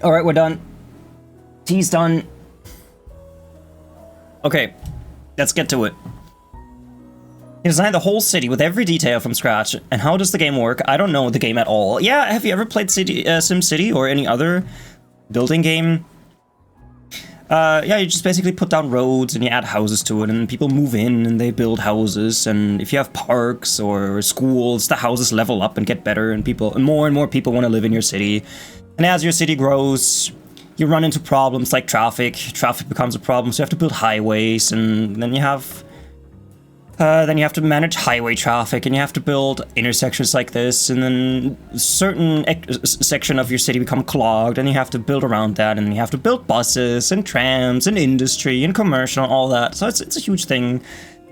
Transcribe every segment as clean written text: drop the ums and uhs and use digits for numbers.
Alright, we're done. Tea's done. Okay, let's get to it. He designed the whole city with every detail from scratch. And how does the game work? I don't know the game at all. Yeah, have you ever played SimCity or any other building game? Yeah, you just basically put down roads and you add houses to it, and people move in and they build houses. And if you have parks or schools, the houses level up and get better, and more and more people want to live in your city. And as your city grows, you run into problems like traffic. Traffic becomes a problem, so you have to build highways, and then you have to manage highway traffic, and you have to build intersections like this, and then a certain section of your city become clogged, and you have to build around that, and you have to build buses and trams and industry and commercial and all that. So it's a huge thing.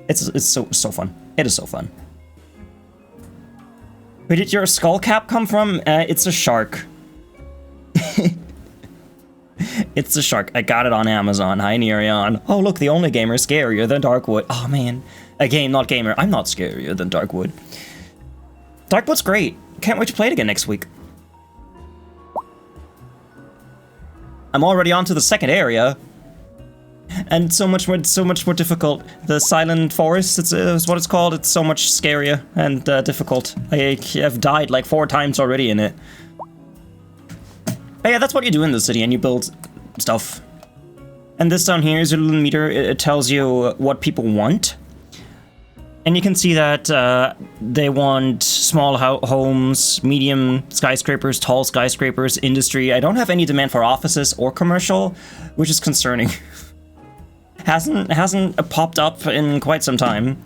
It's so fun. It is so fun. Where did your skull cap come from? It's a shark. It's a shark. I got it on Amazon. Hi, Nereon. Oh, look, the only gamer scarier than Darkwood. Oh, man. A game, not gamer. I'm not scarier than Darkwood. Darkwood's great. Can't wait to play it again next week. I'm already on to the second area. And so much more difficult. The Silent Forest, is what it's called. It's so much scarier and difficult. I have died like 4 times already in it. But yeah, that's what you do in the city, and you build stuff. And this down here is a little meter. It tells you what people want. And you can see that they want small homes, medium skyscrapers, tall skyscrapers, industry. I don't have any demand for offices or commercial, which is concerning. hasn't popped up in quite some time.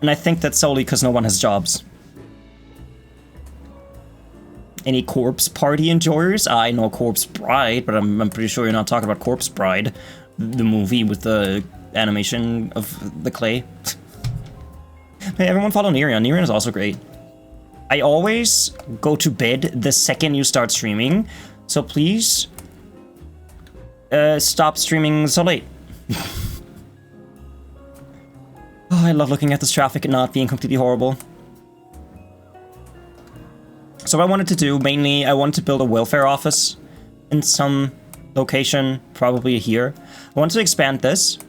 And I think that's solely because no one has jobs. Any Corpse Party enjoyers? I know Corpse Bride, but I'm pretty sure you're not talking about Corpse Bride, the movie with the animation of the clay. Hey, everyone follow Nereon. Nereon is also great. I always go to bed the second you start streaming, so please stop streaming so late. Oh, I love looking at this traffic and not being completely horrible. So what I wanted to do, mainly, I wanted to build a welfare office in some location, probably here. I wanted to expand this.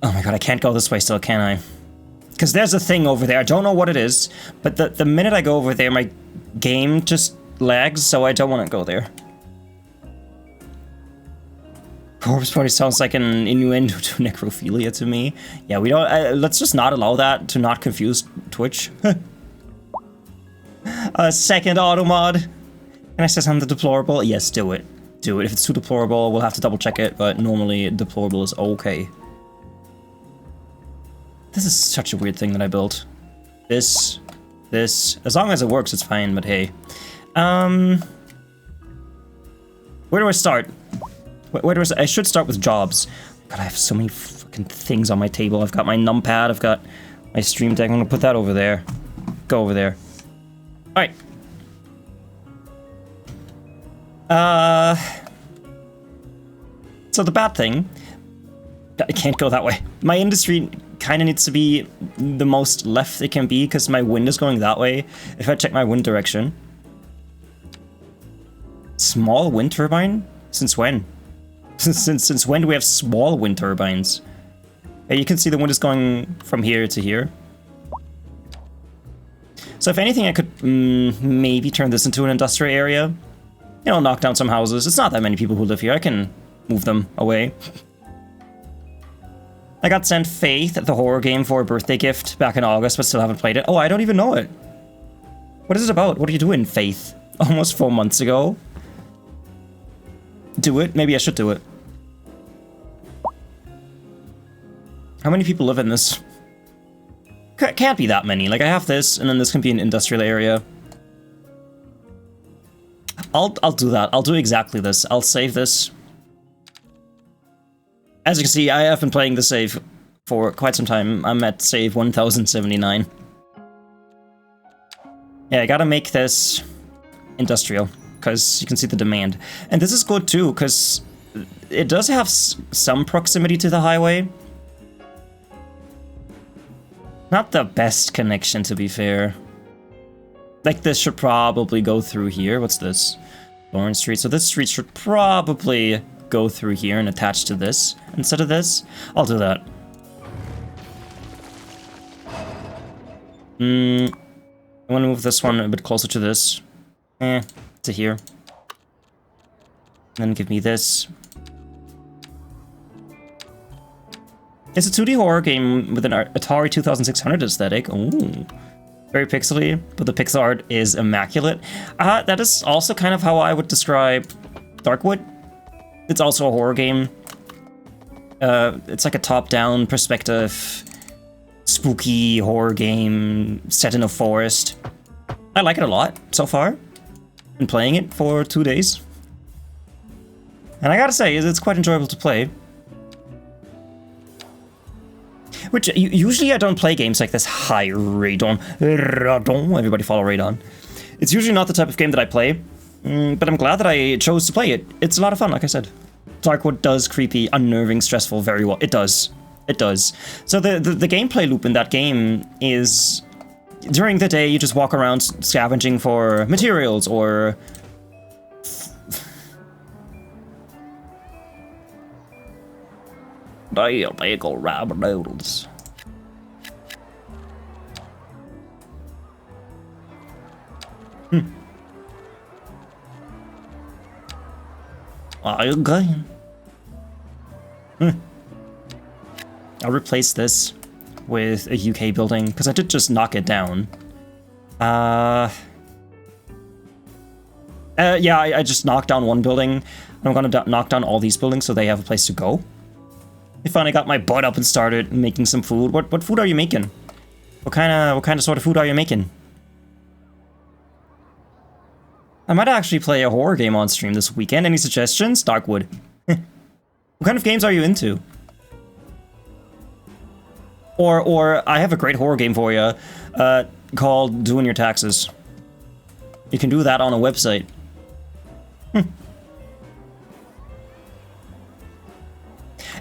Oh my god, I can't go this way still, can I? Because there's a thing over there. I don't know what it is, but the minute I go over there, my game just lags, so I don't want to go there. Corpse Party sounds like an innuendo to necrophilia to me. Yeah, we don't... let's just not allow that to not confuse Twitch. A second auto mod. Can I say something deplorable? Yes, do it. Do it. If it's too deplorable, we'll have to double check it, but normally deplorable is okay. This is such a weird thing that I built. This. As long as it works, it's fine, but hey. Where do I start? I should start with jobs. God, I have so many fucking things on my table. I've got my numpad, I've got my stream deck. I'm gonna put that over there. Go over there. Alright. So the bad thing... I can't go that way. My industry kind of needs to be the most left it can be, because my wind is going that way. If I check my wind direction... Small wind turbine? Since when? Since when do we have small wind turbines? Yeah, you can see the wind is going from here to here. So if anything, I could maybe turn this into an industrial area. You know, knock down some houses. It's not that many people who live here. I can move them away. I got sent Faith, the horror game, for a birthday gift back in August, but still haven't played it. Oh, I don't even know it. What is it about? What are you doing, Faith? Almost 4 months ago. Do it. Maybe I should do it. How many people live in this? Can't be that many. Like, I have this, and then this can be an industrial area. I'll do that. I'll do exactly this. I'll save this. As you can see, I have been playing the save for quite some time. I'm at save 1079. Yeah, I gotta make this industrial, because you can see the demand. And this is good too, because it does have some proximity to the highway. Not the best connection, to be fair. Like, this should probably go through here. What's this? Lawrence Street. So this street should probably go through here and attach to this instead of this. I'll do that. I want to move this one a bit closer to this. To here. Then give me this. It's a 2D horror game with an Atari 2600 aesthetic. Ooh. Very pixely, but the pixel art is immaculate. That is also kind of how I would describe Darkwood. It's also a horror game. It's like a top-down perspective, spooky horror game set in a forest. I like it a lot so far. Been playing it for 2 days. And I gotta say, it's quite enjoyable to play. Which, usually I don't play games like this. Hi, Radon. Everybody follow Radon. It's usually not the type of game that I play, but I'm glad that I chose to play it. It's a lot of fun, like I said. Darkwood does creepy, unnerving, stressful very well. It does. It does. So the gameplay loop in that game is... During the day, you just walk around scavenging for materials or... Bagel rabbit noodles. Okay. I'll replace this with a UK building, because I did just knock it down. Yeah, I just knocked down one building. I'm gonna knock down all these buildings so they have a place to go. I finally got my butt up and started making some food. What food are you making? What kind of sort of food are you making? I might actually play a horror game on stream this weekend. Any suggestions? Darkwood. What kind of games are you into? Or I have a great horror game for you, called Doing Your Taxes. You can do that on a website.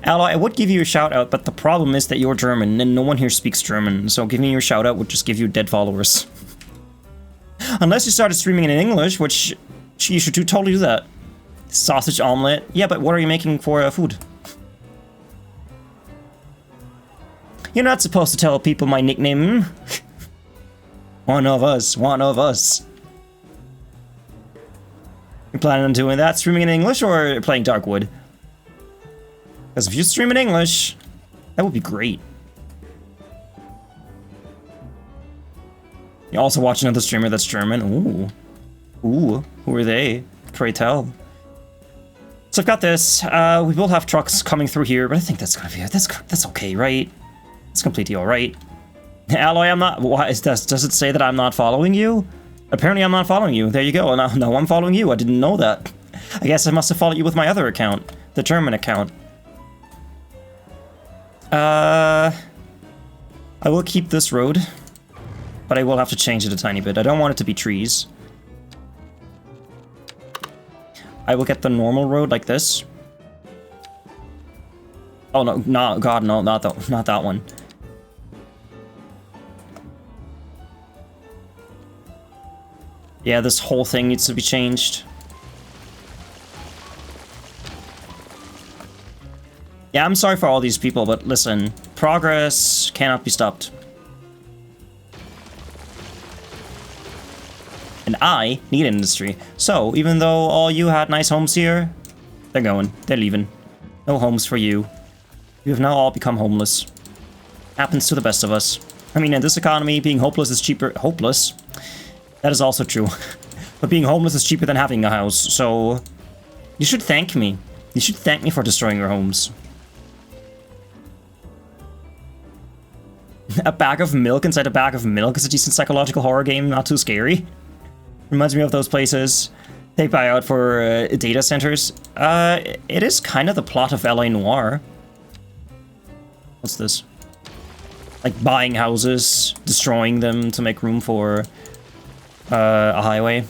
Alloy, I would give you a shout out, but the problem is that you're German and no one here speaks German, so giving you a shout out would just give you dead followers. Unless you started streaming in English, which you should totally do that. Sausage omelet. Yeah, but what are you making for food? You're not supposed to tell people my nickname. One of us, one of us. You planning on doing that? Streaming in English or playing Darkwood? Because if you stream in English, that would be great. You also watch another streamer that's German. Ooh. Ooh, who are they? Pray tell. So I've got this. We will have trucks coming through here, but I think that's gonna be that's okay, right? It's completely alright. Alloy, I'm not... Why, does it say that I'm not following you? Apparently I'm not following you. There you go. Now I'm following you. I didn't know that. I guess I must have followed you with my other account. The German account. I will keep this road, but I will have to change it a tiny bit. I don't want it to be trees. I will get the normal road like this. Oh no, no, God, no, not that one. Yeah, this whole thing needs to be changed. Yeah, I'm sorry for all these people, but listen, progress cannot be stopped. And I need industry. So, even though all you had nice homes here, they're going. They're leaving. No homes for you. You have now all become homeless. Happens to the best of us. I mean, in this economy, being hopeless is cheaper... Hopeless? That is also true. But being homeless is cheaper than having a house, so... You should thank me. You should thank me for destroying your homes. A bag of milk inside a bag of milk is a decent psychological horror game, not too scary. Reminds me of those places they buy out for data centers. It is kind of the plot of LA Noire. What's this? Like buying houses, destroying them to make room for a highway.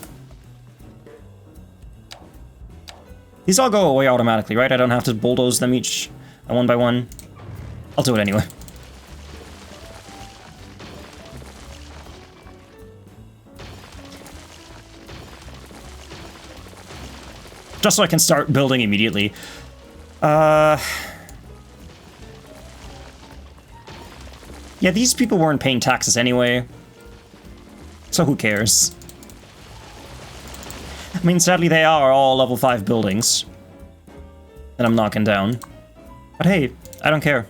These all go away automatically, right? I don't have to bulldoze them each one by one. I'll do it anyway. Just so I can start building immediately. Yeah, these people weren't paying taxes anyway. So who cares? I mean, sadly, they are all level 5 buildings that I'm knocking down. But hey, I don't care.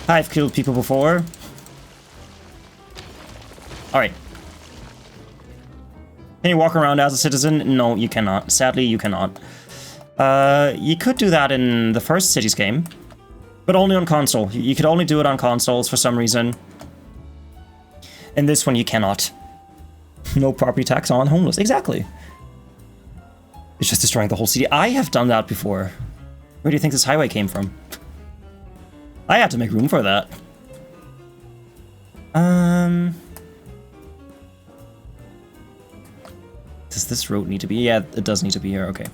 I've killed people before. Alright. Can you walk around as a citizen? No, you cannot. Sadly, you cannot. You could do that in the first Cities game, but only on console. You could only do it on consoles for some reason. In this one, you cannot. No property tax on homeless. Exactly. It's just destroying the whole city. I have done that before. Where do you think this highway came from? I had to make room for that. Does this road need to be? Yeah, it does need to be here. Okay.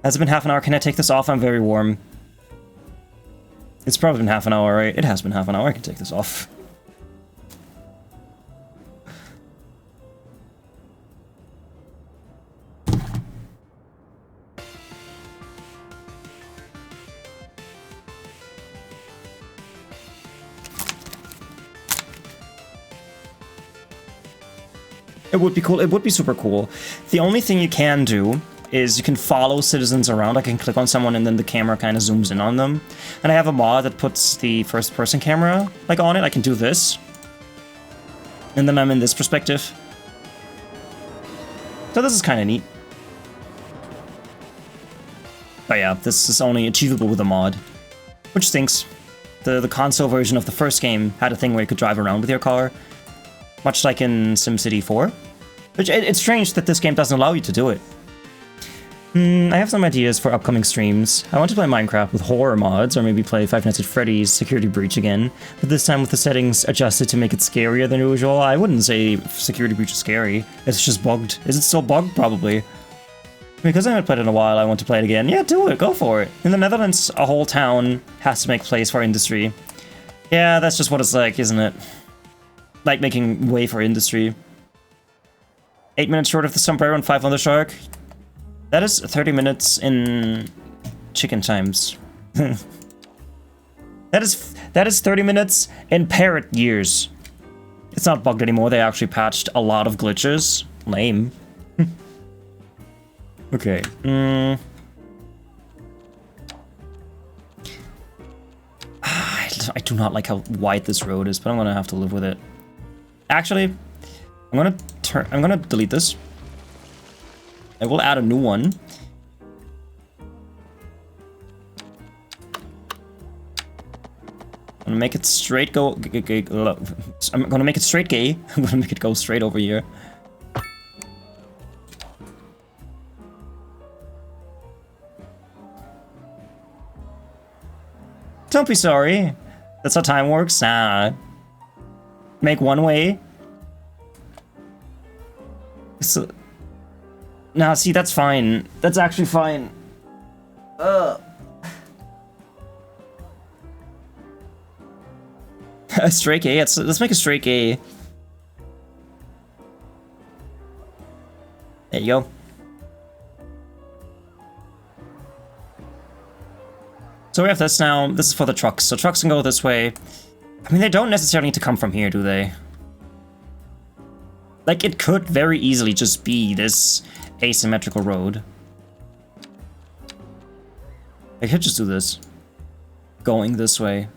Has it been half an hour? Can I take this off? I'm very warm. It's probably been half an hour, right? It has been half an hour. I can take this off. It would be cool. It would be super cool. The only thing you can do is you can follow citizens around. I can click on someone and then the camera kind of zooms in on them. And I have a mod that puts the first person camera like on it. I can do this. And then I'm in this perspective. So this is kind of neat. But yeah, this is only achievable with a mod, which stinks. The console version of the first game had a thing where you could drive around with your car, much like in SimCity 4. Which, it's strange that this game doesn't allow you to do it. I have some ideas for upcoming streams. I want to play Minecraft with horror mods, or maybe play Five Nights at Freddy's Security Breach again, but this time with the settings adjusted to make it scarier than usual. I wouldn't say Security Breach is scary. It's just bugged. Is it still bugged? Probably. Because I haven't played it in a while, I want to play it again. Yeah, do it. Go for it. In the Netherlands, a whole town has to make place for industry. Yeah, that's just what it's like, isn't it? Like making way for industry. 8 minutes short of the sombrero and 5 on the shark. That is 30 minutes in chicken times. That is 30 minutes in parrot years. It's not bugged anymore. They actually patched a lot of glitches. Lame. Okay. I do not like how wide this road is, but I'm gonna have to live with it. Actually, I'm gonna delete this. I will add a new one. I'm gonna make it straight go. I'm gonna make it straight gay. I'm gonna make it go straight over here. Don't be sorry. That's how time works. Nah. Make one way. So, nah, see, that's fine. That's actually fine. A straight A. Let's make a straight A. There you go. So we have this now. This is for the trucks. So trucks can go this way. I mean, they don't necessarily need to come from here, do they? Like, it could very easily just be this asymmetrical road. I could just do this. Going this way.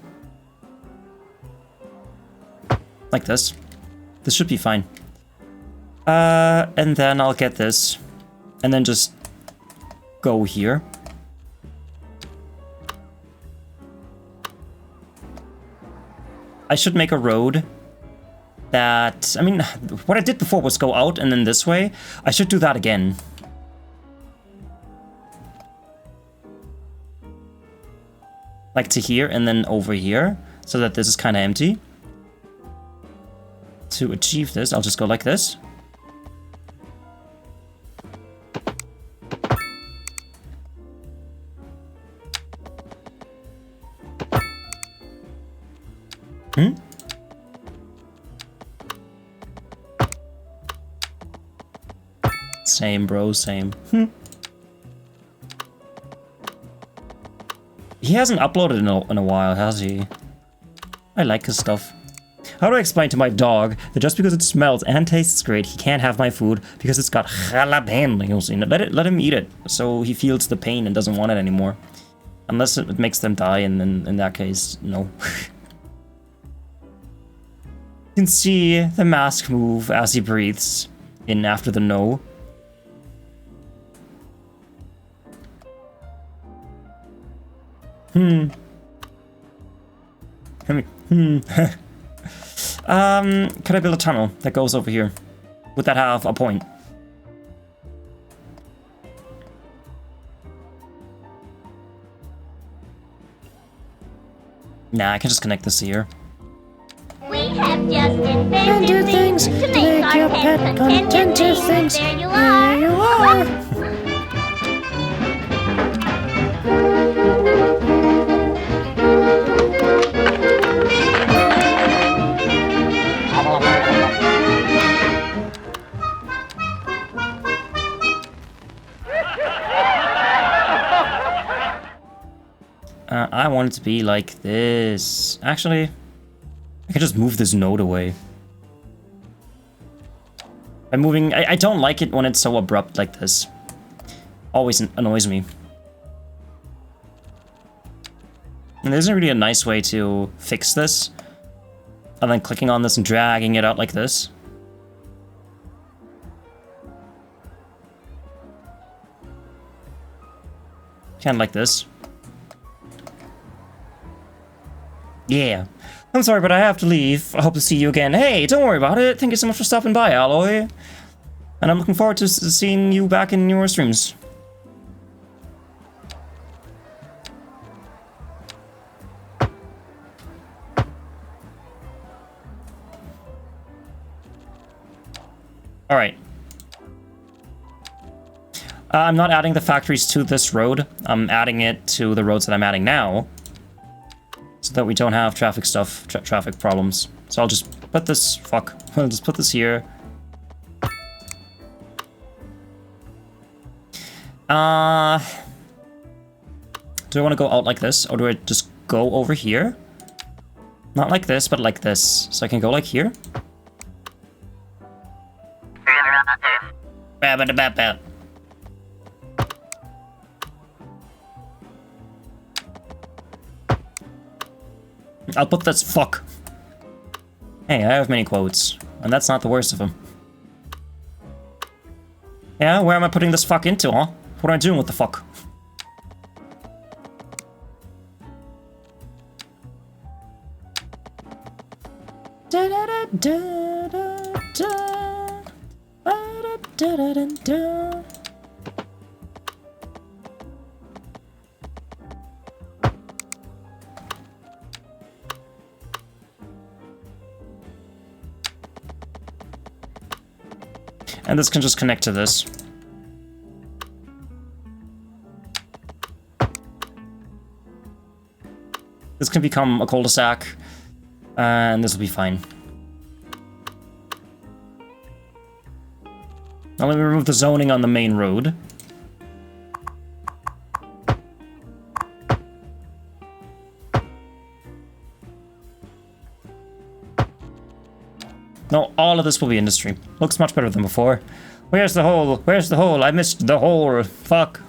Like this. This should be fine. And then I'll get this. And then just go here. I should make a road that... I mean, what I did before was go out and then this way. I should do that again. Like to here and then over here. So that this is kind of empty. To achieve this, I'll just go like this. Same, bro, same. He hasn't uploaded in a while, has he? I like his stuff. How do I explain to my dog that just because it smells and tastes great, he can't have my food because it's got jalapenos in it? Let him eat it, so he feels the pain and doesn't want it anymore. Unless it makes them die, and then in that case, no. You can see the mask move as he breathes in after the no. Can I build a tunnel that goes over here? Would that have a point? Nah, I can just connect this here. We have just invented things to make our pet content things. There you are. There you are. I want it to be like this. Actually, I can just move this node away. I'm moving... I don't like it when it's so abrupt like this. Always annoys me. And there isn't really a nice way to fix this, other than clicking on this and dragging it out like this. Kind of like this. Yeah. I'm sorry, but I have to leave. I hope to see you again. Hey, don't worry about it. Thank you so much for stopping by, Alloy. And I'm looking forward to seeing you back in your streams. Alright. I'm not adding the factories to this road. I'm adding it to the roads that I'm adding now, so that we don't have traffic stuff, traffic problems. So I'll just put this, I'll just put this here. Do I want to go out like this, or do I just go over here? Not like this, but like this. So I can go like here. I'll put this fuck. Hey, I have many quotes, and that's not the worst of them. Yeah, where am I putting this fuck into, huh? What am I doing with the fuck? Da da da da da da da da da da. And this can just connect to this. This can become a cul-de-sac, and this will be fine. Now let me remove the zoning on the main road. No, all of this will be industry. Looks much better than before. Where's the hole? Where's the hole? I missed the hole. Fuck.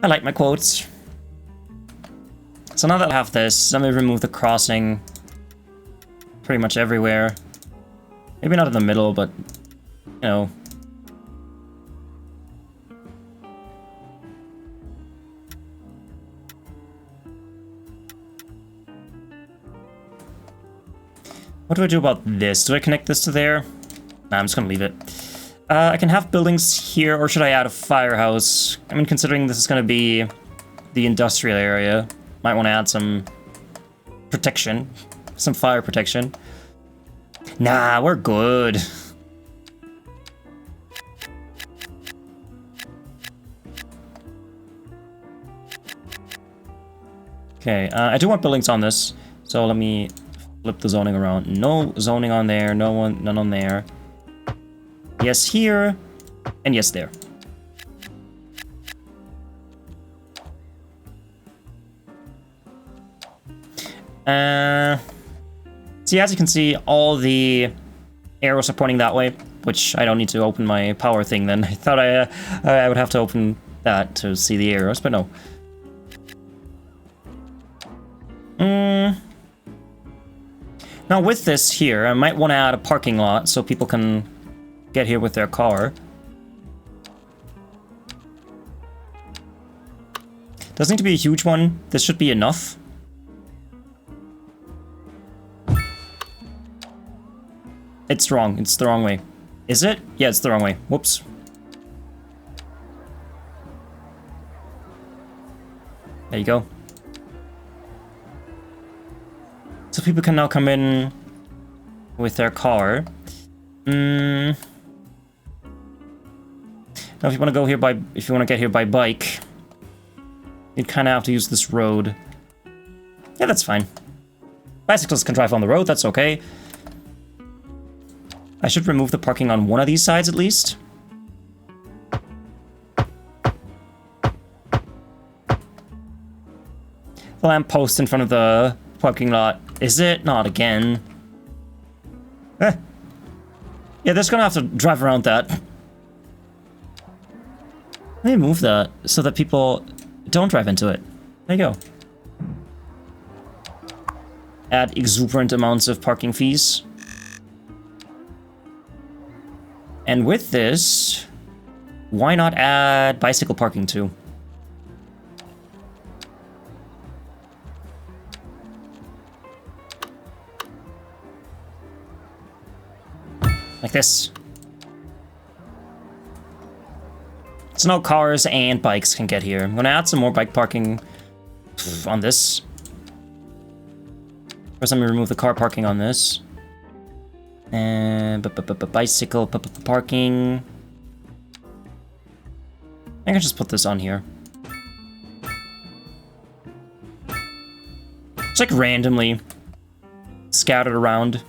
I like my quotes. So now that I have this, let me remove the crossing pretty much everywhere. Maybe not in the middle, but, you know. What do I do about this? Do I connect this to there? Nah, I'm just gonna leave it. I can have buildings here, or should I add a firehouse? I mean, considering this is gonna be the industrial area, might want to add some protection, some fire protection. Nah, we're good. Okay, I do want buildings on this, so let me flip the zoning around. No zoning on there, none on there. Yes here. And yes there. See, as you can see, all the arrows are pointing that way, which I don't need to open my power thing then. I thought I would have to open that to see the arrows, but no. Now with this here, I might want to add a parking lot so people can get here with their car. Doesn't need to be a huge one. This should be enough. It's wrong. It's the wrong way. Is it? Yeah, it's the wrong way. Whoops. There you go. So people can now come in with their car. Now, if you want to go here by, if you want to get here by bike, you'd kind of have to use this road. Yeah, that's fine. Bicycles can drive on the road. That's okay. I should remove the parking on one of these sides at least. The lamppost in front of the parking lot. Is it? Not again. Eh. Yeah, they're just gonna have to drive around that. Let me move that so that people don't drive into it. There you go. Add exuberant amounts of parking fees. And with this, why not add bicycle parking too? Like this. So now cars and bikes can get here. I'm gonna add some more bike parking on this. First, let me remove the car parking on this. And bicycle parking. I can just put this on here. It's like randomly scattered around.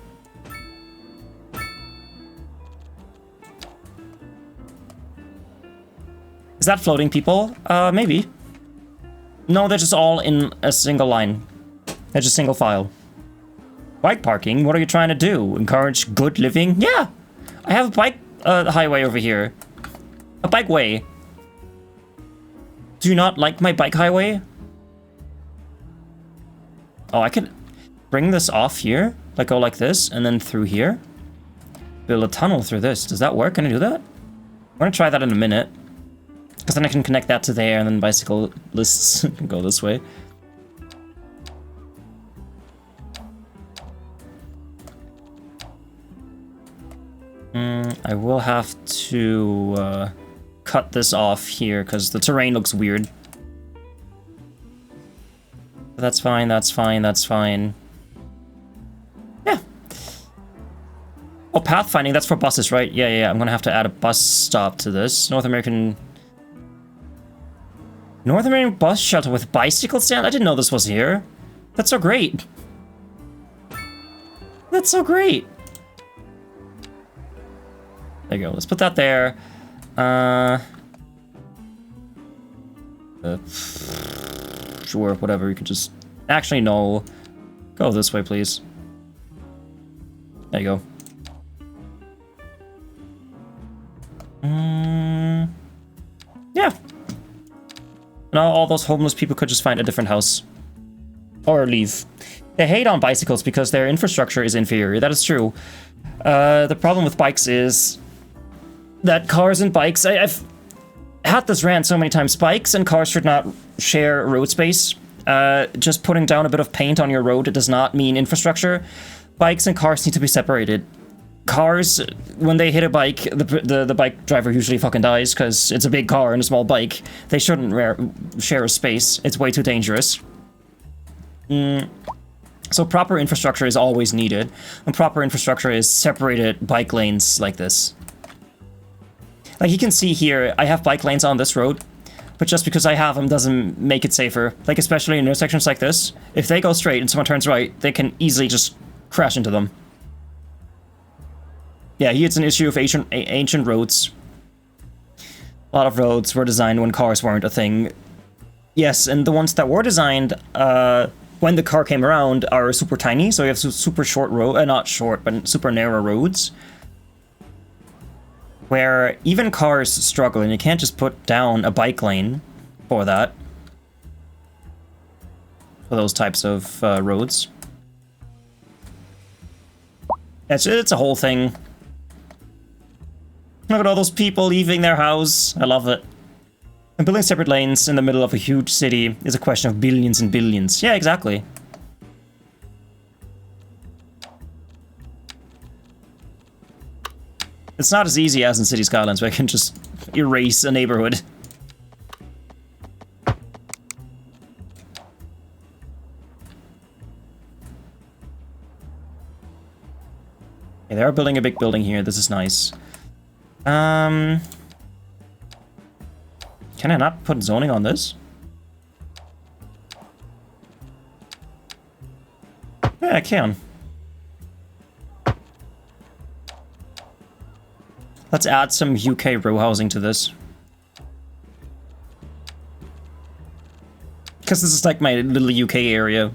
Is that floating people? Maybe. No, they're just all in a single line. They're just single file. Bike parking? What are you trying to do? Encourage good living? Yeah! I have a bike highway over here. A bike way. Do you not like my bike highway? Oh, I could bring this off here. Like, go like this, and then through here. Build a tunnel through this. Does that work? Can I do that? I'm gonna try that in a minute. Because then I can connect that to there, and then bicyclists can go this way. I will have to cut this off here because the terrain looks weird. That's fine, that's fine, that's fine. Yeah. Oh, pathfinding, that's for buses, right? Yeah, I'm gonna have to add a bus stop to this. North American bus shelter with bicycle stand? I didn't know this was here. That's so great. That's so great. There you go. Let's put that there. Sure, whatever. You can just... Actually, no. Go this way, please. There you go. Yeah. Now all those homeless people could just find a different house. Or leave. They hate on bicycles because their infrastructure is inferior. That is true. The problem with bikes is that cars and bikes... I've had this rant so many times. Bikes and cars should not share road space. Just putting down a bit of paint on your road, it does not mean infrastructure. Bikes and cars need to be separated. Cars, when they hit a bike, the bike driver usually fucking dies because it's a big car and a small bike. They shouldn't share a space. It's way too dangerous. So proper infrastructure is always needed. And proper infrastructure is separated bike lanes like this. Like you can see here, I have bike lanes on this road, but just because I have them doesn't make it safer. Like especially in intersections like this, if they go straight and someone turns right, they can easily just crash into them. Yeah, it's an issue of ancient roads. A lot of roads were designed when cars weren't a thing. Yes, and the ones that were designed when the car came around are super tiny, so you have super short road, not short, but super narrow roads. Where even cars struggle, and you can't just put down a bike lane for that. For those types of roads. It's a whole thing. Look at all those people leaving their house. I love it. And building separate lanes in the middle of a huge city is a question of billions and billions. Yeah, exactly. It's not as easy as in City Skylines, where I can just erase a neighborhood. Okay, they are building a big building here. This is nice. Can I not put zoning on this? Yeah, I can. Let's add some UK row housing to this. Because this is like my little UK area.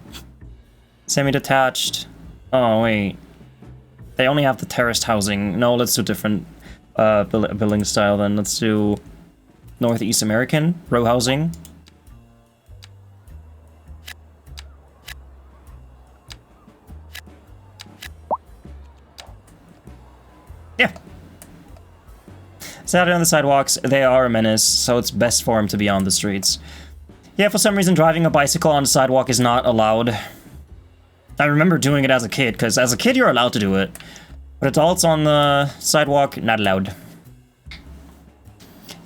Semi-detached. Oh, wait. They only have the terraced housing. No, let's do different building style then. Let's do Northeast American row housing. Yeah. Sadly, on the sidewalks, they are a menace, so it's best for them to be on the streets. Yeah, for some reason, driving a bicycle on the sidewalk is not allowed. I remember doing it as a kid, because as a kid, you're allowed to do it. But adults on the sidewalk, not allowed.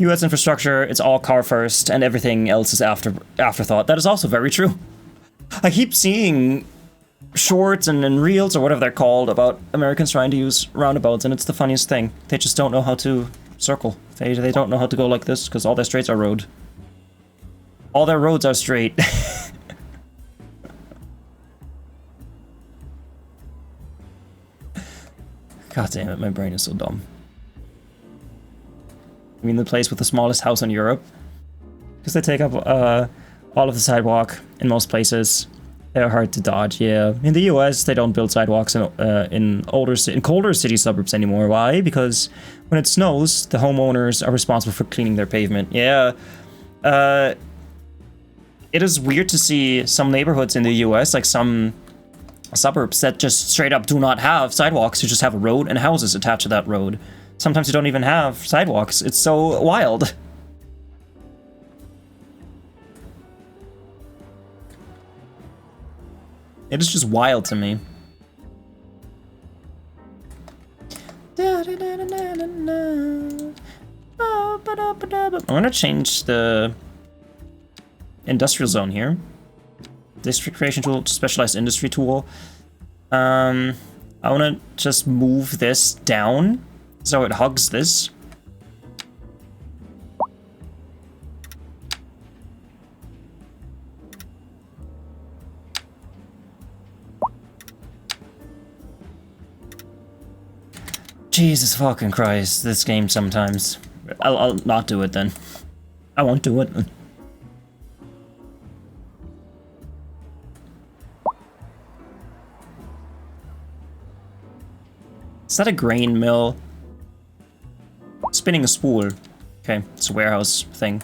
US infrastructure, it's all car first, and everything else is afterthought. That is also very true. I keep seeing shorts and reels, or whatever they're called, about Americans trying to use roundabouts, and it's the funniest thing. They just don't know how to circle. They don't know how to go like this, because all their streets are road. All their roads are straight. God damn it, my brain is so dumb. I mean, the place with the smallest house in Europe. Because they take up all of the sidewalk in most places. They're hard to dodge, yeah. In the US, they don't build sidewalks in colder city suburbs anymore. Why? Because when it snows, the homeowners are responsible for cleaning their pavement. Yeah. It is weird to see some neighborhoods in the US, like some suburbs, that just straight up do not have sidewalks. You just have a road and houses attached to that road. Sometimes you don't even have sidewalks. It's so wild. It is just wild to me. I'm gonna change the industrial zone here. District creation tool to specialized industry tool. I wanna just move this down so it hugs this. Jesus fucking Christ, this game sometimes. I'll not do it then. I won't do it. Is that a grain mill? Spinning a spool. Okay, it's a warehouse thing.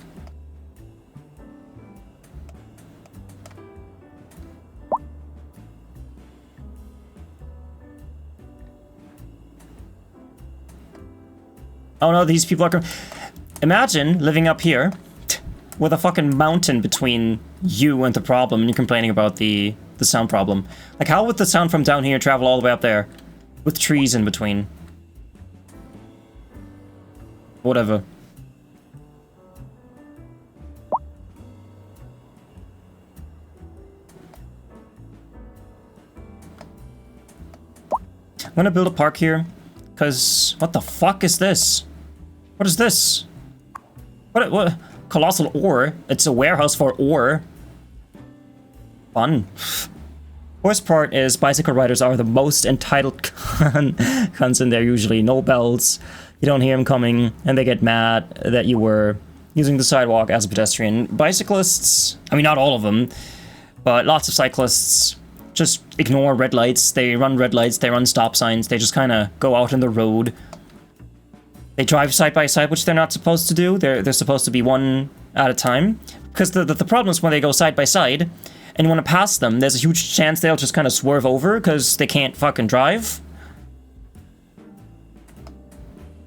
Oh no, these people are... Imagine living up here with a fucking mountain between you and the problem, and you're complaining about the sound problem. Like, how would the sound from down here travel all the way up there? With trees in between. Whatever. I'm gonna build a park here, because what the fuck is this? What is this? What? Colossal ore? It's a warehouse for ore. Fun. Worst part is bicycle riders are the most entitled cunts, and they're usually no bells. You don't hear them coming, and they get mad that you were using the sidewalk as a pedestrian. Bicyclists, I mean, not all of them, but lots of cyclists just ignore red lights. They run red lights, they run stop signs, they just kind of go out in the road. They drive side by side, which they're not supposed to do. They're supposed to be one at a time. Because the problem is when they go side by side, and you want to pass them, there's a huge chance they'll just kind of swerve over because they can't fucking drive.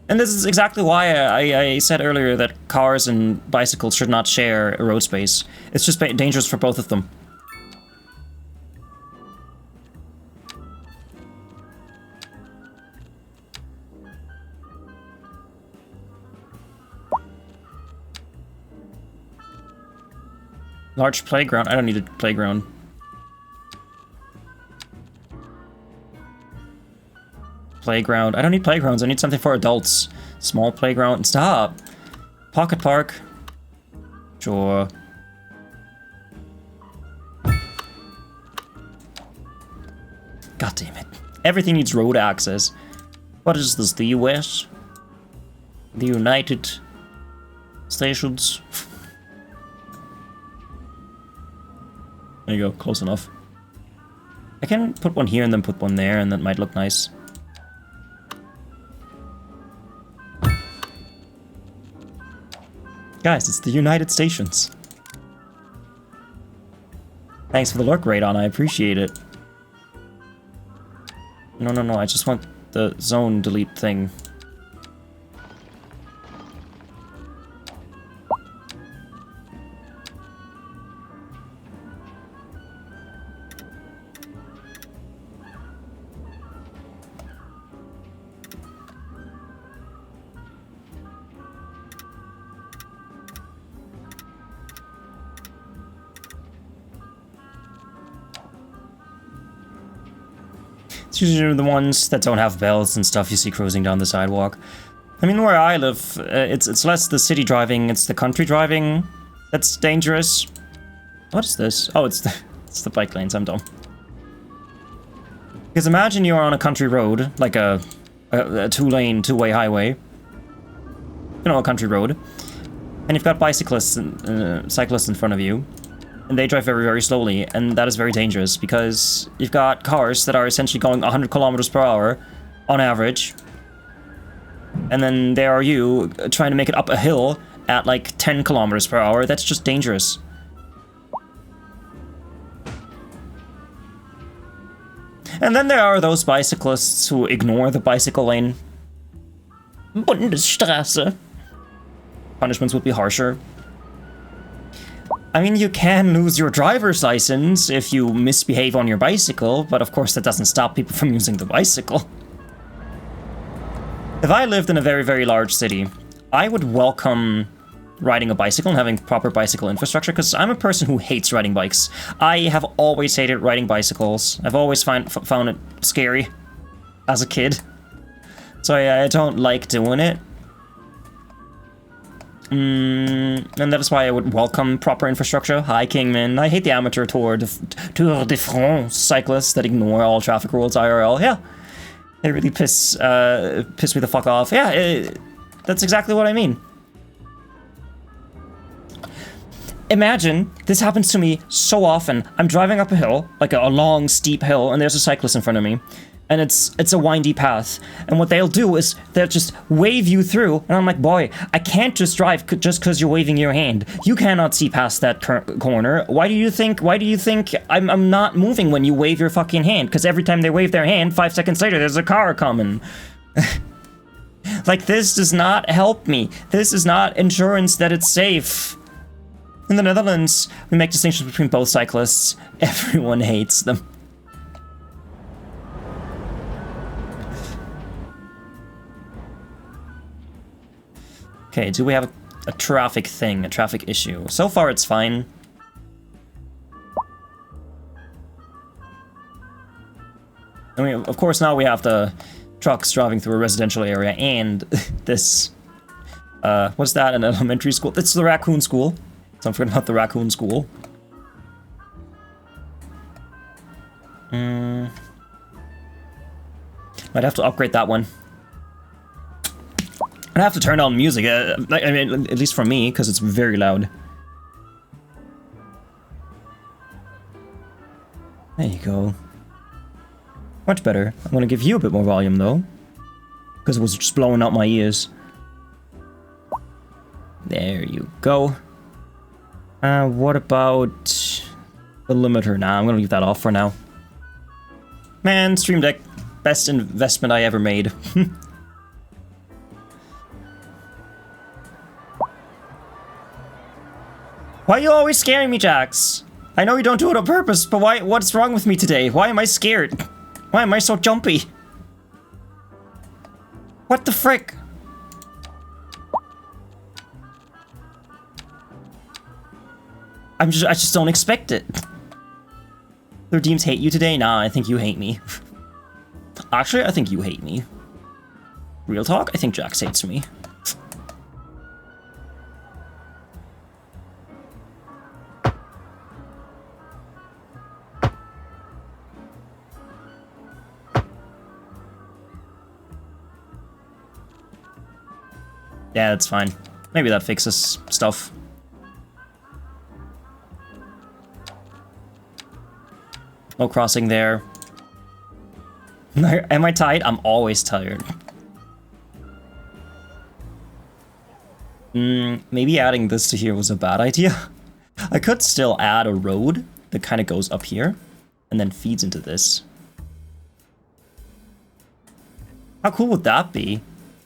And this is exactly why I said earlier that cars and bicycles should not share a road space. It's just dangerous for both of them. Large playground? I don't need a playground. Playground. I don't need playgrounds. I need something for adults. Small playground. Stop. Pocket park. Sure. God damn it. Everything needs road access. What is this? The US? The United Stations? There you go, close enough. I can put one here and then put one there, and that might look nice. Guys, it's the United Stations. Thanks for the lurk, Radon, I appreciate it. No, I just want the zone delete thing. It's usually the ones that don't have bells and stuff you see cruising down the sidewalk. I mean, where I live, it's less the city driving, it's the country driving that's dangerous. What is this? Oh, it's the bike lanes, I'm dumb. Because imagine you're on a country road, like a two-lane, two-way highway. You know, a country road. And you've got bicyclists and cyclists in front of you. And they drive very, very slowly, and that is very dangerous because you've got cars that are essentially going 100 kilometers per hour on average. And then there are you trying to make it up a hill at like 10 kilometers per hour. That's just dangerous. And then there are those bicyclists who ignore the bicycle lane. Bundesstraße. Punishments would be harsher. I mean, you can lose your driver's license if you misbehave on your bicycle, but of course that doesn't stop people from using the bicycle. If I lived in a very, very large city, I would welcome riding a bicycle and having proper bicycle infrastructure, because I'm a person who hates riding bikes. I have always hated riding bicycles. I've always found it scary as a kid. So I don't like doing it. And that is why I would welcome proper infrastructure. Hi, Kingman. I hate the amateur Tour de France cyclists that ignore all traffic rules IRL. Yeah, they really piss me the fuck off. Yeah, that's exactly what I mean. Imagine, this happens to me so often. I'm driving up a hill, like a long, steep hill, and there's a cyclist in front of me. And it's a windy path. And what they'll do is they'll just wave you through. And I'm like, boy, I can't just drive just because you're waving your hand. You cannot see past that corner. Why do you think I'm not moving when you wave your fucking hand? Because every time they wave their hand, 5 seconds later, there's a car coming. Like, this does not help me. This is not insurance that it's safe. In the Netherlands, we make distinctions between both cyclists. Everyone hates them. Okay, do we have a traffic thing, a traffic issue? So far, it's fine. I mean, of course, now we have the trucks driving through a residential area and this... what's that, an elementary school? It's the raccoon school. So I'm forgetting about the raccoon school. Might have to upgrade that one. I have to turn on music, I mean, at least for me, because it's very loud. There you go. Much better. I'm gonna give you a bit more volume, though. Because it was just blowing out my ears. There you go. What about the limiter? Nah, I'm gonna leave that off for now. Man, Stream Deck, best investment I ever made. Why are you always scaring me, Jax? I know you don't do it on purpose, but why? What's wrong with me today? Why am I scared? Why am I so jumpy? What the frick? I just don't expect it. The Redeems hate you today? Nah, I think you hate me. Actually, I think you hate me. Real talk, I think Jax hates me. Yeah, that's fine. Maybe that fixes stuff. No crossing there. Am I tired? I'm always tired. Maybe adding this to here was a bad idea. I could still add a road that kind of goes up here and then feeds into this. How cool would that be?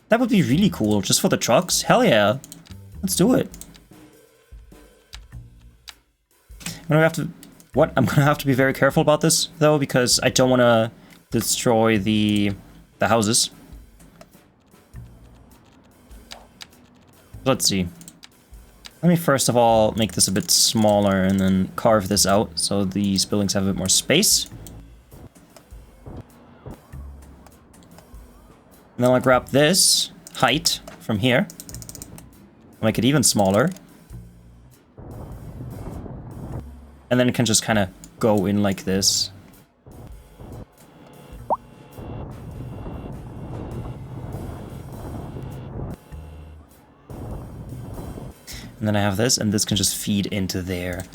That would be really cool, just for the trucks. Hell yeah. Let's do it. I'm gonna have to... What? I'm gonna have to be very careful about this, though, because I don't want to destroy the houses. Let's see. Let me first of all make this a bit smaller and then carve this out so these buildings have a bit more space. And then I'll grab this height from here. Make it even smaller. And then it can just kind of go in like this. And then I have this, and this can just feed into there.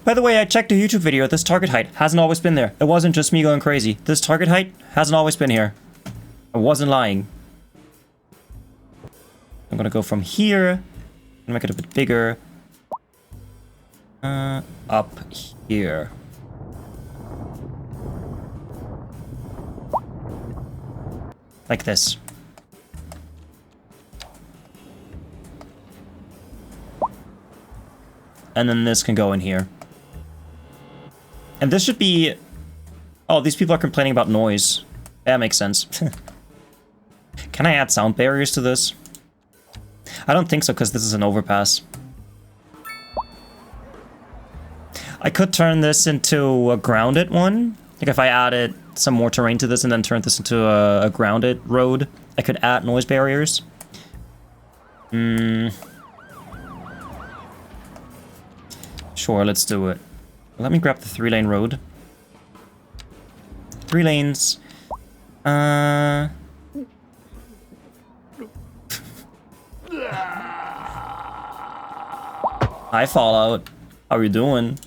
By the way, I checked a YouTube video. This target height hasn't always been there. It wasn't just me going crazy. This target height hasn't always been here. I wasn't lying. I'm gonna go from here and make it a bit bigger. Up here. Like this. And then this can go in here. And this should be... Oh, these people are complaining about noise. That makes sense. Can I add sound barriers to this? I don't think so, because this is an overpass. I could turn this into a grounded one. Like if I added some more terrain to this and then turned this into a grounded road, I could add noise barriers. Sure, let's do it. Let me grab the 3-lane road. 3 lanes. Hi, Fallout. How are you doing?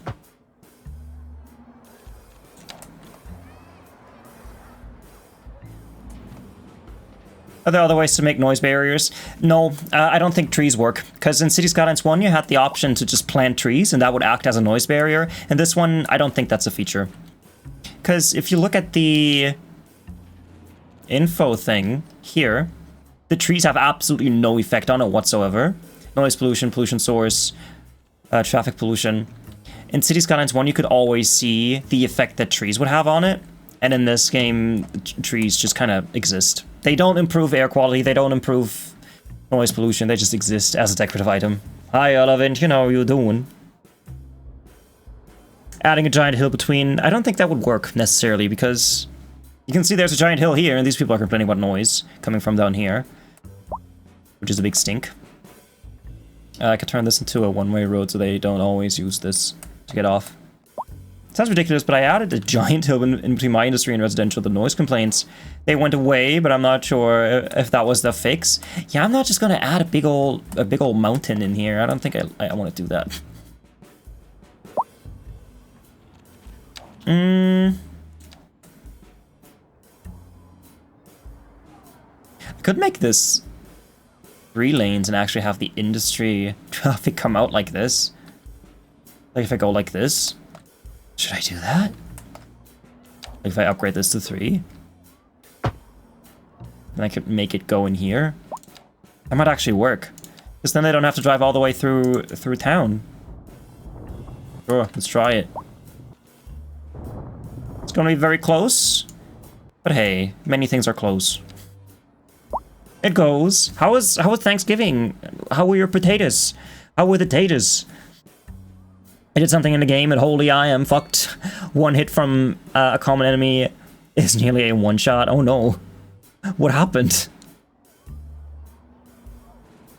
Are there other ways to make noise barriers? No, I don't think trees work. Because in City Skylines 1, you had the option to just plant trees, and that would act as a noise barrier. And this one, I don't think that's a feature. Because if you look at the info thing here, the trees have absolutely no effect on it whatsoever. Noise pollution, pollution source, traffic pollution. In City Skylines 1, you could always see the effect that trees would have on it. And in this game, trees just kind of exist. They don't improve air quality, they don't improve noise pollution, they just exist as a decorative item. Hi, Olivant, you know how you're doing. Adding a giant hill between, I don't think that would work necessarily, because you can see there's a giant hill here, and these people are complaining about noise coming from down here, which is a big stink. I could turn this into a one-way road so they don't always use this to get off. Sounds ridiculous, but I added a giant hill in between my industry and residential. The noise complaints, they went away, but I'm not sure if that was the fix. Yeah, I'm not just gonna add a big old mountain in here. I don't think I want to do that. I could make this 3 lanes and actually have the industry traffic come out like this. Like if I go like this. Should I do that? Like if I upgrade this to 3? Then I could make it go in here. That might actually work. Because then they don't have to drive all the way through town. Sure, let's try it. It's gonna be very close. But hey, many things are close. It goes. How was Thanksgiving? How were your potatoes? How were the taters? I did something in the game and holy I am fucked. One hit from a common enemy is nearly a one-shot. Oh no. What happened?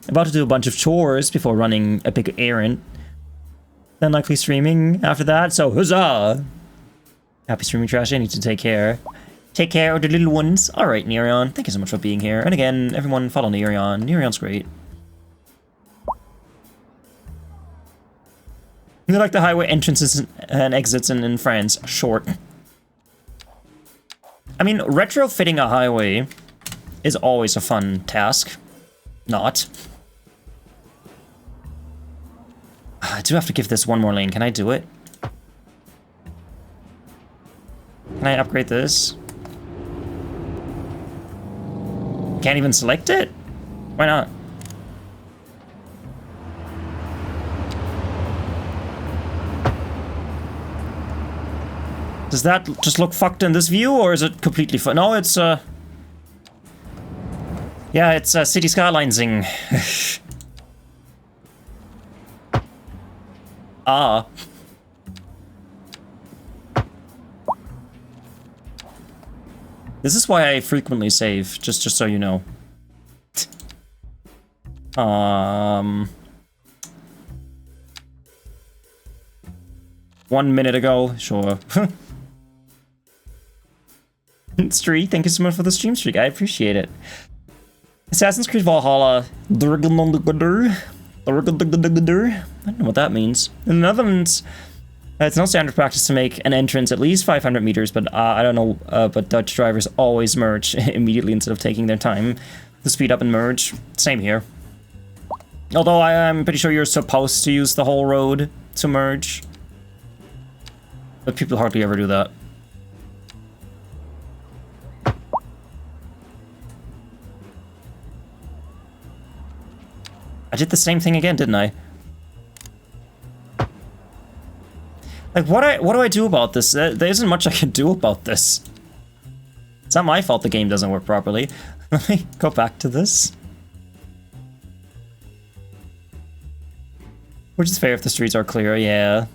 About to do a bunch of chores before running a big errand. Then likely streaming after that, so huzzah! Happy streaming, Trash. I need to take care. Take care of the little ones. Alright, Nereon, thank you so much for being here. And again, everyone follow Nereon. Nereon's great. They like the highway entrances and exits in France. Short. I mean, retrofitting a highway is always a fun task. Not. I do have to give this one more lane. Can I do it? Can I upgrade this? Can't even select it? Why not? Does that just look fucked in this view, or is it completely fun? No, it's, yeah, it's, City Skylinesing. Ah. This is why I frequently save, just so you know. 1 minute ago, sure. Streak, thank you so much for the stream streak. I appreciate it. Assassin's Creed Valhalla. I don't know what that means. In the Netherlands, it's no standard practice to make an entrance at least 500 meters, but I don't know, but Dutch drivers always merge immediately instead of taking their time to speed up and merge. Same here. Although I'm pretty sure you're supposed to use the whole road to merge. But people hardly ever do that. I did the same thing again, didn't I? Like, what do I do about this? There isn't much I can do about this. It's not my fault the game doesn't work properly. Let me go back to this. Which is fair if the streets are clear, yeah.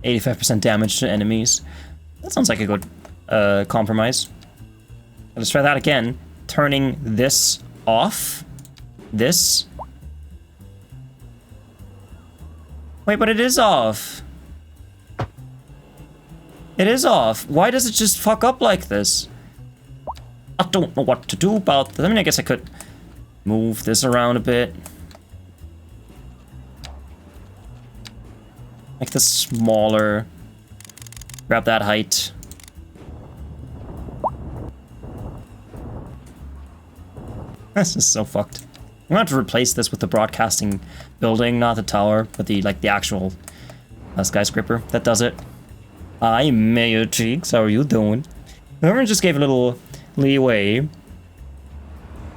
%85% damage to enemies. That sounds like a good compromise. Let's try that again. Turning this off. This. Wait, but it is off. It is off. Why does it just fuck up like this? I don't know what to do about this. I mean, I guess I could move this around a bit. Make this smaller. Grab that height. This is so fucked. I'm gonna have to replace this with the broadcasting building, not the tower, but the actual skyscraper that does it. Hi, Mayor Cheeks, how are you doing? Whoever just gave a little leeway.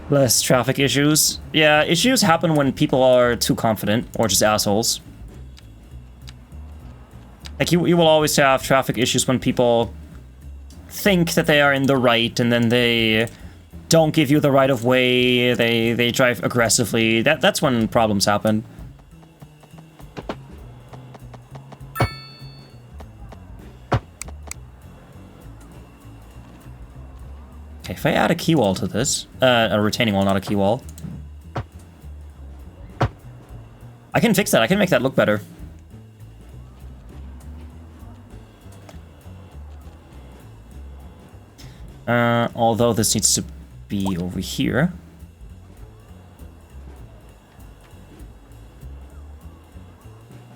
Less traffic issues. Yeah, issues happen when people are too confident or just assholes. Like, you will always have traffic issues when people think that they are in the right and then they don't give you the right of way, they drive aggressively. That's when problems happen. Okay, if I add a key wall to this, a retaining wall, not a key wall. I can fix that. I can make that look better. Although this needs to be over here.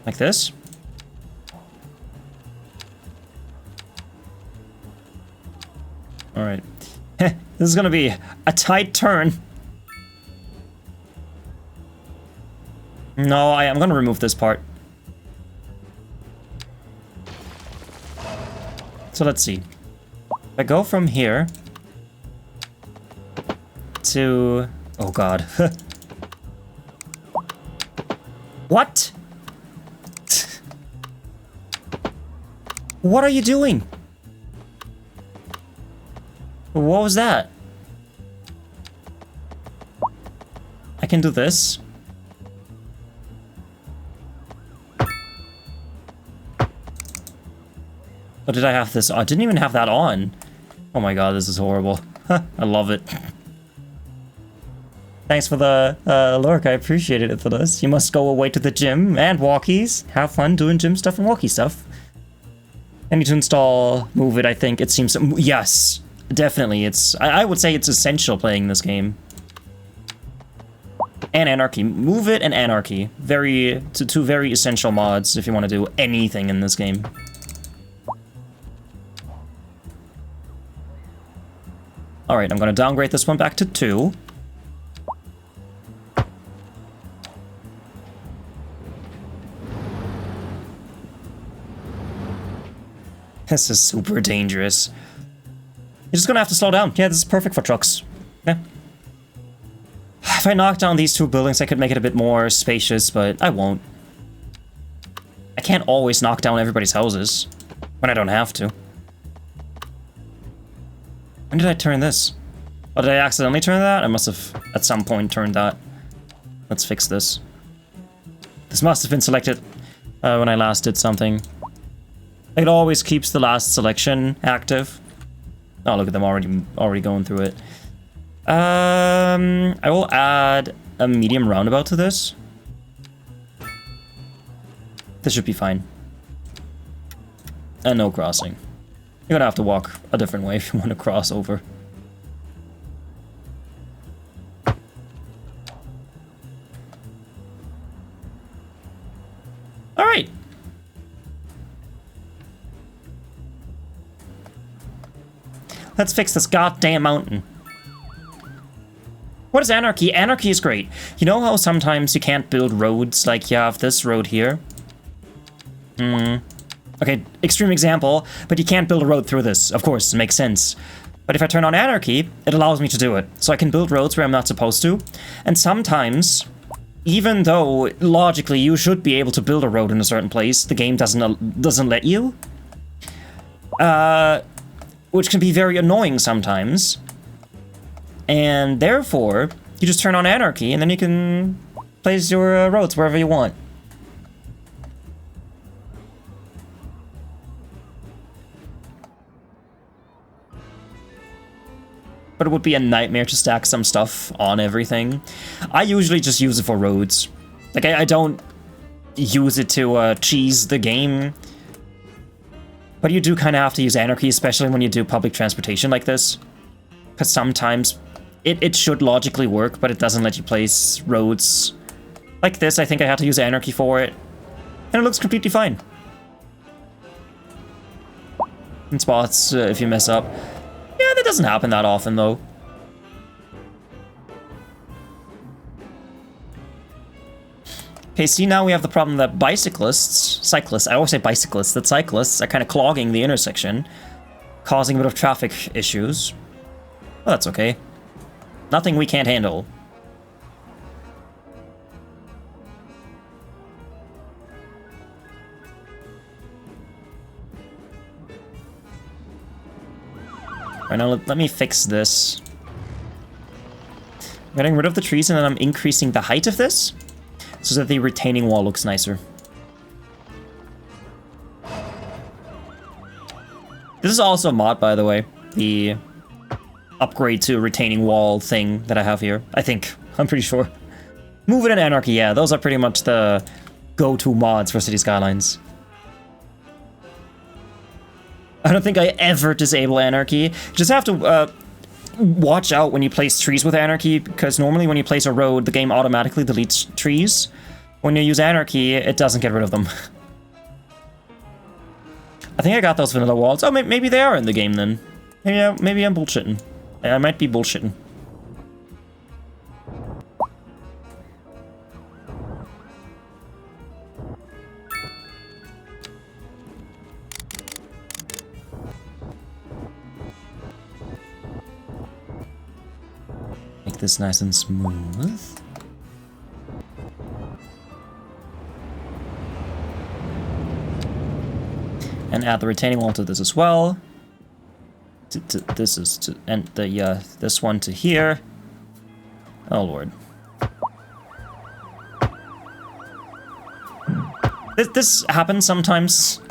Like this. Alright. This is gonna be a tight turn. No, I'm gonna remove this part. So let's see. If I go from here to... Oh god. What? What are you doing? What was that? I can do this. Oh, did I have this? I didn't even have that on. Oh my god, this is horrible. I love it. Thanks for the lurk, I appreciated it for this. You must go away to the gym and walkies. Have fun doing gym stuff and walkie stuff. I need to install Move It, I think. It seems... Yes, definitely. It's... I would say it's essential playing this game. And Anarchy. Move It and Anarchy. Two very essential mods if you want to do anything in this game. Alright, I'm going to downgrade this one back to 2. This is super dangerous. You're just gonna have to slow down. Yeah, this is perfect for trucks. Yeah. If I knock down these 2 buildings, I could make it a bit more spacious, but I won't. I can't always knock down everybody's houses when I don't have to. When did I turn this? Oh, did I accidentally turn that? I must have at some point turned that. Let's fix this. This must have been selected when I last did something. It always keeps the last selection active. Oh, look at them already going through it. I will add a medium roundabout to this. This should be fine. And no crossing. You're gonna have to walk a different way if you want to cross over. Alright. Let's fix this goddamn mountain. What is Anarchy? Anarchy is great. You know how sometimes you can't build roads like you have this road here? Okay, extreme example, but you can't build a road through this. Of course, it makes sense. But if I turn on Anarchy, it allows me to do it. So I can build roads where I'm not supposed to. And sometimes, even though logically you should be able to build a road in a certain place, the game doesn't let you. Which can be very annoying sometimes. And therefore, you just turn on Anarchy and then you can place your roads wherever you want. But it would be a nightmare to stack some stuff on everything. I usually just use it for roads. Like, I don't use it to cheese the game. But you do kind of have to use Anarchy, especially when you do public transportation like this. Because sometimes it should logically work, but it doesn't let you place roads. Like this, I think I had to use Anarchy for it. And it looks completely fine. In spots, if you mess up. Yeah, that doesn't happen that often, though. Okay, see, now we have the problem that cyclists, I always say bicyclists, that cyclists are kind of clogging the intersection, causing a bit of traffic issues. Well, that's okay. Nothing we can't handle. Alright, now let me fix this. I'm getting rid of the trees and then I'm increasing the height of this, so that the retaining wall looks nicer. This is also a mod, by the way. The upgrade to retaining wall thing that I have here. I think. I'm pretty sure. Move it and Anarchy, yeah, those are pretty much the go-to mods for City Skylines. I don't think I ever disable Anarchy. Just have to watch out when you place trees with Anarchy, because normally when you place a road, the game automatically deletes trees. When you use Anarchy, it doesn't get rid of them. I think I got those vanilla walls. Oh, maybe they are in the game then. Maybe I'm bullshitting. I might be bullshitting. Make this nice and smooth. And add the retaining wall to this as well. And this one to here. Oh lord. This happens sometimes.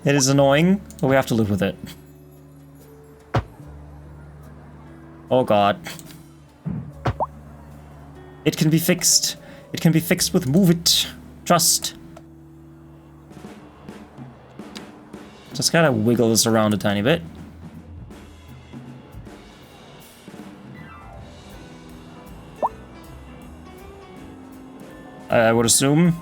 It is annoying, but we have to live with it. Oh god. It can be fixed. It can be fixed with Move It. Trust. Just gotta wiggle this around a tiny bit. I would assume.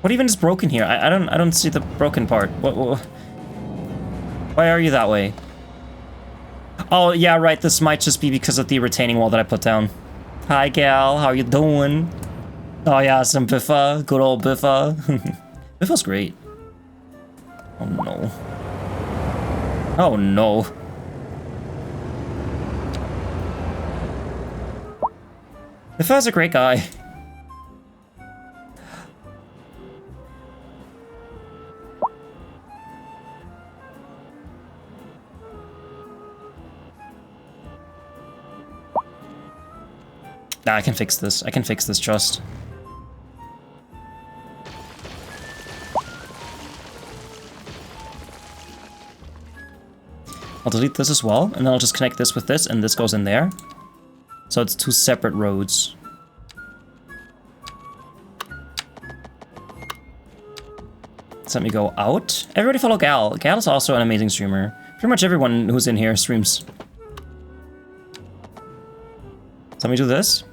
What even is broken here? I don't see the broken part. Why are you that way? Oh yeah, right. This might just be because of the retaining wall that I put down. Hi, gal. How you doing? Oh yeah, some Biffa. Good old Biffa. Biffa's great. Oh no. Oh no. Biffa's a great guy. Nah, I can fix this. I can fix this, trust. I'll delete this as well, and then I'll just connect this with this, and this goes in there. So it's two separate roads. Let's let me go out. Everybody follow Gal. Gal is also an amazing streamer. Pretty much everyone who's in here streams. So let me do this.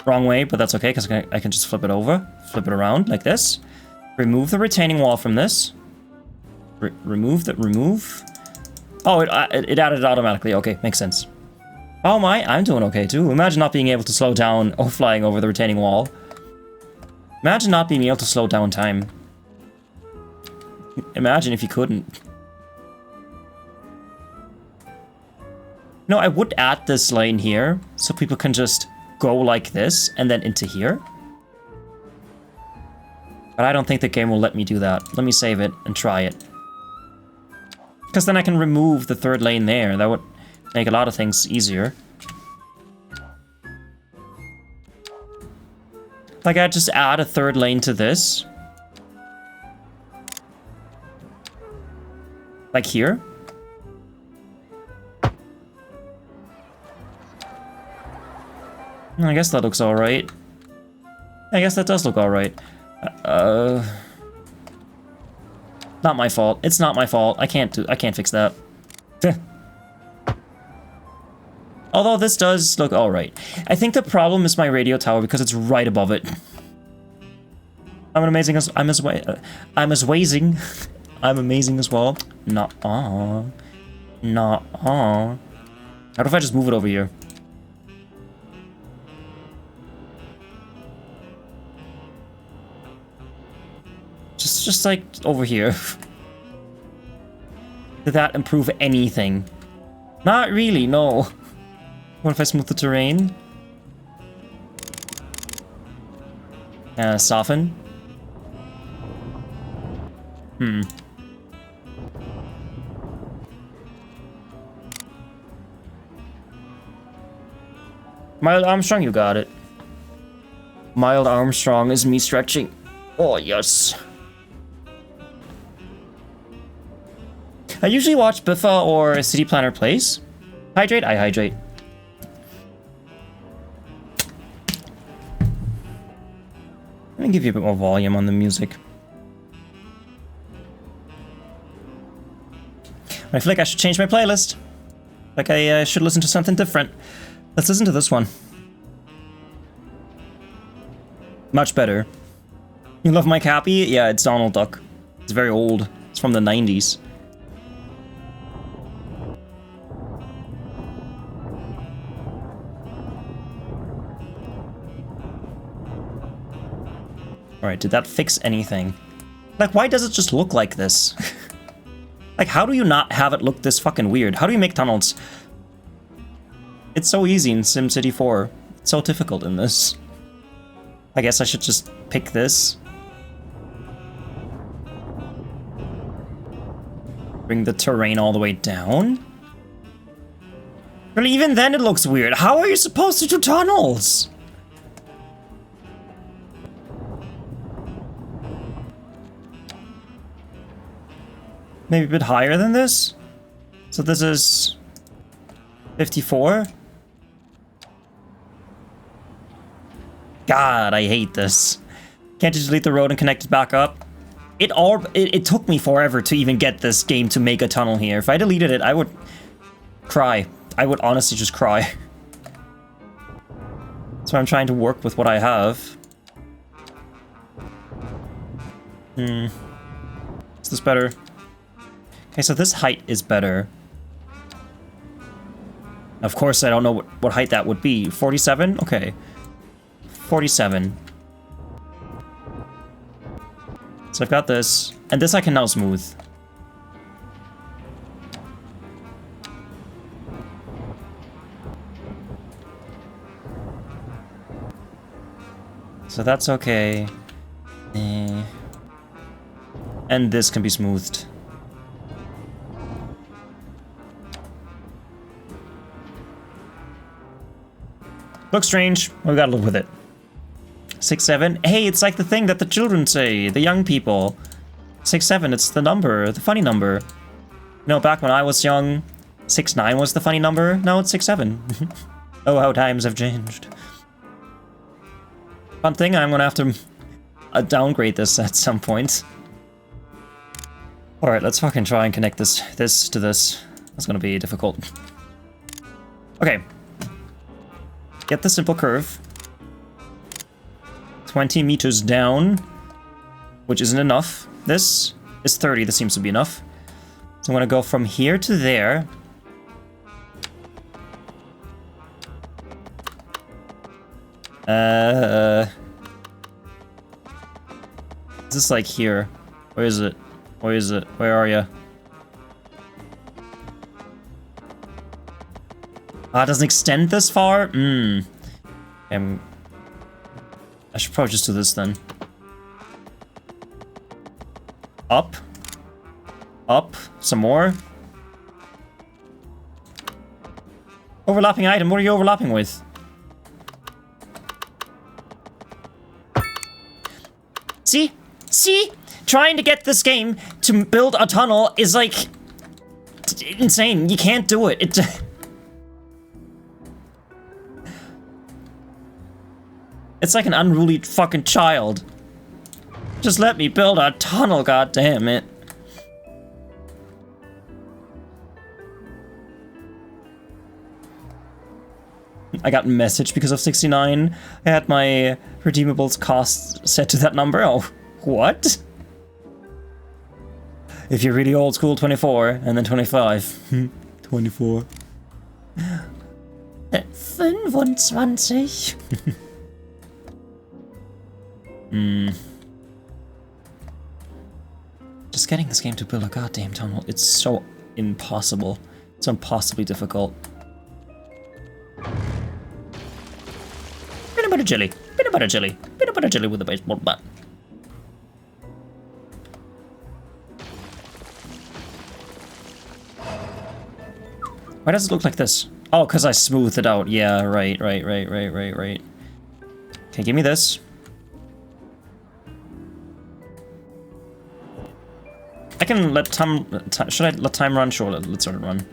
Wrong way, but that's okay, because I can just flip it over. Flip it around, like this. Remove the retaining wall from this. Remove. Oh, it added it automatically. Okay, makes sense. Oh my, I'm doing okay too. Imagine not being able to slow down or flying over the retaining wall. Imagine not being able to slow down time. Imagine if you couldn't. No, I would add this lane here, so people can just go like this, and then into here. But I don't think the game will let me do that. Let me save it and try it. Because then I can remove the third lane there. That would make a lot of things easier. Like, I'd just add a third lane to this. Like here. I guess that looks alright. I guess that does look alright. Not my fault. It's not my fault. I can't fix that. Although this does look alright. I think the problem is my radio tower because it's right above it. I'm amazing as amazing as well. Not How if I just move it over here? Just like over here. Did that improve anything? Not really, no. What if I smooth the terrain? Soften. Mild Armstrong, you got it. Mild Armstrong is me stretching. Oh, yes. I usually watch Biffa or City Planner Plays. Hydrate? I hydrate. Let me give you a bit more volume on the music. I feel like I should change my playlist. Like I should listen to something different. Let's listen to this one. Much better. You love Mike Happy? Yeah, it's Donald Duck. It's very old. It's from the 90s. Alright, did that fix anything? Like, why does it just look like this? Like, how do you not have it look this fucking weird? How do you make tunnels? It's so easy in SimCity 4. It's so difficult in this. I guess I should just pick this. Bring the terrain all the way down. But even then it looks weird. How are you supposed to do tunnels? Maybe a bit higher than this? So this is 54? God, I hate this. Can't you delete the road and connect it back up? It took me forever to even get this game to make a tunnel here. If I deleted it, I would cry. I would honestly just cry. So I'm trying to work with what I have. Is this better? Okay, so this height is better. Of course, I don't know what height that would be. 47? Okay. 47. So I've got this. And this I can now smooth. So that's okay. And this can be smoothed. Looks strange. We gotta live with it. 6, 7. Hey, it's like the thing that the children say, the young people. 6, 7, it's the number, the funny number. You know, back when I was young, 6, 9 was the funny number. Now it's 6, 7. Oh, how times have changed. Fun thing, I'm gonna have to downgrade this at some point. Alright, let's fucking try and connect this to this. That's gonna be difficult. Okay. Get the simple curve. 20 meters down, which isn't enough. This is 30, this seems to be enough. So I'm gonna go from here to there. Is this like here? Where is it? Where is it? Where are you? Ah, it doesn't extend this far? I should probably just do this then. Up. Up. Some more. Overlapping item. What are you overlapping with? See? See? Trying to get this game to build a tunnel is like insane. You can't do it. It's like an unruly fucking child. Just let me build a tunnel, goddammit. I got messaged because of 69. I had my redeemables cost set to that number. Oh, what? If you're really old school, 24, and then 25. 24. 25. Just getting this game to build a goddamn tunnel, it's so impossible. It's impossibly difficult. Peanut butter jelly. Peanut butter jelly. Peanut butter jelly with a baseball bat. Why does it look like this? Oh, because I smoothed it out. Yeah, right. Okay, give me this. I can let time... Should I let time run? Sure, let's let it run.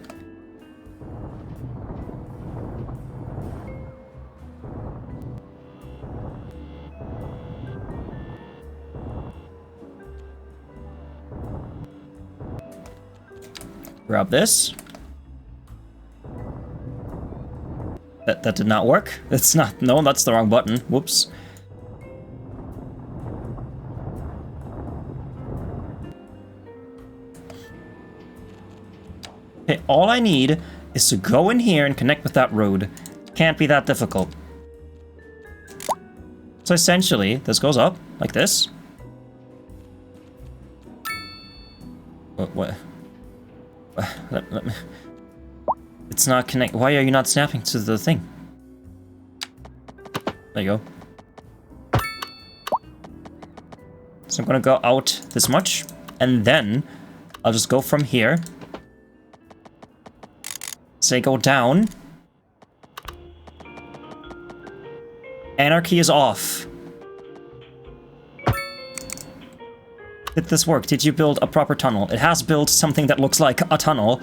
Grab this. That did not work. It's not... No, that's the wrong button. Whoops. Okay, all I need is to go in here and connect with that road. Can't be that difficult. So essentially, this goes up like this. What? Let me... It's not connect. Why are you not snapping to the thing? There you go. So I'm gonna go out this much, and then I'll just go from here. Say go down. Anarchy is off. Did this work? Did you build a proper tunnel? It has built something that looks like a tunnel.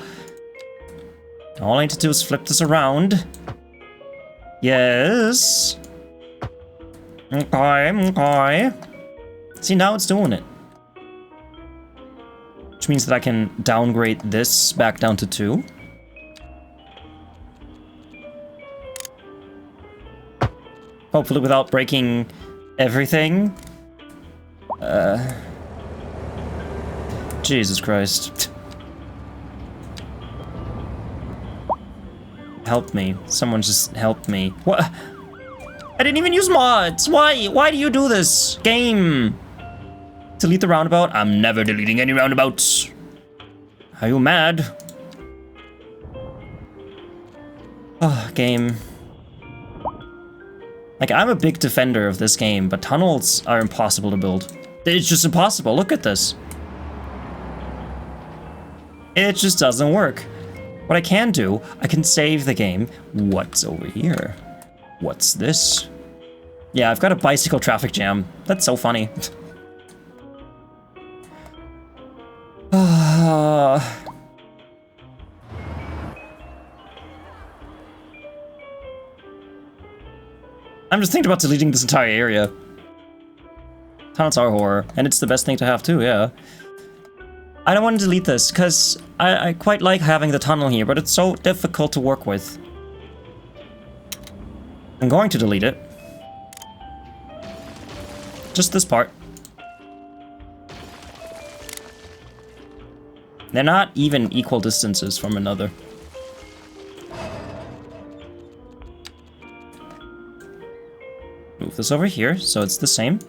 All I need to do is flip this around. Yes. Okay. See, now it's doing it. Which means that I can downgrade this back down to 2. Hopefully without breaking everything. Jesus Christ. Help me. Someone just help me. What? I didn't even use mods! Why? Why do you do this? Game! Delete the roundabout? I'm never deleting any roundabouts. Are you mad? Oh, game. Like, I'm a big defender of this game, but tunnels are impossible to build. It's just impossible. Look at this. It just doesn't work. What I can do, I can save the game. What's over here? What's this? Yeah, I've got a bicycle traffic jam. That's so funny. I'm just thinking about deleting this entire area. Tunnels are horror, and it's the best thing to have too, yeah. I don't want to delete this, because I quite like having the tunnel here, but it's so difficult to work with. I'm going to delete it. Just this part. They're not even equal distances from another. Move this over here, so it's the same.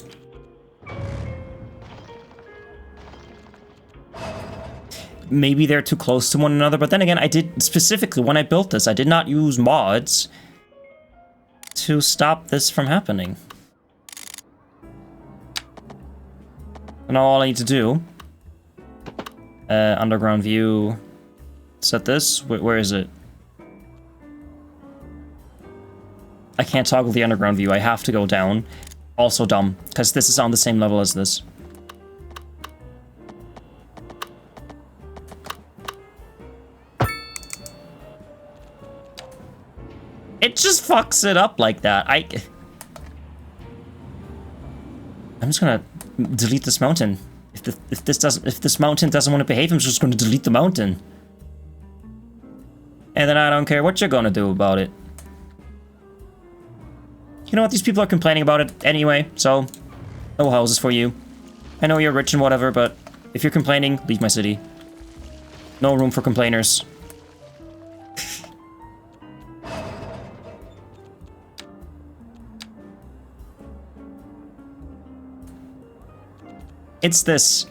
Maybe they're too close to one another, but then again, I did, specifically when I built this, I did not use mods to stop this from happening. And all I need to do, underground view, set this, where is it? I can't toggle the underground view, I have to go down. Also dumb, because this is on the same level as this. It just fucks it up like that. I'm just gonna delete this mountain. If this mountain doesn't want to behave, I'm just gonna delete the mountain. And then I don't care what you're gonna do about it. You know what? These people are complaining about it anyway, so no houses for you. I know you're rich and whatever, but if you're complaining, leave my city. No room for complainers. It's this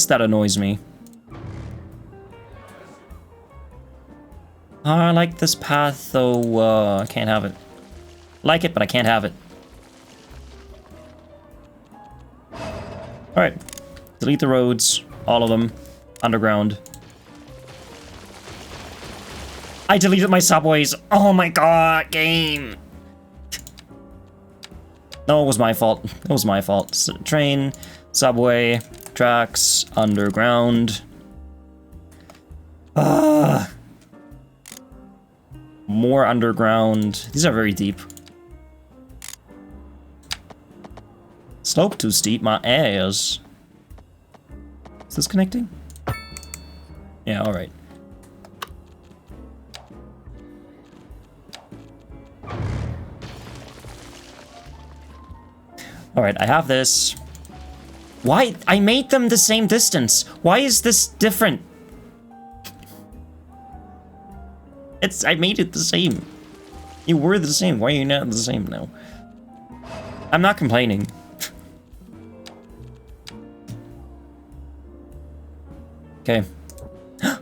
that annoys me. I like this path, though, I can't have it. Like it, but I can't have it. Alright. Delete the roads, all of them, underground. I deleted my subways. Oh my god, game. No, it was my fault. It was my fault. Train, subway, tracks, underground. More underground. These are very deep. Slope too steep, my ass. Is this connecting? Yeah, alright. Alright, I have this. Why? I made them the same distance. Why is this different? I made it the same. You were the same. Why are you not the same now? I'm not complaining. Okay. Goody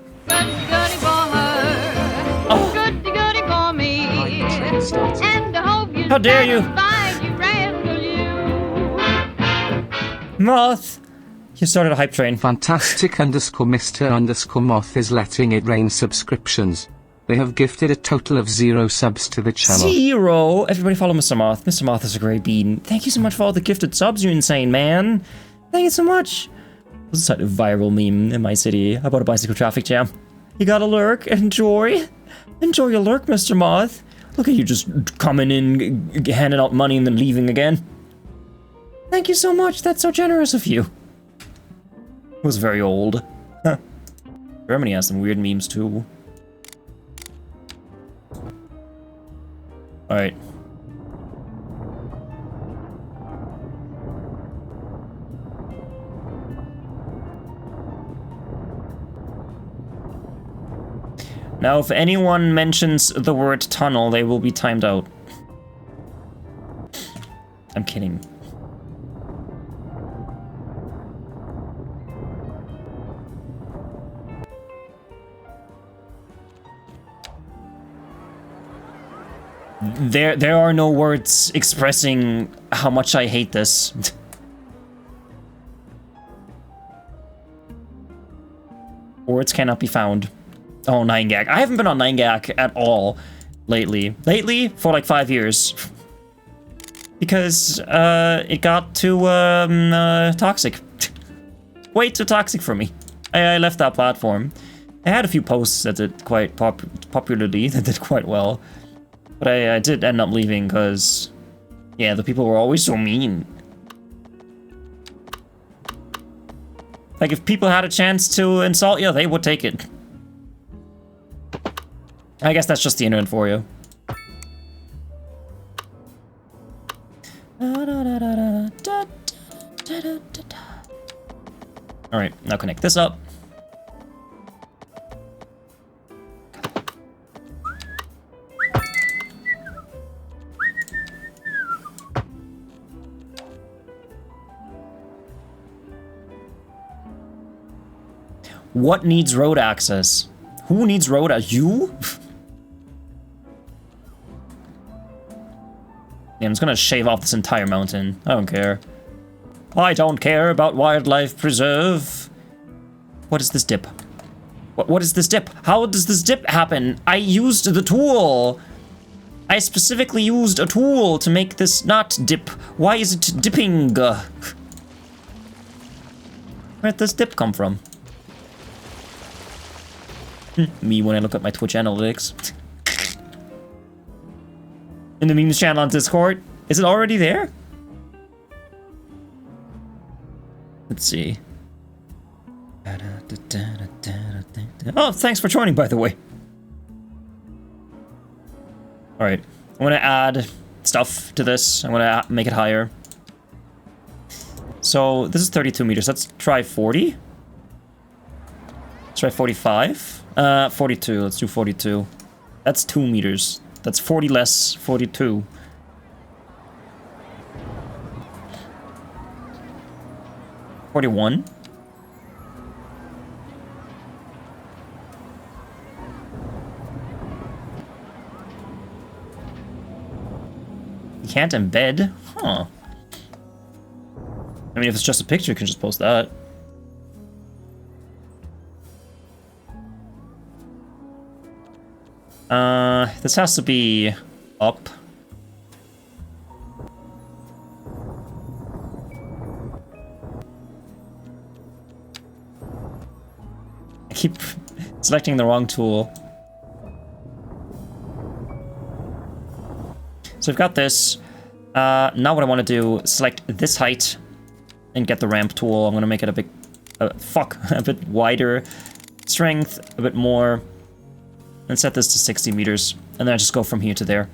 for her. Oh. Goody for me. And I hope you How dare you? Moth! You started a hype train. Fantastic _Mr. Moth is letting it rain subscriptions. They have gifted a total of 0 subs to the channel. 0! Everybody follow Mr. Moth. Mr. Moth is a great bean. Thank you so much for all the gifted subs, you insane man. Thank you so much. This is such a viral meme in my city about a bicycle traffic jam. You got a lurk? Enjoy? Enjoy your lurk, Mr. Moth. Look at you just coming in, handing out money and then leaving again. Thank you so much. That's so generous of you. It was very old. Huh. Germany has some weird memes too. Alright. Now, if anyone mentions the word tunnel, they will be timed out. I'm kidding. There are no words expressing how much I hate this. Words cannot be found. Oh, 9gag. I haven't been on 9gag at all lately. Lately, for like 5 years. Because, it got too, toxic. Way too toxic for me. I left that platform. I had a few posts that did quite popularly, that did quite well. But I did end up leaving because, yeah, the people were always so mean. Like, if people had a chance to insult you, they would take it. I guess that's just the internet for you. Alright, now connect this up. What needs road access? Who needs road access? You? Yeah, I'm just gonna shave off this entire mountain. I don't care. I don't care about wildlife preserve. What is this dip? What is this dip? How does this dip happen? I used the tool. I specifically used a tool to make this not dip. Why is it dipping? Where'd this dip come from? Me when I look at my Twitch analytics. In the memes channel on Discord. Is it already there? Let's see. Oh, thanks for joining, by the way. Alright. I'm gonna add stuff to this. I'm gonna make it higher. So, this is 32 meters. Let's try 40. Let's try 45. 42. Let's do 42. That's 2 meters. That's 40 less 42. $41. You can't embed? Huh. I mean, if it's just a picture, you can just post that. This has to be up. keep selecting the wrong tool. So we've got this. Now what I want to do, select this height and get the ramp tool. I'm going to make it a bit, a bit wider. Strength, a bit more. And set this to 60 meters. And then I just go from here to there.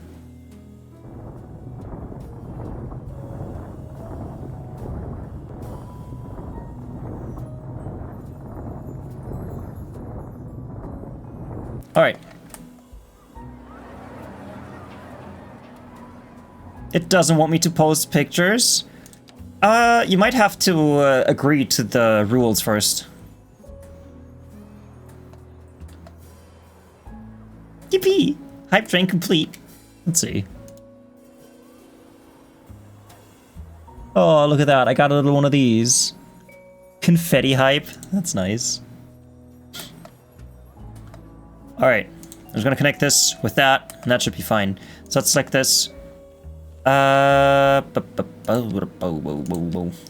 Alright. It doesn't want me to post pictures. You might have to agree to the rules first. Yippee! Hype train complete. Let's see. Oh, look at that. I got a little one of these. Confetti hype. That's nice. Alright. I'm just gonna connect this with that, and that should be fine. So let's select this.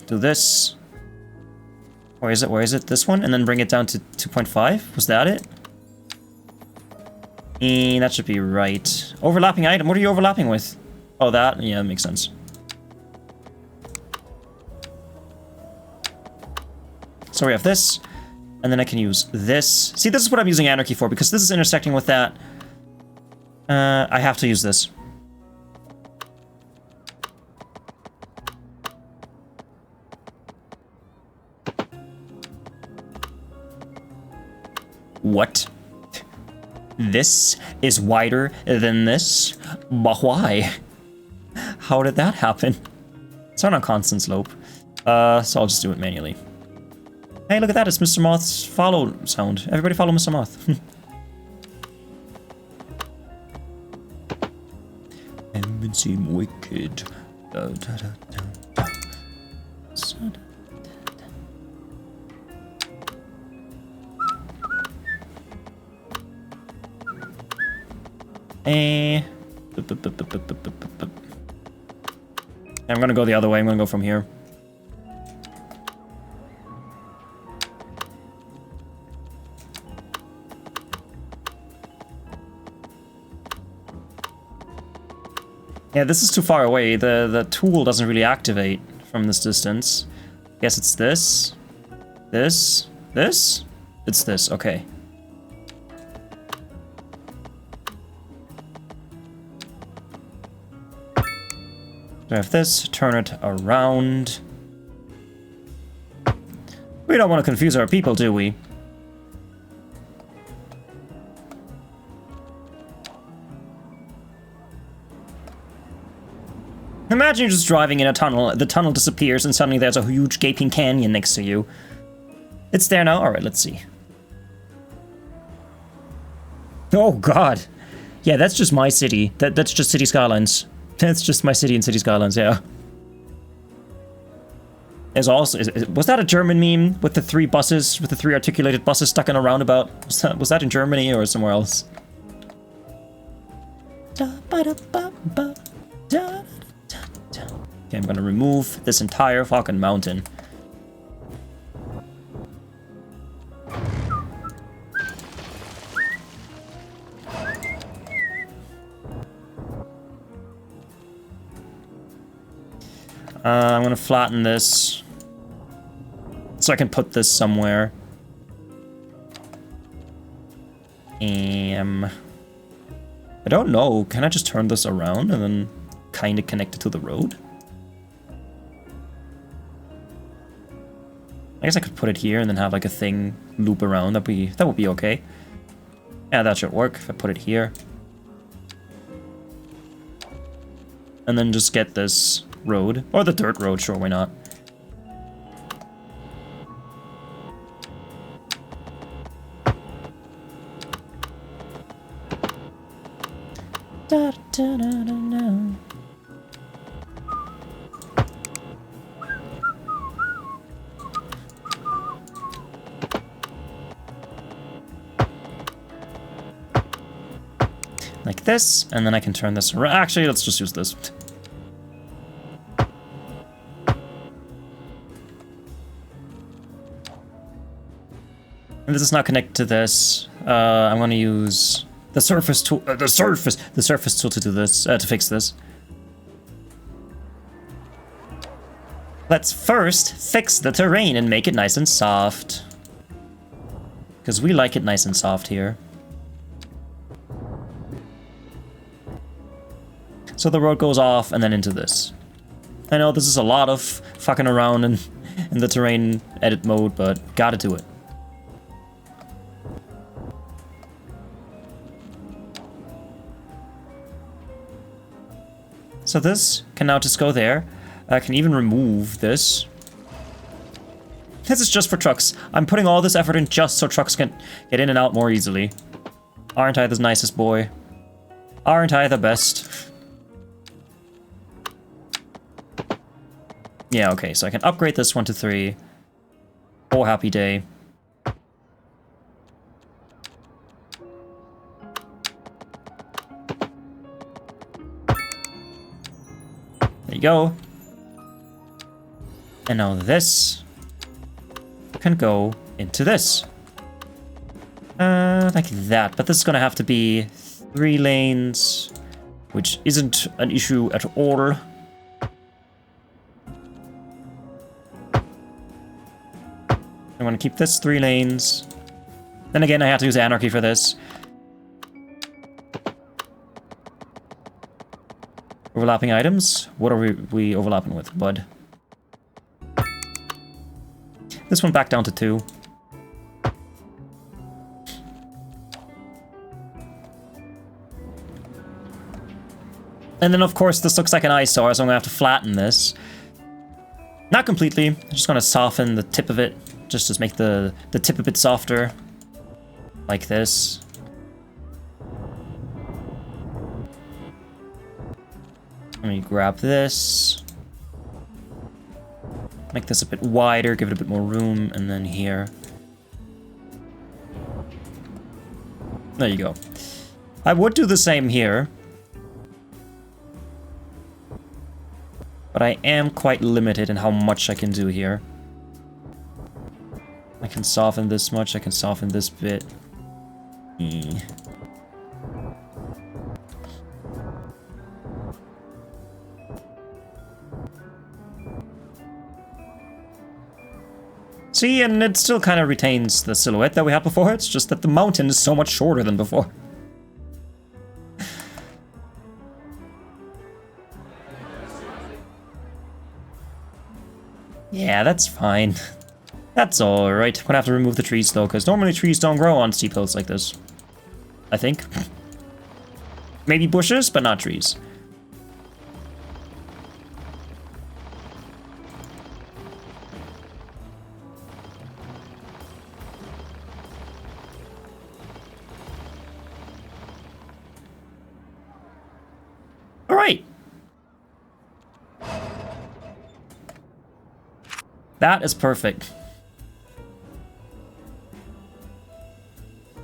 Do this. Where is it? Where is it? This one? And then bring it down to 2.5? Was that it? And that should be right. Overlapping item. What are you overlapping with? Oh, that? Yeah, that makes sense. So we have this. And then I can use this. See, this is what I'm using Anarchy for, because this is intersecting with that. I have to use this. What? This is wider than this? But why? How did that happen? It's not on constant slope. So I'll just do it manually. Hey, look at that, it's Mr. Moth's follow sound. Everybody follow Mr. Moth. Haven't seen wicked. I'm gonna go the other way. I'm gonna go from here. Yeah, this is too far away. The tool doesn't really activate from this distance. Guess it's this. This? This? It's this, okay. So I have this, turn it around. We don't want to confuse our people, do we? Imagine you're just driving in a tunnel, the tunnel disappears, and suddenly there's a huge gaping canyon next to you. It's there now? Alright, let's see. Oh god. Yeah, that's just my city. That's just City Skylines. That's just my city in City Skylines, yeah. There's also... was that a German meme with the 3 buses, with the 3 articulated buses stuck in a roundabout? Was that in Germany or somewhere else? Okay, I'm gonna remove this entire fucking mountain. I'm gonna flatten this so I can put this somewhere. I don't know. Can I just turn this around and then kind of connect it to the road? I guess I could put it here and then have like a thing loop around. That would be okay. Yeah, that should work if I put it here. And then just get this road. Or the dirt road, sure, why not? Da, da, da, da, da. Like this, and then I can turn this around. Actually, let's just use this. And this is not connected to this. I'm gonna use the surface tool. The surface tool to do this. To fix this. Let's first fix the terrain and make it nice and soft. Because we like it nice and soft here. So the road goes off and then into this. I know this is a lot of fucking around in the terrain edit mode, but gotta do it. So this can now just go there. I can even remove this. This is just for trucks. I'm putting all this effort in just so trucks can get in and out more easily. Aren't I the nicest boy? Aren't I the best? Yeah, okay, so I can upgrade this 1 to 3. Oh, happy day. There you go. And now this can go into this. Like that. But this is gonna have to be 3 lanes, which isn't an issue at all. I'm gonna keep this 3 lanes. Then again, I have to use anarchy for this. Overlapping items? What are we overlapping with, bud? This one back down to 2. And then, of course, this looks like an eyesore, so I'm gonna have to flatten this. Not completely. I'm just gonna soften the tip of it, just to make the tip a bit softer. Like this. Let me grab this. Make this a bit wider, give it a bit more room, and then here. There you go. I would do the same here. But I am quite limited in how much I can do here. I can soften this much, I can soften this bit. See, and it still kind of retains the silhouette that we had before, it's just that the mountain is so much shorter than before. Yeah, that's fine. That's alright. I'm gonna have to remove the trees though, because normally trees don't grow on steep hills like this. I think. Maybe bushes, but not trees. Alright. That is perfect.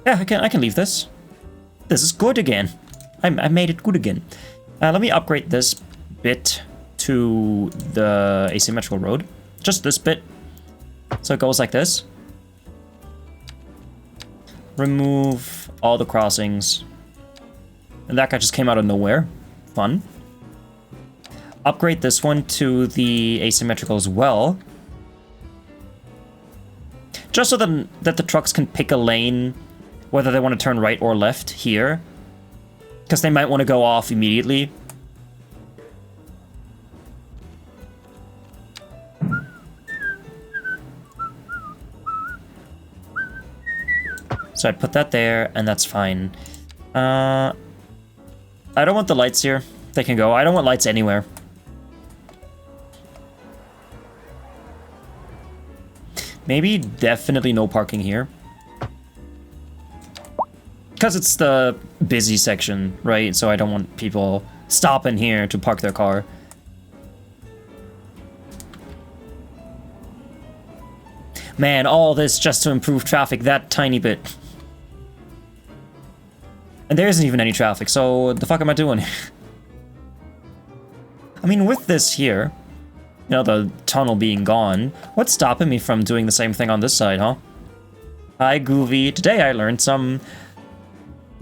Yeah, I can leave this. This is good again. I made it good again. Let me upgrade this bit to the asymmetrical road. Just this bit. So it goes like this. Remove all the crossings. And that guy just came out of nowhere. Fun. Upgrade this one to the asymmetrical as well. Just so that the trucks can pick a lane, whether they want to turn right or left here. Because they might want to go off immediately. So I'd put that there, and that's fine. I don't want the lights here. They can go. I don't want lights anywhere. Maybe definitely no parking here. Because it's the busy section, right? So I don't want people stopping here to park their car. Man, all this just to improve traffic that tiny bit. And there isn't even any traffic, so what the fuck am I doing? I mean, with this here, you know, the tunnel being gone, what's stopping me from doing the same thing on this side, huh? Hi, Groovy. Today I learned some...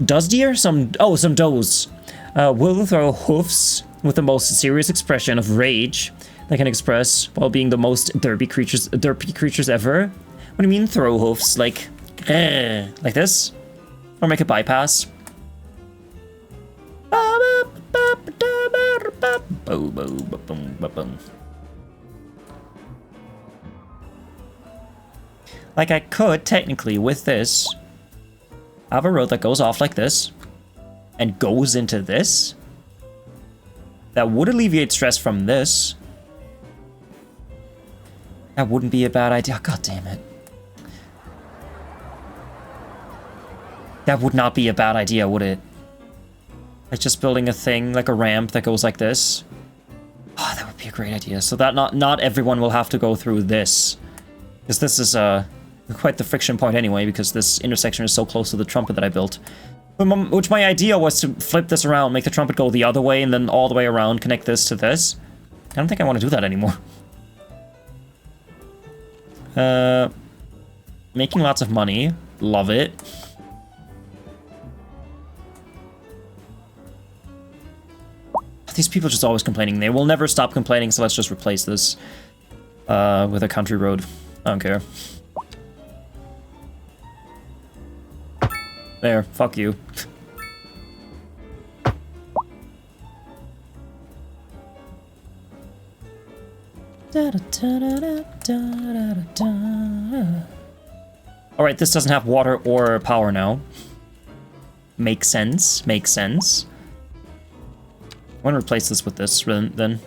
Does deer? Some does. Will throw hoofs with the most serious expression of rage they can express while being the most derpy creatures ever. What do you mean throw hoofs? Like this? Or make a bypass? Like I could technically with this have a road that goes off like this and goes into this. That would alleviate stress from this. That wouldn't be a bad idea. God damn it. That would not be a bad idea, would it? Like just building a thing, like a ramp that goes like this. Oh, that would be a great idea. So that not everyone will have to go through this. Because this is quite the friction point anyway, because this intersection is so close to the trumpet that I built. Which my idea was to flip this around, make the trumpet go the other way, and then all the way around, connect this to this. I don't think I want to do that anymore. Making lots of money. Love it. These people are just always complaining. They will never stop complaining, so let's just replace this with a country road. I don't care. There, fuck you. Alright, this doesn't have water or power now. Makes sense, makes sense. I want to replace this with this then.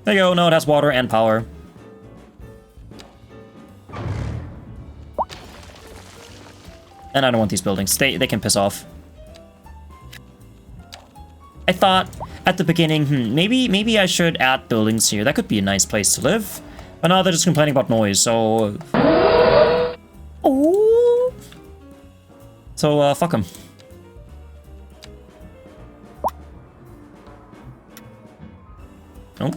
There you go, no, it has water and power. And I don't want these buildings. They can piss off. I thought at the beginning, maybe I should add buildings here. That could be a nice place to live. But now they're just complaining about noise, so... Oh! So, fuck them. Nope.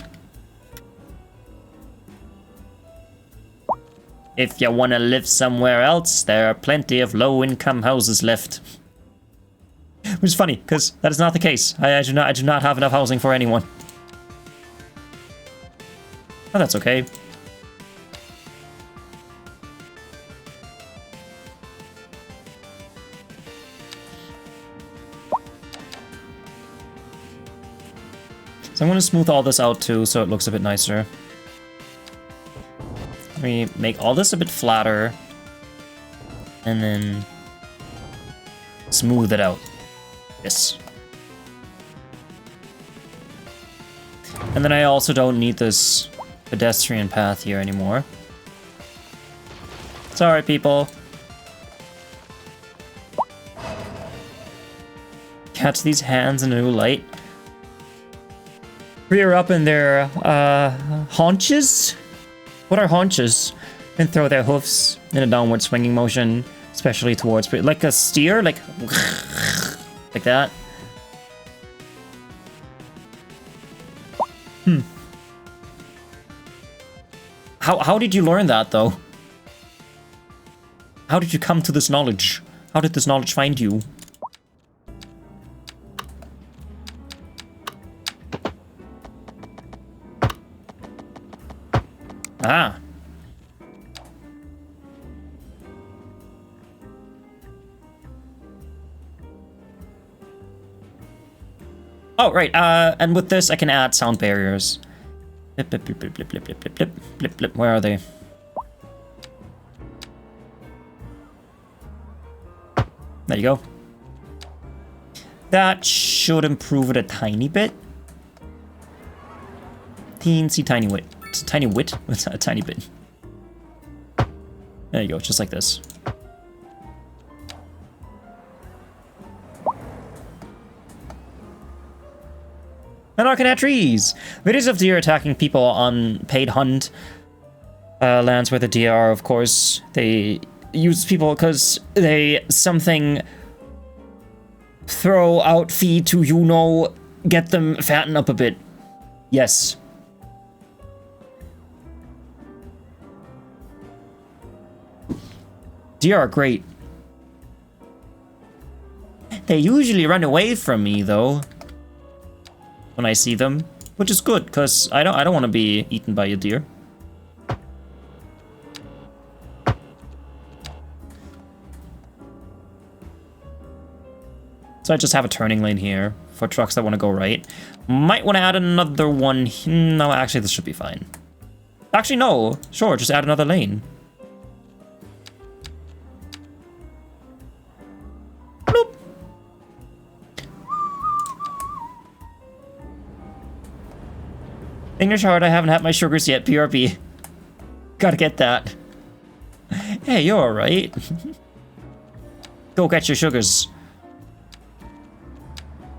If you want to live somewhere else, there are plenty of low-income houses left. Which is funny, because that is not the case. I do not have enough housing for anyone. Oh, that's okay. So I'm going to smooth all this out too, so it looks a bit nicer. Let me make all this a bit flatter. And then smooth it out. Yes. And then I also don't need this pedestrian path here anymore. Sorry, people. Catch these hands in a new light. Rear up in their haunches? What are haunches? And throw their hoofs in a downward swinging motion, especially towards, like a steer, like that. How did you learn that though? How did you come to this knowledge? How did this knowledge find you? Ah. Oh, right, and with this I can add sound barriers. Blip, blip, blip, blip, blip, blip, blip, blip, blip, blip. Where are they? There you go. That should improve it a tiny bit. Teensy tiny wit. Tiny wit? What's a tiny bit? There you go, just like this. And I can add trees! Videos of deer attacking people on paid hunt lands where the deer are, of course. They use people because they something throw out feed to, you know, get them fatten up a bit. Yes. Deer are great. They usually run away from me though when I see them, which is good because I don't want to be eaten by a deer. So I just have a turning lane here for trucks that want to go right. Might want to add another one. No, actually, this should be fine. Actually, no. Sure, just add another lane. Bloop. English hard, I haven't had my sugars yet, PRP. Gotta get that. Hey, you're alright. Go get your sugars.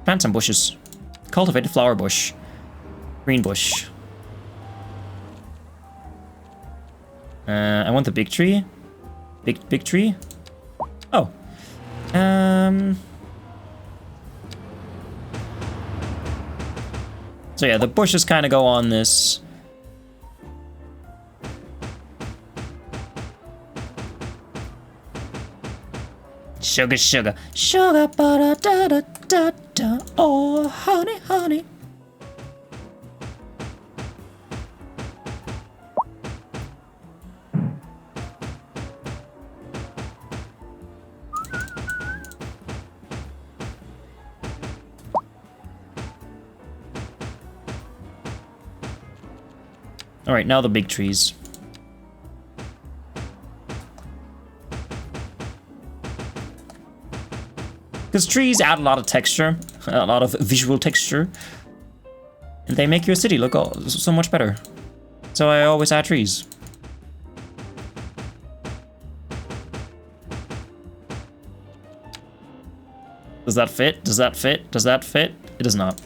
Plant some bushes. Cultivated flower bush. Green bush. I want the big tree. Big tree? Oh. So yeah, the bushes kind of go on this. Sugar, sugar. Sugar, da da da da da. Oh, honey, honey. All right, now the big trees. Because trees add a lot of texture, a lot of visual texture, and they make your city look so much better. So I always add trees. Does that fit? Does that fit? Does that fit? It does not.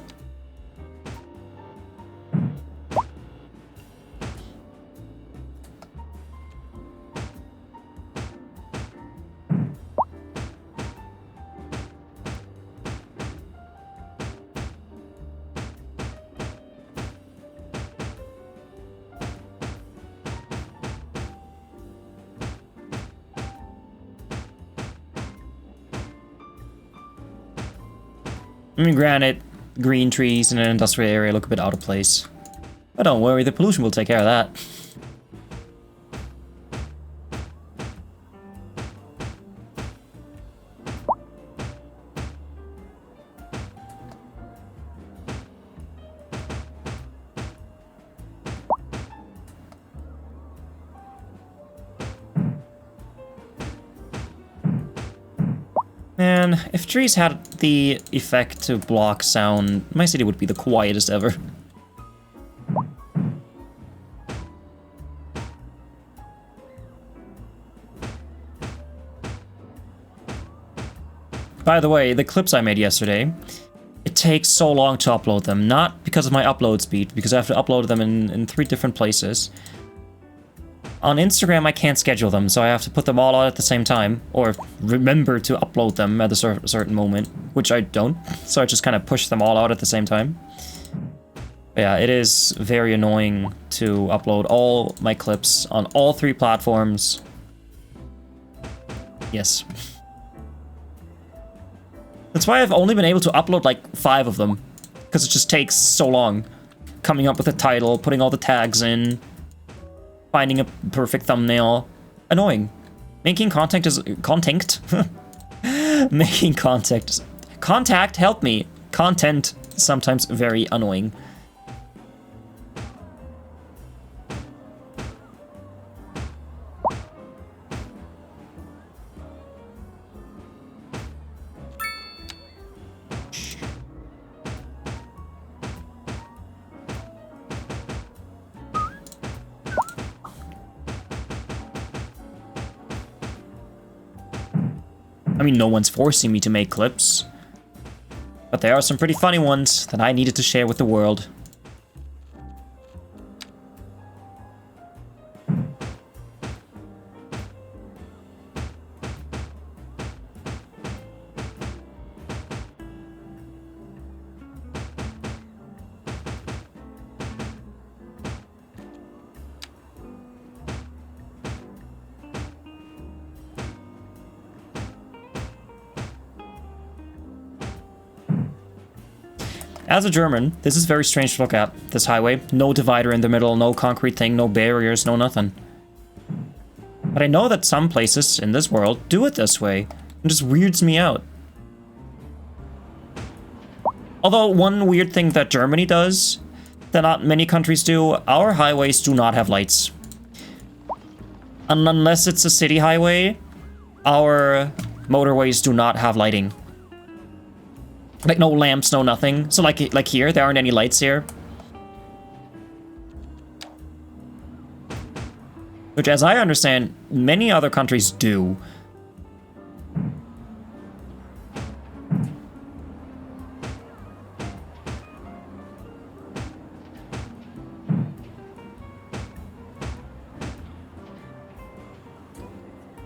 I mean, granted, green trees in an industrial area look a bit out of place. But don't worry, the pollution will take care of that. Man, if trees had the effect to block sound, my city would be the quietest ever. By the way, the clips I made yesterday, it takes so long to upload them. Not because of my upload speed, because I have to upload them in 3 different places. On Instagram, I can't schedule them, so I have to put them all out at the same time, or remember to upload them at a certain moment, which I don't, so I just kind of push them all out at the same time. But yeah, it is very annoying to upload all my clips on all 3 platforms. Yes. That's why I've only been able to upload like 5 of them, because it just takes so long. Coming up with a title, putting all the tags in, finding a perfect thumbnail. Annoying. Making contact is... Contact? Making contact... Contact, help me. Content, sometimes very annoying. I mean, no one's forcing me to make clips. But there are some pretty funny ones that I needed to share with the world. As a German, this is very strange to look at, this highway. No divider in the middle, no concrete thing, no barriers, no nothing. But I know that some places in this world do it this way. It just weirds me out. Although one weird thing that Germany does, that not many countries do, our highways do not have lights. And unless it's a city highway, our motorways do not have lighting. Like no lamps, no nothing. So like here, there aren't any lights here. Which, as I understand, many other countries do.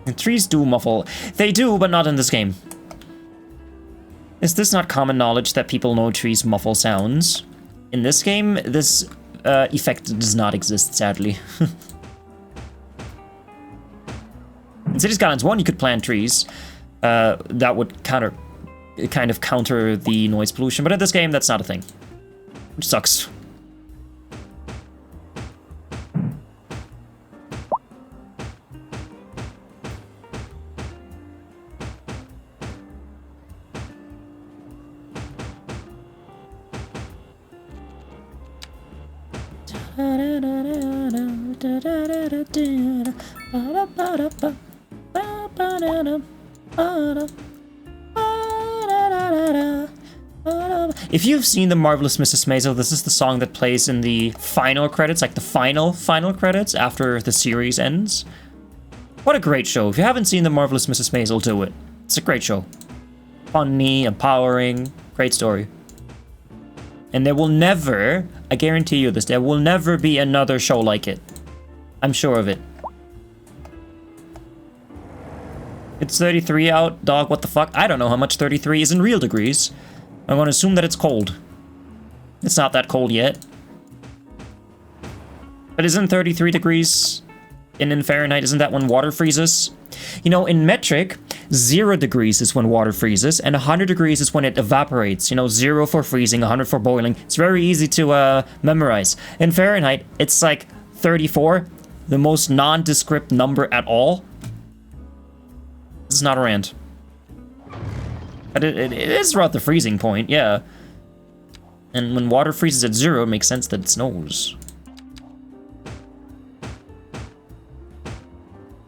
And trees do muffle. They do, but not in this game. Is this not common knowledge that people know trees muffle sounds? In this game, this effect does not exist, sadly. In City Skylines 1, you could plant trees that would kind of counter the noise pollution, but in this game, that's not a thing. Which sucks. If you've seen The Marvelous Mrs. Maisel, this is the song that plays in the final credits, like the final credits after the series ends. What a great show. If you haven't seen The Marvelous Mrs. Maisel, do it. It's a great show. Funny, empowering, great story. And there will never, I guarantee you this, there will never be another show like it. I'm sure of it. It's 33 out, dog, what the fuck? I don't know how much 33 is in real degrees. I'm gonna assume that it's cold. It's not that cold yet. But isn't 33 degrees in Fahrenheit, isn't that when water freezes? You know, in metric, 0 degrees is when water freezes, and 100 degrees is when it evaporates. You know, 0 for freezing, 100 for boiling. It's very easy to memorize. In Fahrenheit, it's like 34, the most nondescript number at all. This is not a rant. But it is around the freezing point, yeah. And when water freezes at 0, it makes sense that it snows.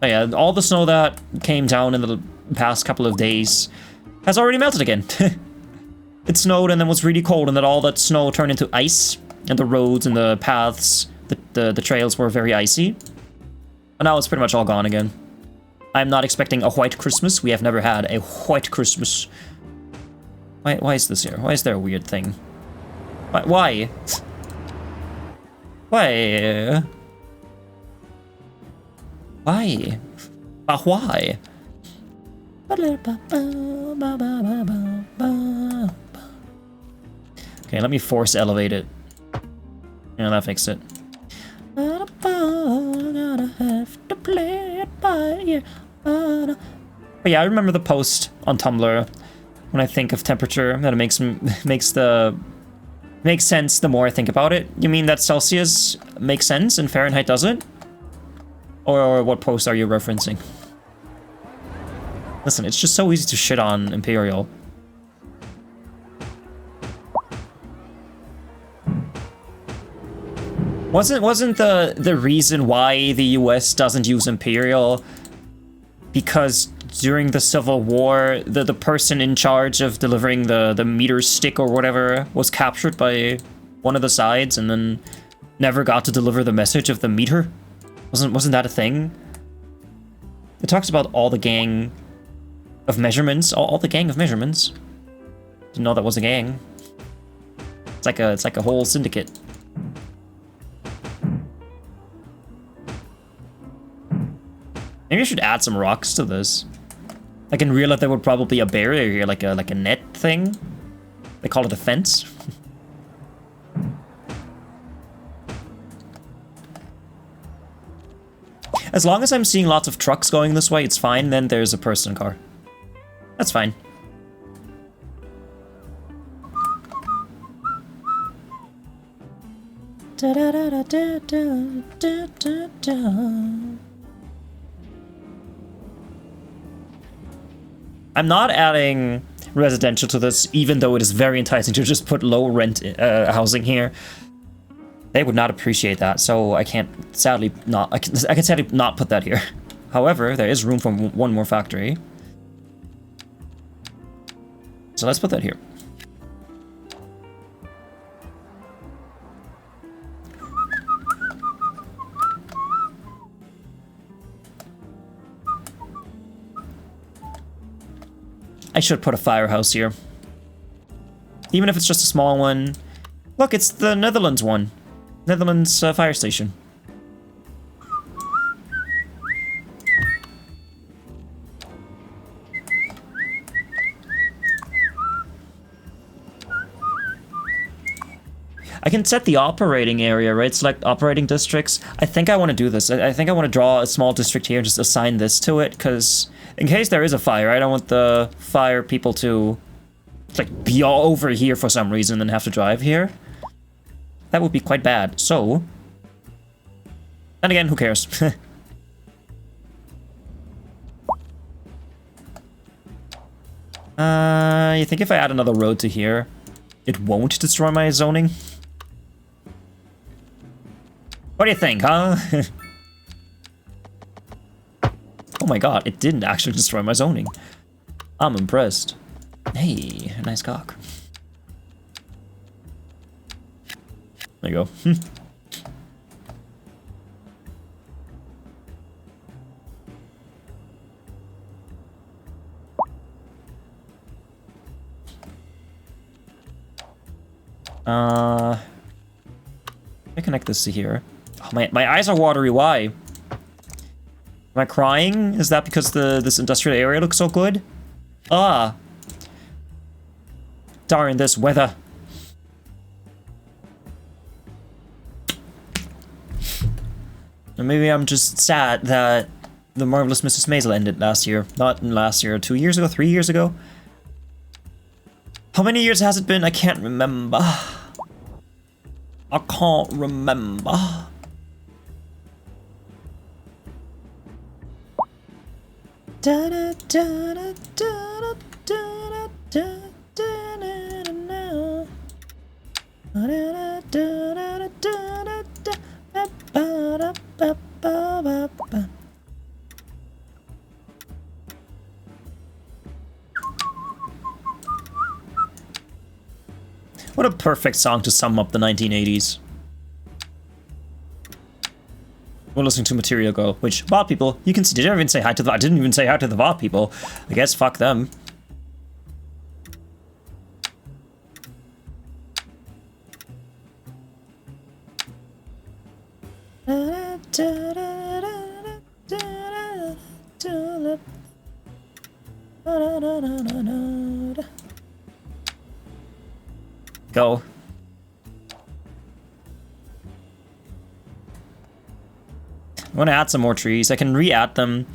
Oh yeah, all the snow that came down in the past couple of days has already melted again. It snowed and then was really cold, and then all that snow turned into ice, and the roads and the paths, the trails were very icy. And now it's pretty much all gone again. I'm not expecting a white Christmas. We have never had a white Christmas. Why is this here? Why is there a weird thing? Why? Why? Why? Why? Okay, let me force elevate it. Yeah, that fixed it. Gotta have to play it by ear. But yeah, I remember the post on Tumblr when I think of temperature that it makes sense the more I think about it. You mean that Celsius makes sense and Fahrenheit doesn't? Or what post are you referencing? Listen, it's just so easy to shit on Imperial. Wasn't the reason why the US doesn't use Imperial because during the Civil War, the person in charge of delivering the meter stick or whatever was captured by one of the sides and then never got to deliver the message of the meter? Wasn't that a thing? It talks about all the gang of measurements, all the gang of measurements. Didn't know that was a gang. It's like a whole syndicate. Maybe I should add some rocks to this. Like in real life, there would probably be a barrier here, like a net thing. They call it a fence. As long as I'm seeing lots of trucks going this way, it's fine. Then there's a person car. That's fine. I'm not adding residential to this, even though it is very enticing to just put low rent housing here. They would not appreciate that, so I can't sadly not. I can sadly not put that here. However, there is room for one more factory, so let's put that here. I should put a firehouse here. Even if it's just a small one. Look, it's the Netherlands one. Netherlands fire station. I can set the operating area, right? Select operating districts. I think I want to do this. I think I want to draw a small district here and just assign this to it, because in case there is a fire, I don't want the fire people to like be all over here for some reason and have to drive here. That would be quite bad. So, and again, who cares? You think if I add another road to here, it won't destroy my zoning? What do you think, huh? Oh my god, it didn't actually destroy my zoning. I'm impressed. Hey, nice cock. There you go. Let me connect this to here. Oh, my eyes are watery, why? Am I crying? Is that because this industrial area looks so good? Ah. Darn this weather. Or maybe I'm just sad that the Marvelous Mrs. Maisel ended last year. Not last year, 2 years ago, 3 years ago? How many years has it been? I can't remember. I can't remember. Da da da da da da da da da. What a perfect song to sum up the 1980s. We're listening to Material Girl, which, VOD people, you can see, did I even say hi to the, I didn't even say hi to the VOD people. I guess fuck them. Go. I'm gonna add some more trees. I can re-add them,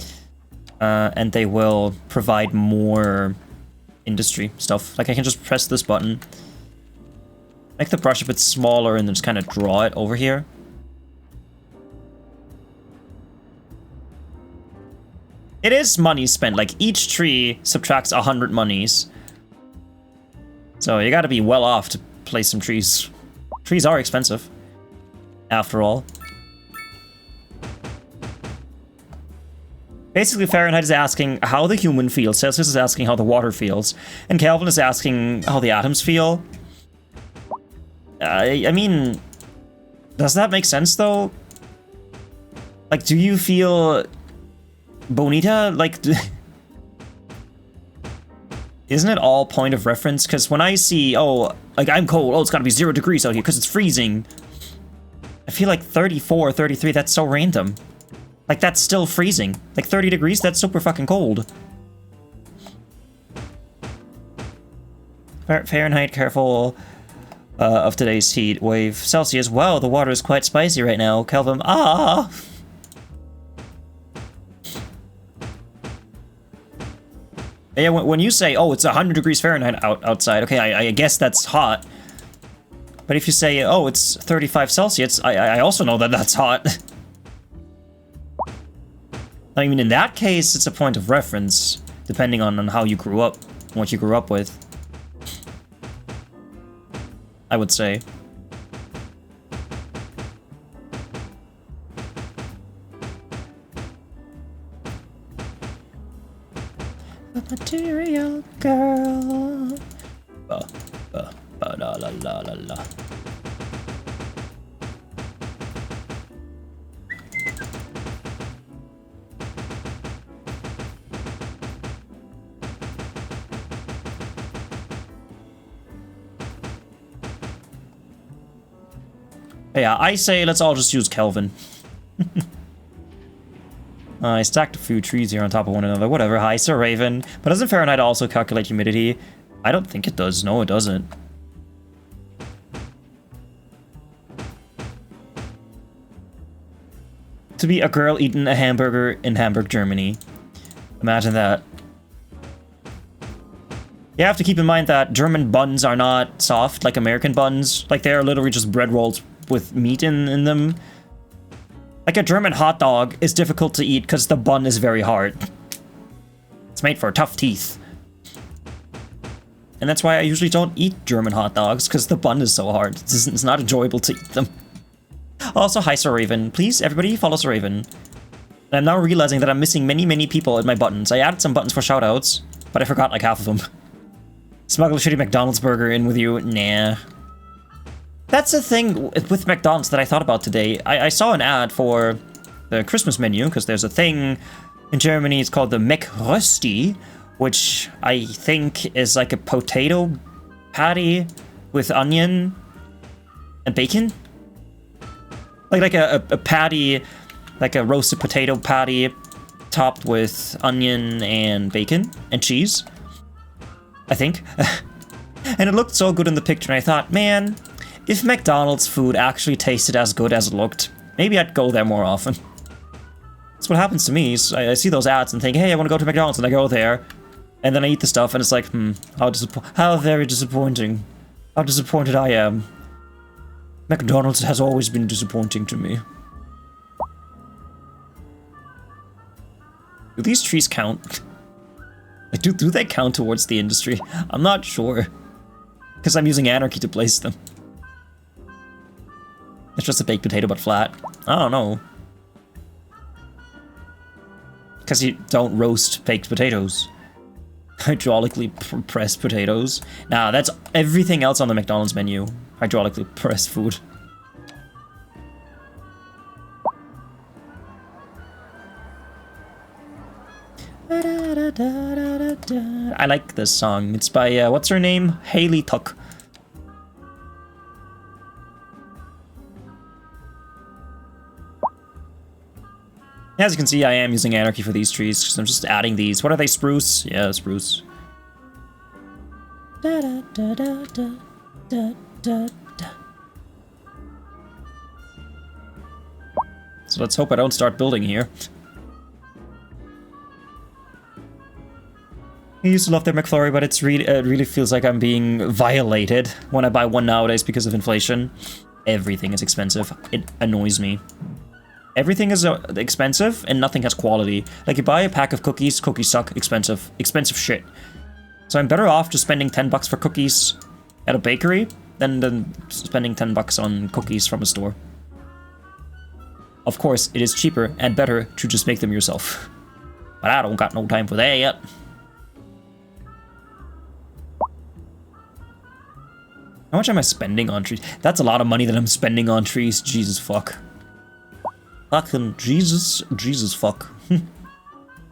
and they will provide more industry stuff. Like I can just press this button, make the brush a bit smaller, and then just kind of draw it over here. It is money spent. Like each tree subtracts 100 monies, so you got to be well off to place some trees. Trees are expensive, after all. Basically, Fahrenheit is asking how the human feels, Celsius is asking how the water feels, and Kelvin is asking how the atoms feel. I mean, does that make sense, though? Like, do you feel bonita? Like, isn't it all point of reference? Because when I see, oh, like, I'm cold, oh, it's gotta be 0 degrees out here because it's freezing. I feel like 34, 33, that's so random. Like, that's still freezing. Like, 30 degrees, that's super fucking cold. Fahrenheit, careful of today's heat wave. Celsius, wow, the water is quite spicy right now. Kelvin, ah! Yeah, when you say, oh, it's 100 degrees Fahrenheit outside, okay, I guess that's hot. But if you say, oh, it's 35 Celsius, I also know that that's hot. I mean, in that case, it's a point of reference, depending on how you grew up, what you grew up with. I would say. A material girl. La la la la la. Yeah, I say let's all just use Kelvin. I stacked a few trees here on top of one another. Whatever, hi, Sir Raven. But doesn't Fahrenheit also calculate humidity? I don't think it does. No, it doesn't. To be a girl eating a hamburger in Hamburg, Germany. Imagine that. You have to keep in mind that German buns are not soft like American buns. Like, they're literally just bread rolls with meat in them. Like, a German hot dog is difficult to eat because the bun is very hard. It's made for tough teeth. And that's why I usually don't eat German hot dogs, because the bun is so hard. It's not enjoyable to eat them. Also, hi, Sir Raven. Please, everybody, follow Sir Raven. And I'm now realizing that I'm missing many people in my buttons. I added some buttons for shoutouts, but I forgot like half of them. Smuggle a shitty McDonald's burger in with you? Nah. That's the thing with McDonald's that I thought about today. I saw an ad for the Christmas menu, because there's a thing in Germany, it's called the McRösti, which I think is like a potato patty with onion and bacon. Like a patty, like a roasted potato patty topped with onion and bacon and cheese, I think. And it looked so good in the picture, and I thought, man, if McDonald's food actually tasted as good as it looked, maybe I'd go there more often. That's what happens to me. I see those ads and think, hey, I want to go to McDonald's, and I go there, and then I eat the stuff, and it's like, how very disappointing. How disappointed I am. McDonald's has always been disappointing to me. Do these trees count? Like, do they count towards the industry? I'm not sure. Because I'm using anarchy to place them. It's just a baked potato but flat. I don't know. Because you don't roast baked potatoes. Hydraulically pressed potatoes. Nah, that's everything else on the McDonald's menu. Hydraulically pressed food. I like this song. It's by, what's her name? Haley Tuck. As you can see, I am using anarchy for these trees, because I'm just adding these. What are they, spruce? Yeah, spruce. So let's hope I don't start building here. I used to love their McFlurry, but it really feels like I'm being violated when I buy one nowadays because of inflation. Everything is expensive. It annoys me. Everything is expensive and nothing has quality. Like, you buy a pack of cookies, cookies suck, expensive. Expensive shit. So I'm better off just spending 10 bucks for cookies at a bakery than spending 10 bucks on cookies from a store. Of course, it is cheaper and better to just make them yourself. But I don't got no time for that yet. How much am I spending on trees? That's a lot of money that I'm spending on trees. Jesus fuck. Fucking Jesus fuck.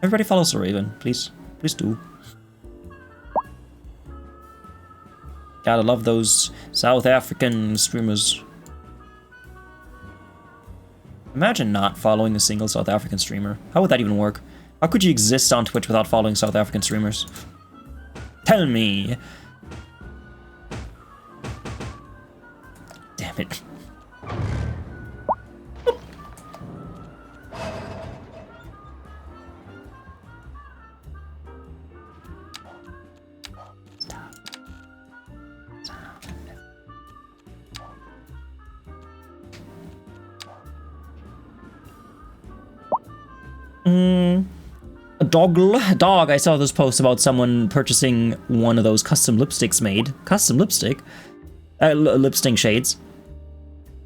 Everybody follow Sir Raven, please. Please do. Gotta love those South African streamers. Imagine not following a single South African streamer. How would that even work? How could you exist on Twitch without following South African streamers? Tell me. Damn it. Dog, I saw this post about someone purchasing one of those custom lipsticks made. Custom lipstick? Lip-stink shades.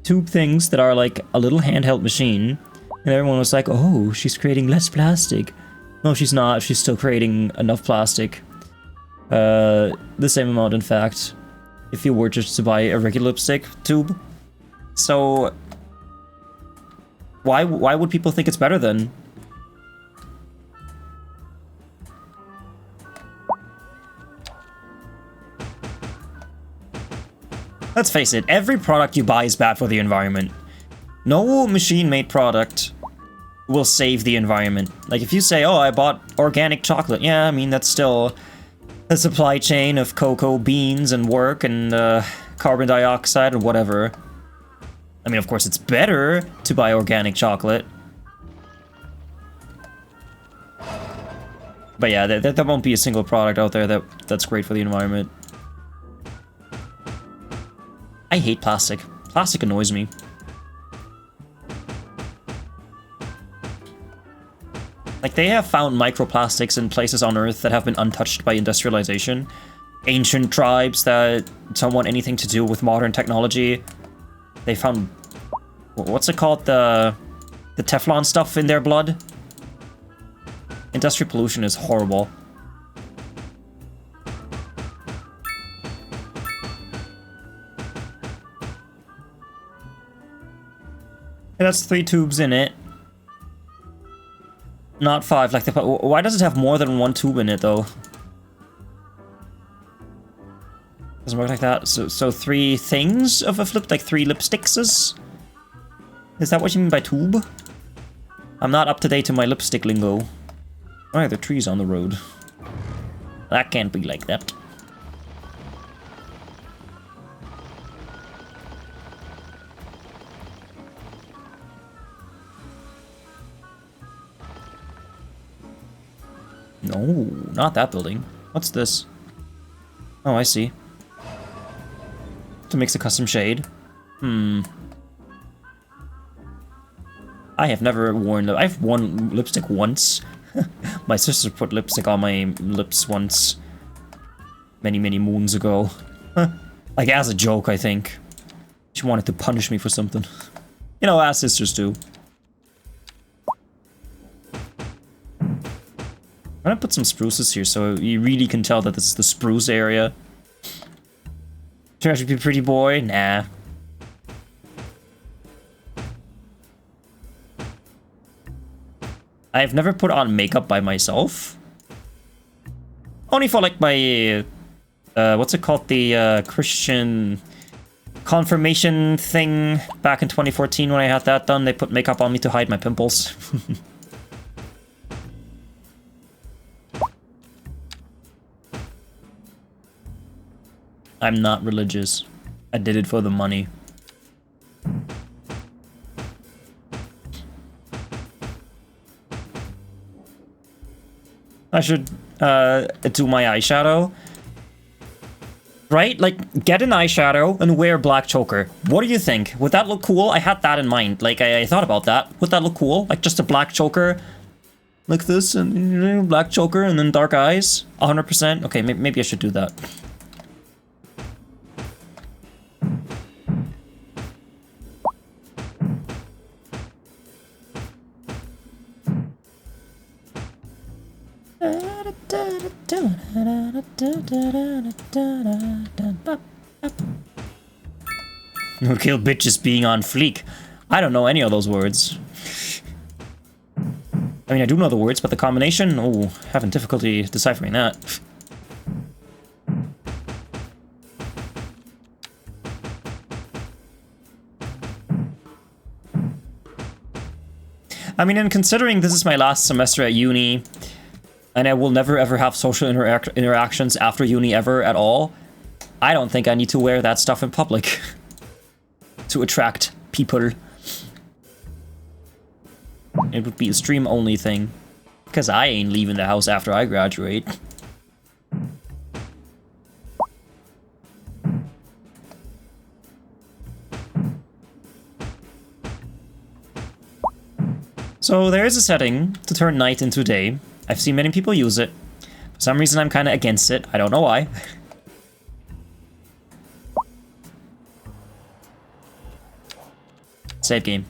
Tube things that are like a little handheld machine. And everyone was like, oh, she's creating less plastic. No, she's not. She's still creating enough plastic. The same amount, in fact. If you were just to buy a regular lipstick tube. So... Why would people think it's better then? Let's face it, every product you buy is bad for the environment. No machine-made product will save the environment. Like, if you say, oh, I bought organic chocolate, yeah, I mean, that's still a supply chain of cocoa beans and work and carbon dioxide and whatever. I mean, of course, it's better to buy organic chocolate. But yeah, there won't be a single product out there that's great for the environment. I hate plastic. Plastic annoys me. Like, they have found microplastics in places on Earth that have been untouched by industrialization. Ancient tribes that don't want anything to do with modern technology. They found... What's it called? The Teflon stuff in their blood? Industrial pollution is horrible. It has 3 tubes in it. Not 5, like the... Why does it have more than 1 tube in it, though? Doesn't work like that. So 3 things of a flip? Like 3 lipsticks? Is that what you mean by tube? I'm not up to date to my lipstick lingo. Oh, yeah, there are trees on the road. That can't be like that. No, not that building. What's this? Oh, I see. To mix a custom shade. I have never worn... I've worn lipstick once. My sister put lipstick on my lips once. Many, many moons ago. Like, as a joke, I think. She wanted to punish me for something. You know, as sisters do. I'm gonna put some spruces here so you really can tell that this is the spruce area. Turn out to be a pretty boy? Nah. I've never put on makeup by myself. Only for like my, what's it called? The Christian confirmation thing back in 2014 when I had that done. They put makeup on me to hide my pimples. I'm not religious. I did it for the money. I should do my eyeshadow. Right? Like, get an eyeshadow and wear black choker. What do you think? Would that look cool? I had that in mind. Like, I thought about that. Would that look cool? Like, just a black choker like this, and black choker, and then dark eyes? 100%? Okay, maybe I should do that. Who killed bitches being on fleek? I don't know any of those words. I mean, I do know the words, but the combination? Oh, having difficulty deciphering that. I mean, and considering this is my last semester at uni, and I will never ever have social interactions after uni ever at all, I don't think I need to wear that stuff in public to attract people. It would be a stream-only thing, because I ain't leaving the house after I graduate. So there is a setting to turn night into day. I've seen many people use it. For some reason, I'm kind of against it. I don't know why. Save game.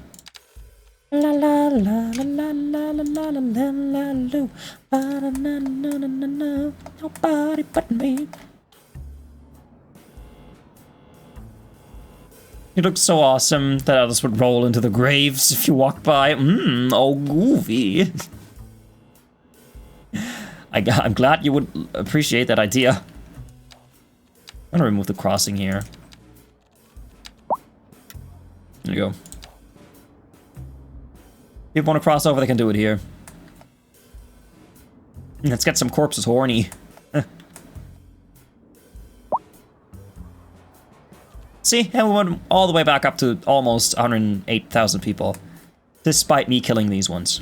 La la la la la la la la la la la. Nobody but me. You look so awesome that others would roll into the graves if you walk by. Oh, goofy. I'm glad you would appreciate that idea. I'm gonna remove the crossing here. There you go. If you want to cross over, they can do it here. Let's get some corpses horny. See, and we went all the way back up to almost 108,000 people. Despite me killing these ones.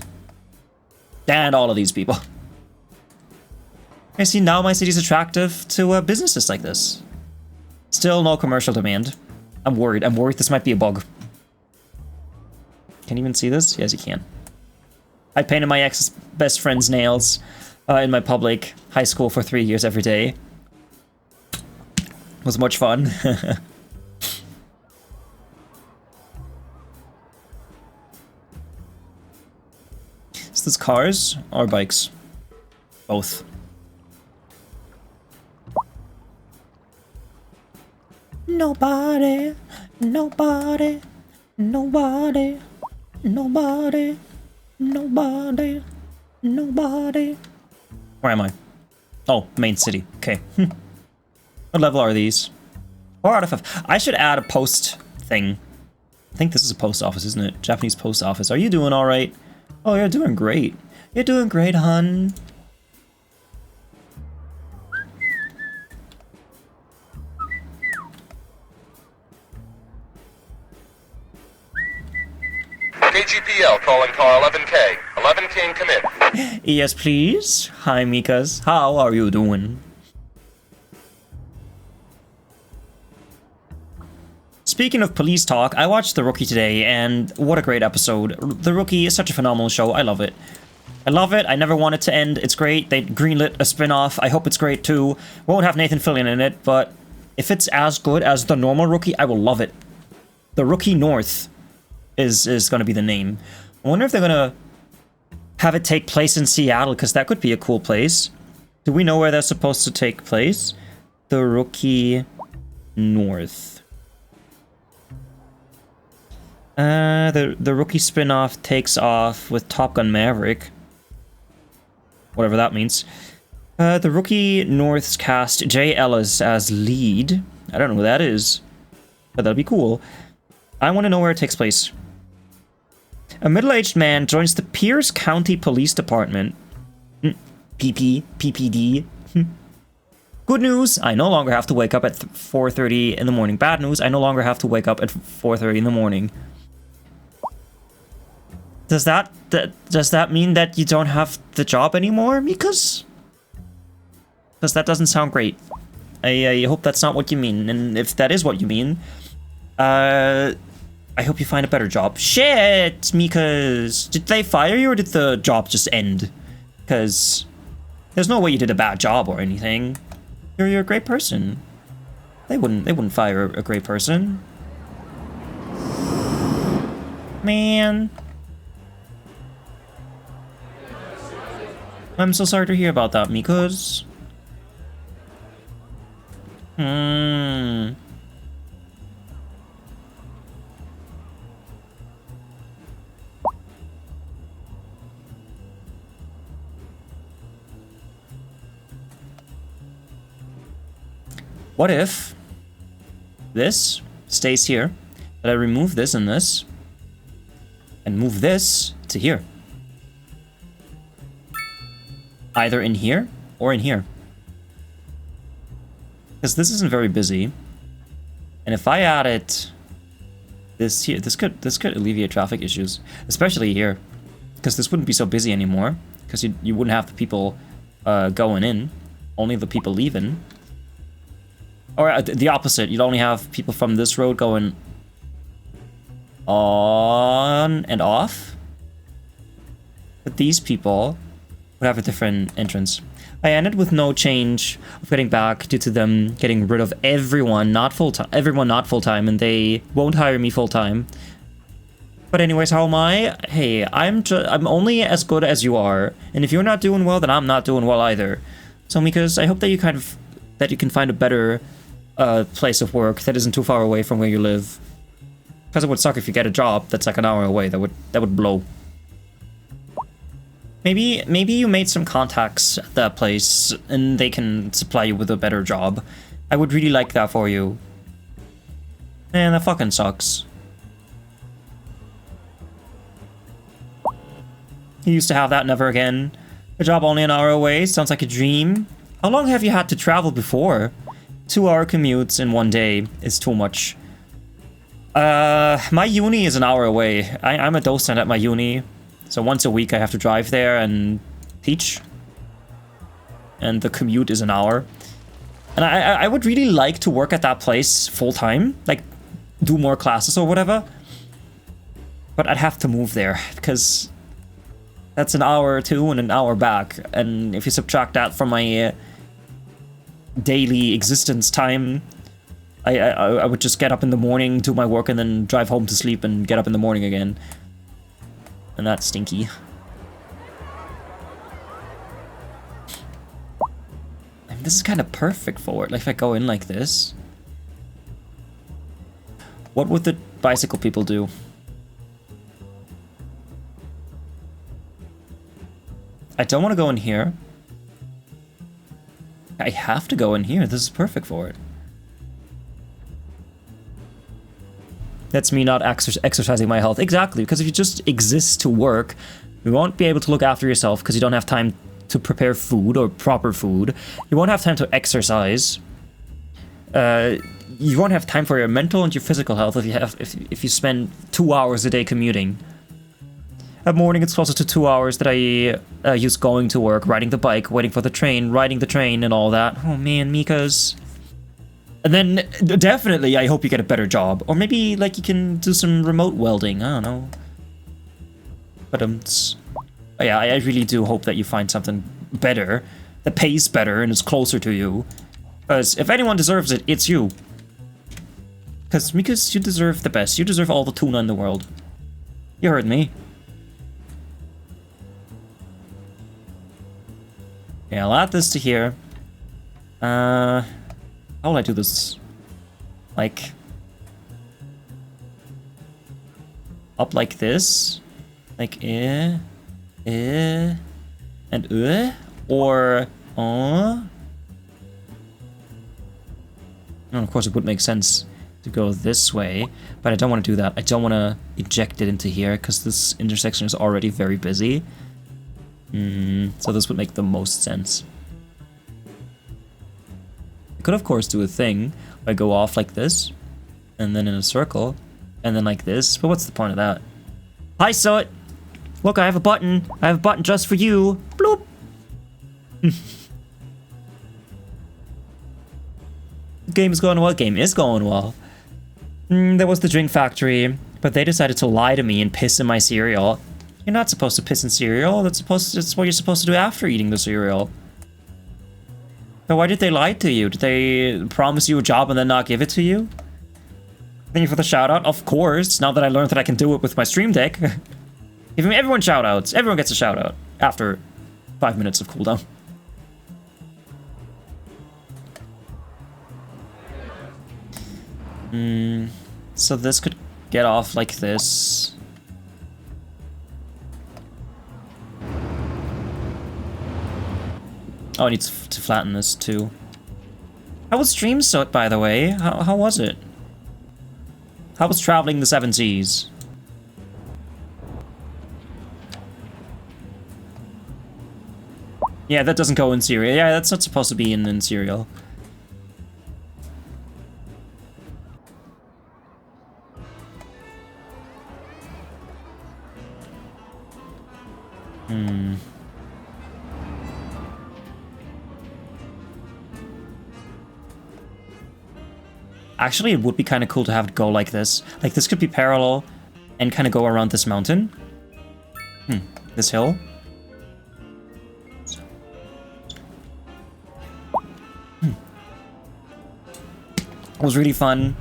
And all of these people. I see now my city's attractive to businesses like this. Still no commercial demand. I'm worried this might be a bug. Can you even see this? Yes, you can. I painted my ex's best friend's nails in my public high school for 3 years every day. Was much fun. Is this cars or bikes? Both. Nobody, nobody, nobody, nobody, nobody, nobody. Where am I? Oh, main city. Okay. What level are these? 4 out of 5. I should add a post thing. I think this is a post office, isn't it? Japanese post office. Are you doing all right? Oh, you're doing great. You're doing great, hun. KGPL calling car 11K. 11K come in. Yes, please. Hi, Mikas. How are you doing? Speaking of police talk, I watched The Rookie today, and what a great episode. The Rookie is such a phenomenal show. I love it. I love it. I never want it to end. It's great. They greenlit a spin-off. I hope it's great, too. Won't have Nathan Fillion in it, but if it's as good as the normal Rookie, I will love it. The Rookie North is going to be the name. I wonder if they're going to have it take place in Seattle, because that could be a cool place. Do we know where they're supposed to take place? The Rookie North. The Rookie spin-off takes off with Top Gun Maverick. Whatever that means. The Rookie North's cast Jay Ellis as lead. I don't know who that is, but that'll be cool. I want to know where it takes place. A middle-aged man joins the Pierce County Police Department. PPD. Good news, I no longer have to wake up at 4:30 in the morning. Bad news, I no longer have to wake up at 4:30 in the morning. Does that mean that you don't have the job anymore, Mikas? Because that doesn't sound great. I hope that's not what you mean, and if that is what you mean, I hope you find a better job. Shit, Mikas! Did they fire you, or did the job just end? Because there's no way you did a bad job or anything. You're a great person. They wouldn't fire a great person. Man. I'm so sorry to hear about that, Mikas. What if this stays here, but I remove this and this, and move this to here? Either in here or in here. Because this isn't very busy. And if I added this here, this could alleviate traffic issues, especially here. Because this wouldn't be so busy anymore. Because you wouldn't have the people going in, only the people leaving. Or the opposite, you'd only have people from this road going on and off. But these people would have a different entrance. I ended with no change of getting back due to them getting rid of everyone not full-time, and they won't hire me full-time. But anyways, how am I? Hey, I'm only as good as you are, and if you're not doing well, then I'm not doing well either. So Mikas, I hope that you can find a better place of work that isn't too far away from where you live. Because it would suck if you get a job that's like an hour away. That would blow. Maybe you made some contacts at that place and they can supply you with a better job. I would really like that for you. Man, that fucking sucks. You used to have that, never again. A job only an hour away, sounds like a dream. How long have you had to travel before? 2-hour commutes in one day is too much. My uni is an hour away. I'm a docent at my uni. So once a week I have to drive there and teach. And the commute is an hour. And I would really like to work at that place full-time. Like, do more classes or whatever. But I'd have to move there, because that's an hour or two and an hour back. And if you subtract that from my daily existence time, I would just get up in the morning, do my work, and then drive home to sleep and get up in the morning again. And that's stinky. I mean, this is kind of perfect for it. Like, if I go in like this. What would the bicycle people do? I don't want to go in here. I have to go in here. This is perfect for it. That's me not exercising my health. Exactly, because if you just exist to work, you won't be able to look after yourself because you don't have time to prepare food or proper food. You won't have time to exercise. You won't have time for your mental and your physical health if you spend 2 hours a day commuting. At morning, it's closer to 2 hours that I use going to work, riding the bike, waiting for the train, riding the train, and all that. Oh man, Mikas. And then, definitely, I hope you get a better job. Or maybe, like, you can do some remote welding. I don't know. But, yeah, I really do hope that you find something better, that pays better and is closer to you. Because if anyone deserves it, it's you. Because you deserve the best. You deserve all the tuna in the world. You heard me. Yeah, I'll add this to here. How will I do this? Like, up like this? Like, and or, and of course it would make sense to go this way, but I don't want to do that. I don't want to eject it into here, because this intersection is already very busy. So this would make the most sense. I could, of course, do a thing where I go off like this, and then in a circle, and then like this, but what's the point of that? Hi, Soot! Look, I have a button! I have a button just for you! Bloop! The game is going well. Game is going well. There was the drink factory, but they decided to lie to me and piss in my cereal. You're not supposed to piss in cereal. That's what you're supposed to do after eating the cereal. So why did they lie to you? Did they promise you a job and then not give it to you? Thank you for the shout out. Of course, now that I learned that I can do it with my stream deck. Giving everyone shout outs. Everyone gets a shout out after 5 minutes of cooldown. So this could get off like this. Oh, I need to flatten this too. How was stream Soot, by the way? How was it? How was traveling the 7 seas? Yeah, that doesn't go in cereal. Yeah, that's not supposed to be in cereal. Actually, it would be kind of cool to have it go like this. Like, this could be parallel and kind of go around this mountain. This hill. was really fun.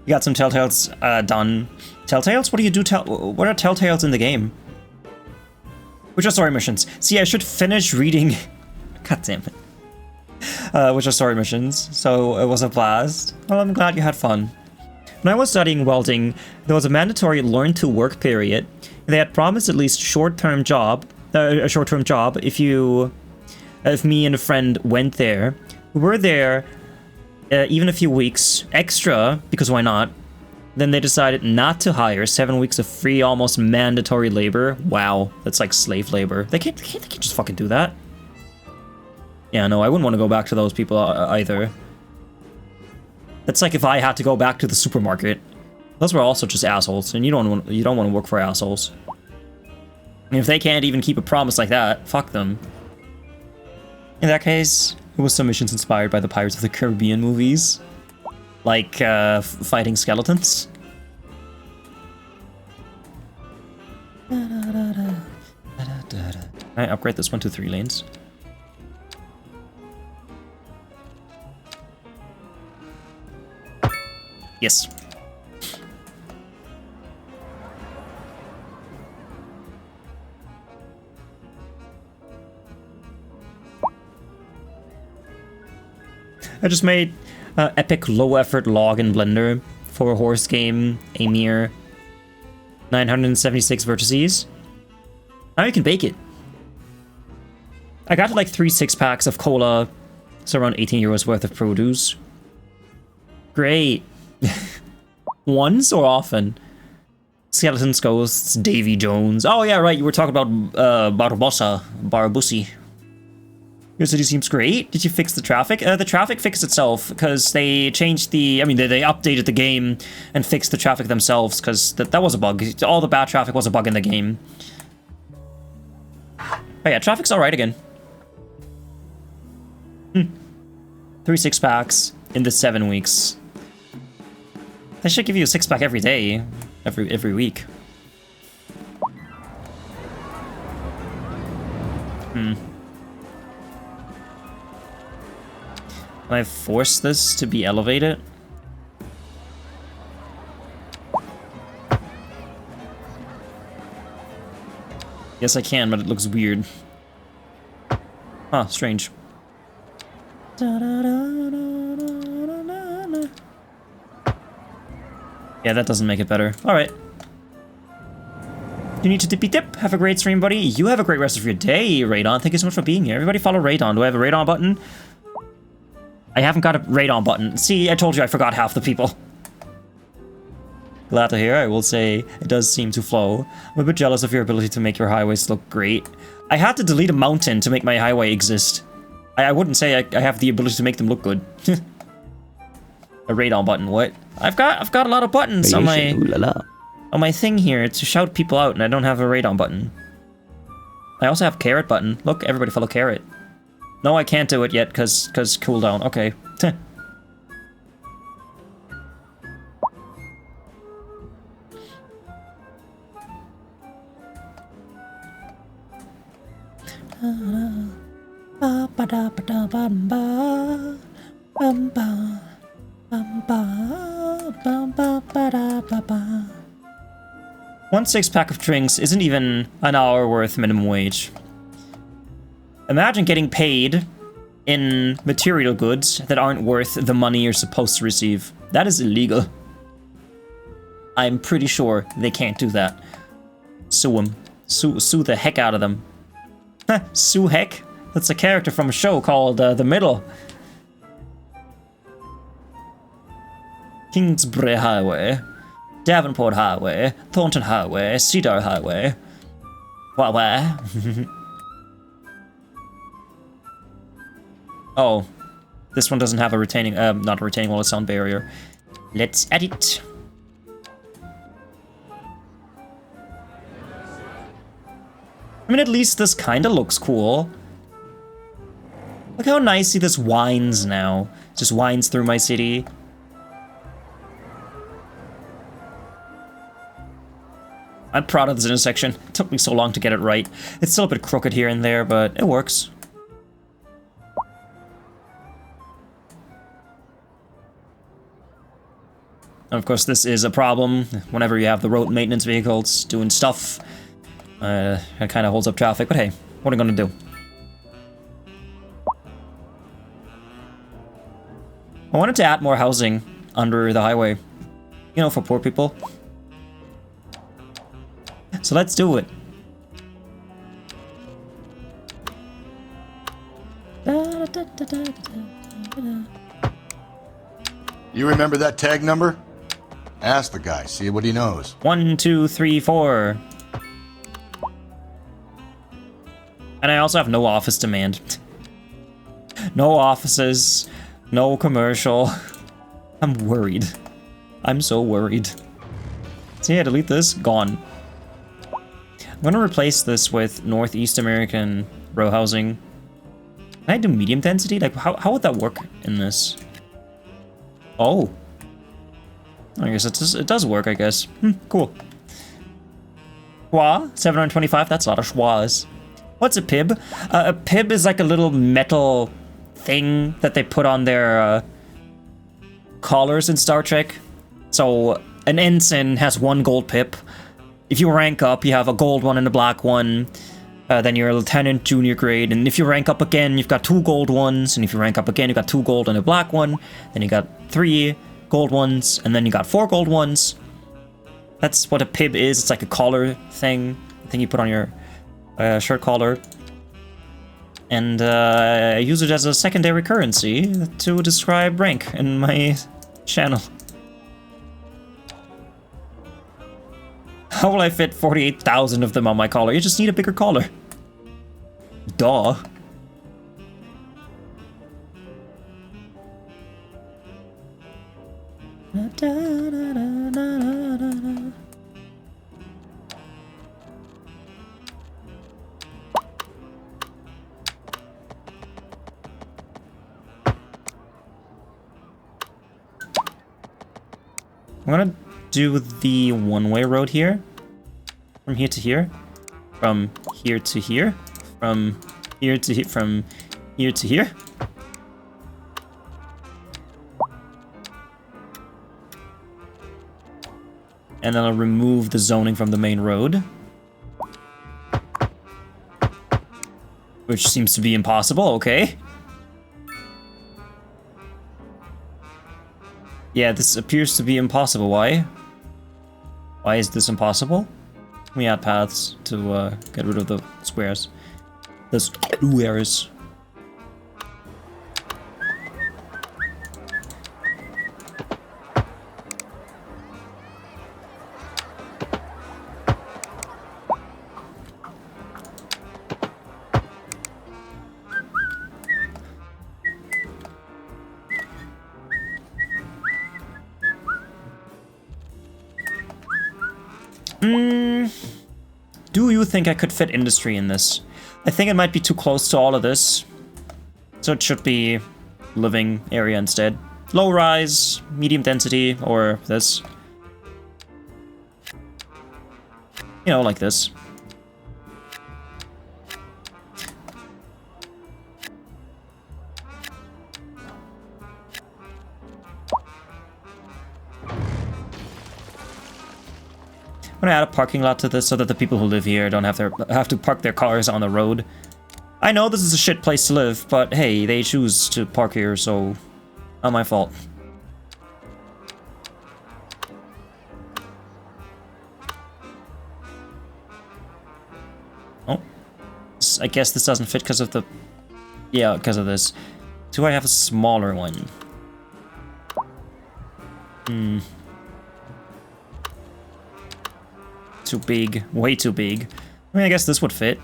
You got some Telltales done. Telltales? What do you do? What are Telltales in the game? Which are story missions? See, I should finish reading. God damn it. Which are story missions. So it was a blast. Well, I'm glad you had fun. When I was studying welding, there was a mandatory learn to work period. They had promised at least a short-term job if me and a friend went there. We were there even a few weeks extra, because why not? Then they decided not to hire. 7 weeks of free, almost mandatory labor. Wow, that's like slave labor. They can't just fucking do that. Yeah, no, I wouldn't want to go back to those people either. That's like if I had to go back to the supermarket. Those were also just assholes, and you don't want to work for assholes. And if they can't even keep a promise like that, fuck them. In that case, it was some missions inspired by the Pirates of the Caribbean movies. Like, fighting skeletons. I upgrade this one to 3 lanes. Yes. I just made epic low-effort log in Blender for a horse game, a mere 976 vertices. Now you can bake it. I got like 3 6-packs of cola, so around 18 euros worth of produce. Great. Once or often? Skeletons, ghosts, Davy Jones. Oh yeah, right, you were talking about Barbusi. Your city seems great. Did you fix the traffic? The traffic fixed itself because they changed the... I mean, they updated the game and fixed the traffic themselves because that was a bug. All the bad traffic was a bug in the game. Oh yeah, traffic's alright again. 3 6-packs in the 7 weeks. They should give you a 6-pack every day, every week. Can I force this to be elevated? Yes, I can, but it looks weird. Huh, strange. Yeah, that doesn't make it better. Alright. You need to dippy dip. Have a great stream, buddy. You have a great rest of your day, Radon. Thank you so much for being here. Everybody follow Radon. Do I have a Radon button? I haven't got a Radon button. See, I told you I forgot half the people. Glad to hear. I will say it does seem to flow. I'm a bit jealous of your ability to make your highways look great. I had to delete a mountain to make my highway exist. I wouldn't say I have the ability to make them look good. A Radon button, what? I've got a lot of buttons on my thing here to shout people out, and I don't have a Radon button. I also have Carrot button. Look, everybody follow Carrot. No, I can't do it yet, cause cooldown. Okay. One 6-pack of drinks isn't even an hour worth minimum wage. Imagine getting paid in material goods that aren't worth the money you're supposed to receive. That is illegal. I'm pretty sure they can't do that. Sue them. Sue the heck out of them. Sue Heck? That's a character from a show called The Middle. Kingsbury Highway, Davenport Highway, Thornton Highway, Cedar Highway. Where? Oh, this one doesn't have a retaining, not a retaining wall, a sound barrier. Let's edit. I mean, at least this kind of looks cool. Look how nicely this winds now. Just winds through my city. I'm proud of this intersection. It took me so long to get it right. It's still a bit crooked here and there, but it works. And of course, this is a problem whenever you have the road maintenance vehicles doing stuff. It kind of holds up traffic, but hey, what are we gonna do? I wanted to add more housing under the highway, you know, for poor people. So let's do it. You remember that tag number? Ask the guy, see what he knows. 1, 2, 3, 4. And I also have no office demand. No offices, no commercial. I'm worried. I'm so worried. So yeah, delete this. Gone. I'm gonna replace this with Northeast American row housing. Can I do medium density? Like, how would that work in this? Oh. I guess it does work, I guess. Cool. Schwa, 725, that's a lot of schwas. What's a pib? A pib is like a little metal thing that they put on their collars in Star Trek. So an ensign has 1 gold pip. If you rank up, you have a gold one and a black one. Then you're a lieutenant, junior grade, and if you rank up again, you've got 2 gold ones, and if you rank up again, you've got 2 gold and a black one, then you got 3 gold ones, and then you got 4 gold ones. That's what a pib is. It's like a collar thing you put on your shirt collar. And I use it as a secondary currency to describe rank in my channel. How will I fit 48,000 of them on my collar? You just need a bigger collar. Duh. I'm gonna do the one-way road here. From here to here. From here to here. From here to here. From here to here. And then I'll remove the zoning from the main road. Which seems to be impossible, okay. Yeah, this appears to be impossible. Why? Why is this impossible? We add paths to get rid of the squares. The squares. Do you think I could fit industry in this? I think it might be too close to all of this. So it should be living area instead. Low rise, medium density, or this. You know, like this. I'm gonna add a parking lot to this so that the people who live here don't have to park their cars on the road. I know this is a shit place to live, but hey, they choose to park here, so not my fault. Oh, I guess this doesn't fit because of the... Yeah, because of this. Do I have a smaller one? Too big. Way too big. I mean, I guess this would fit.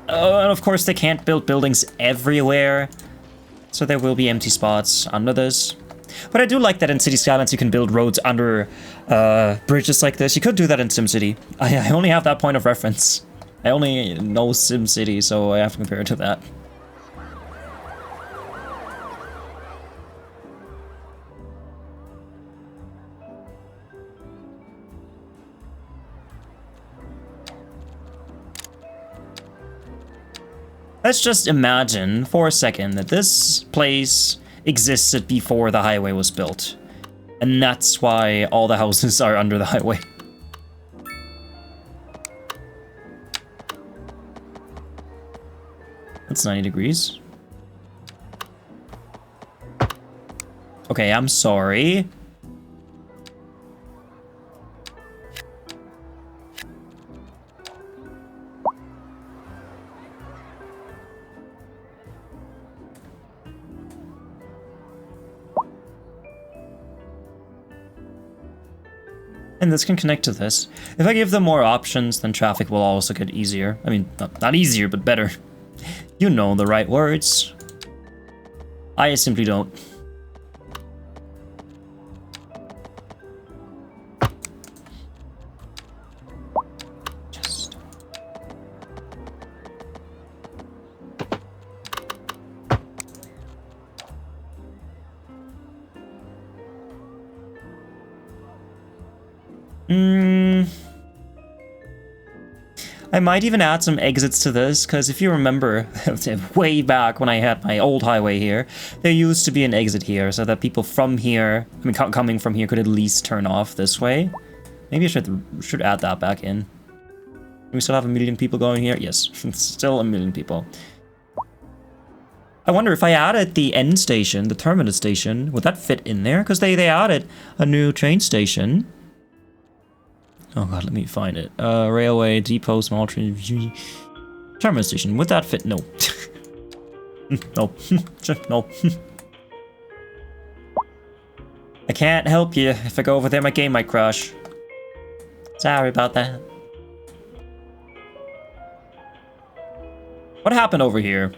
And of course, they can't build buildings everywhere. So there will be empty spots under this. But I do like that in City Skylines you can build roads under bridges like this. You could do that in SimCity. I only have that point of reference. I only know SimCity, so I have to compare it to that. Let's just imagine for a second that this place existed before the highway was built. And that's why all the houses are under the highway. That's 90 degrees. Okay, I'm sorry. And this can connect to this. If I give them more options, then traffic will also get easier. I mean, not easier, but better. You know the right words. I simply don't. Just... I might even add some exits to this, because if you remember, way back when I had my old highway here, there used to be an exit here, so that people from here, I mean, coming from here, could at least turn off this way. Maybe I should add that back in. Do we still have 1 million people going here? Yes, still 1 million people. I wonder if I added the end station, the terminus station, would that fit in there? Because they added a new train station. Oh god, let me find it. Railway, depot, small train, terminus station. Would that fit? No. No. No. I can't help you. If I go over there, my game might crash. Sorry about that. What happened over here?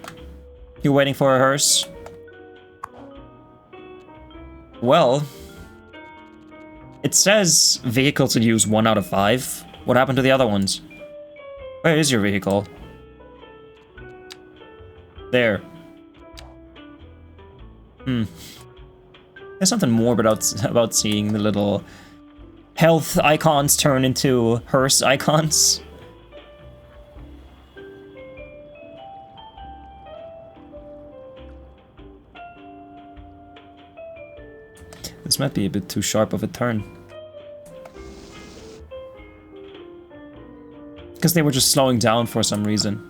You waiting for a hearse? Well... It says vehicles in use 1 out of 5. What happened to the other ones? Where is your vehicle? There. There's something more about seeing the little health icons turn into hearse icons. This might be a bit too sharp of a turn. Because they were just slowing down for some reason.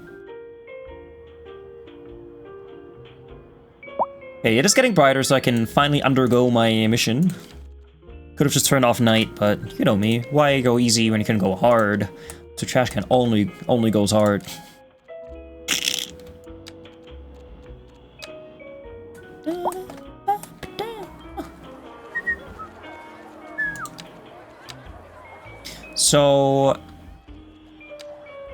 Okay, it is getting brighter, so I can finally undergo my mission. Could have just turned off night, but you know me. Why go easy when you can go hard? So Trashcan only goes hard. So,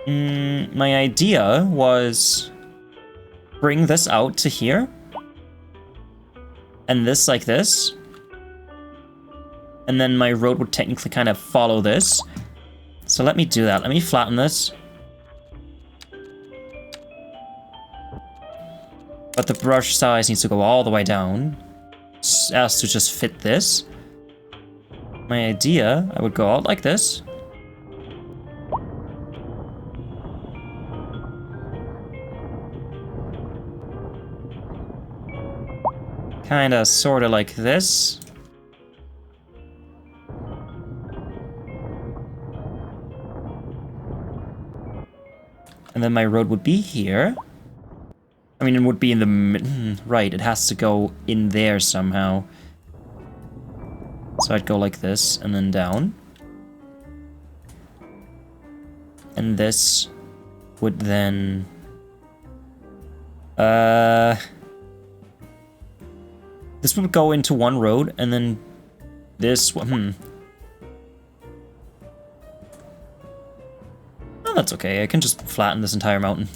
my idea was bring this out to here, and this like this, and then my road would technically kind of follow this. So let me do that. Let me flatten this. But the brush size needs to go all the way down, as to just fit this. My idea, I would go out like this. Kinda, sorta like this. And then my road would be here. I mean, it would be in the... right, it has to go in there somehow. So I'd go like this, and then down. And this would then... This would go into one road, and then this one... Oh, that's okay. I can just flatten this entire mountain.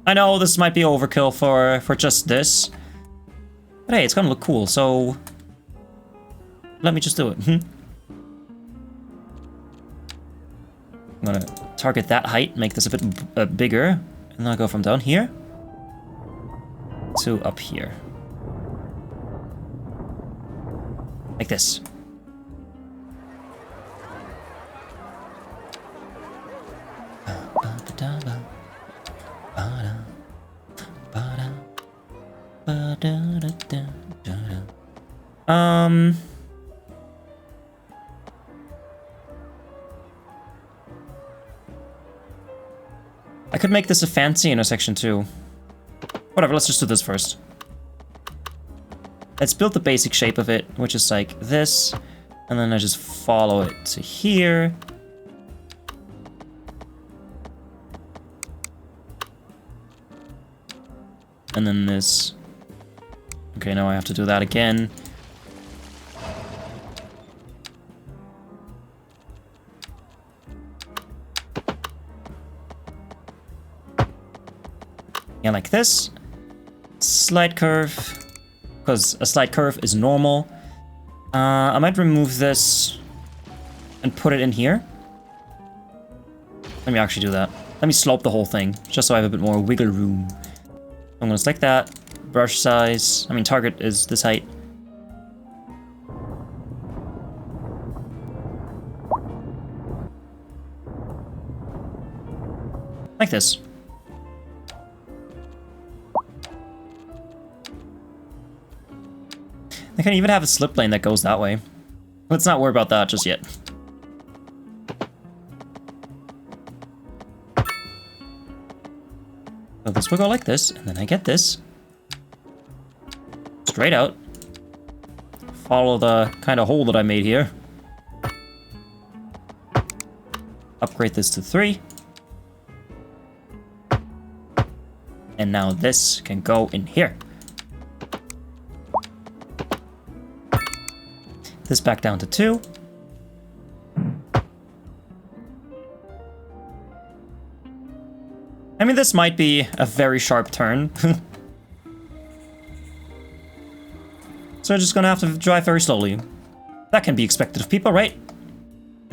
I know this might be overkill for just this, But hey, it's gonna look cool, so let me just do it. I'm gonna target that height, make this a bit bigger, and then I'll go from down here to up here. Like this. I could make this a fancy intersection too. Whatever, let's just do this first. Let's build the basic shape of it, which is like this, and then I just follow it to here. And then this. Okay, now I have to do that again. Yeah, like this. Slight curve. Because a slight curve is normal. I might remove this and put it in here. Let me actually do that. Let me slope the whole thing, just so I have a bit more wiggle room. I'm gonna select that. Brush size. I mean, target is this height. Like this. I can even have a slip lane that goes that way. Let's not worry about that just yet. So this will go like this, and then I get this. Straight out. Follow the kind of hole that I made here. Upgrade this to 3. And now this can go in here. This back down to 2. I mean, this might be a very sharp turn. So I'm just gonna have to drive very slowly. That can be expected of people, right?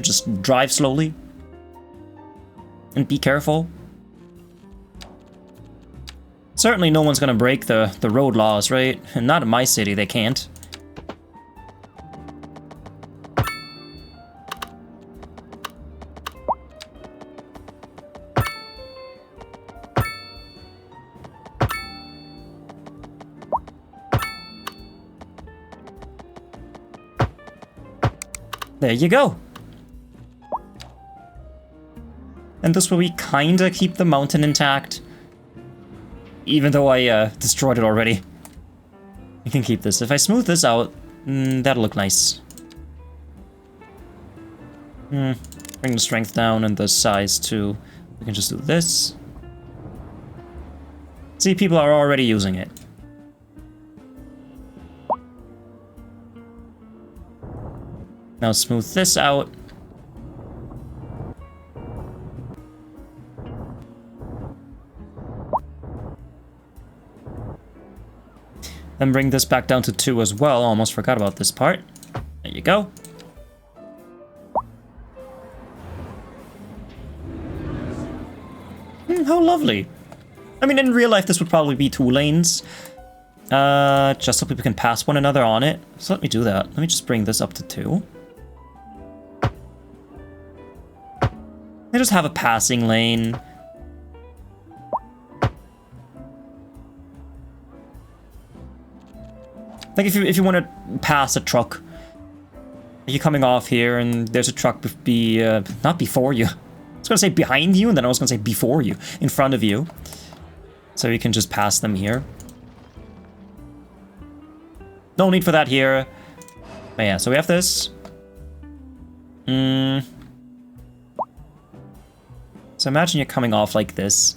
Just drive slowly. And be careful. Certainly no one's gonna break the road laws, right? And not in my city, they can't. There you go. And this way we kinda keep the mountain intact. Even though I destroyed it already. We can keep this. If I smooth this out, that'll look nice. Bring the strength down and the size too. We can just do this. See, people are already using it. Now smooth this out. Then bring this back down to 2 as well. Almost forgot about this part. There you go. How lovely. I mean, in real life, this would probably be 2 lanes. Just so people can pass one another on it. So let me do that. Let me just bring this up to 2. I just have a passing lane. Like if you want to pass a truck, you're coming off here and there's a truck not before you. I was gonna say behind you, and then I was gonna say before you, in front of you. So you can just pass them here. No need for that here. But yeah, so we have this. So imagine you're coming off like this.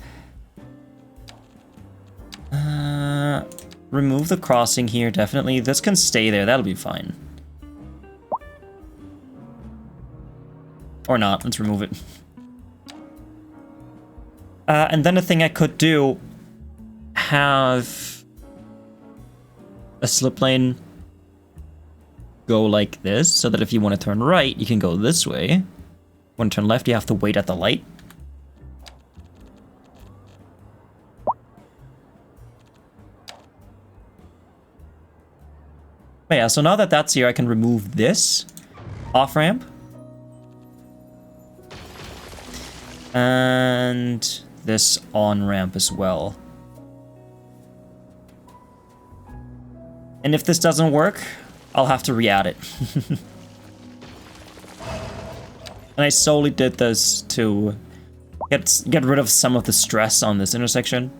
Remove the crossing here, definitely. This can stay there, that'll be fine. Or not, let's remove it. And then a thing I could do, have a slip lane go like this, so that if you want to turn right, you can go this way. Want to turn left, you have to wait at the light. But yeah, so now that that's here, I can remove this off-ramp. And this on-ramp as well. And if this doesn't work, I'll have to re-add it. And I solely did this to get rid of some of the stress on this intersection.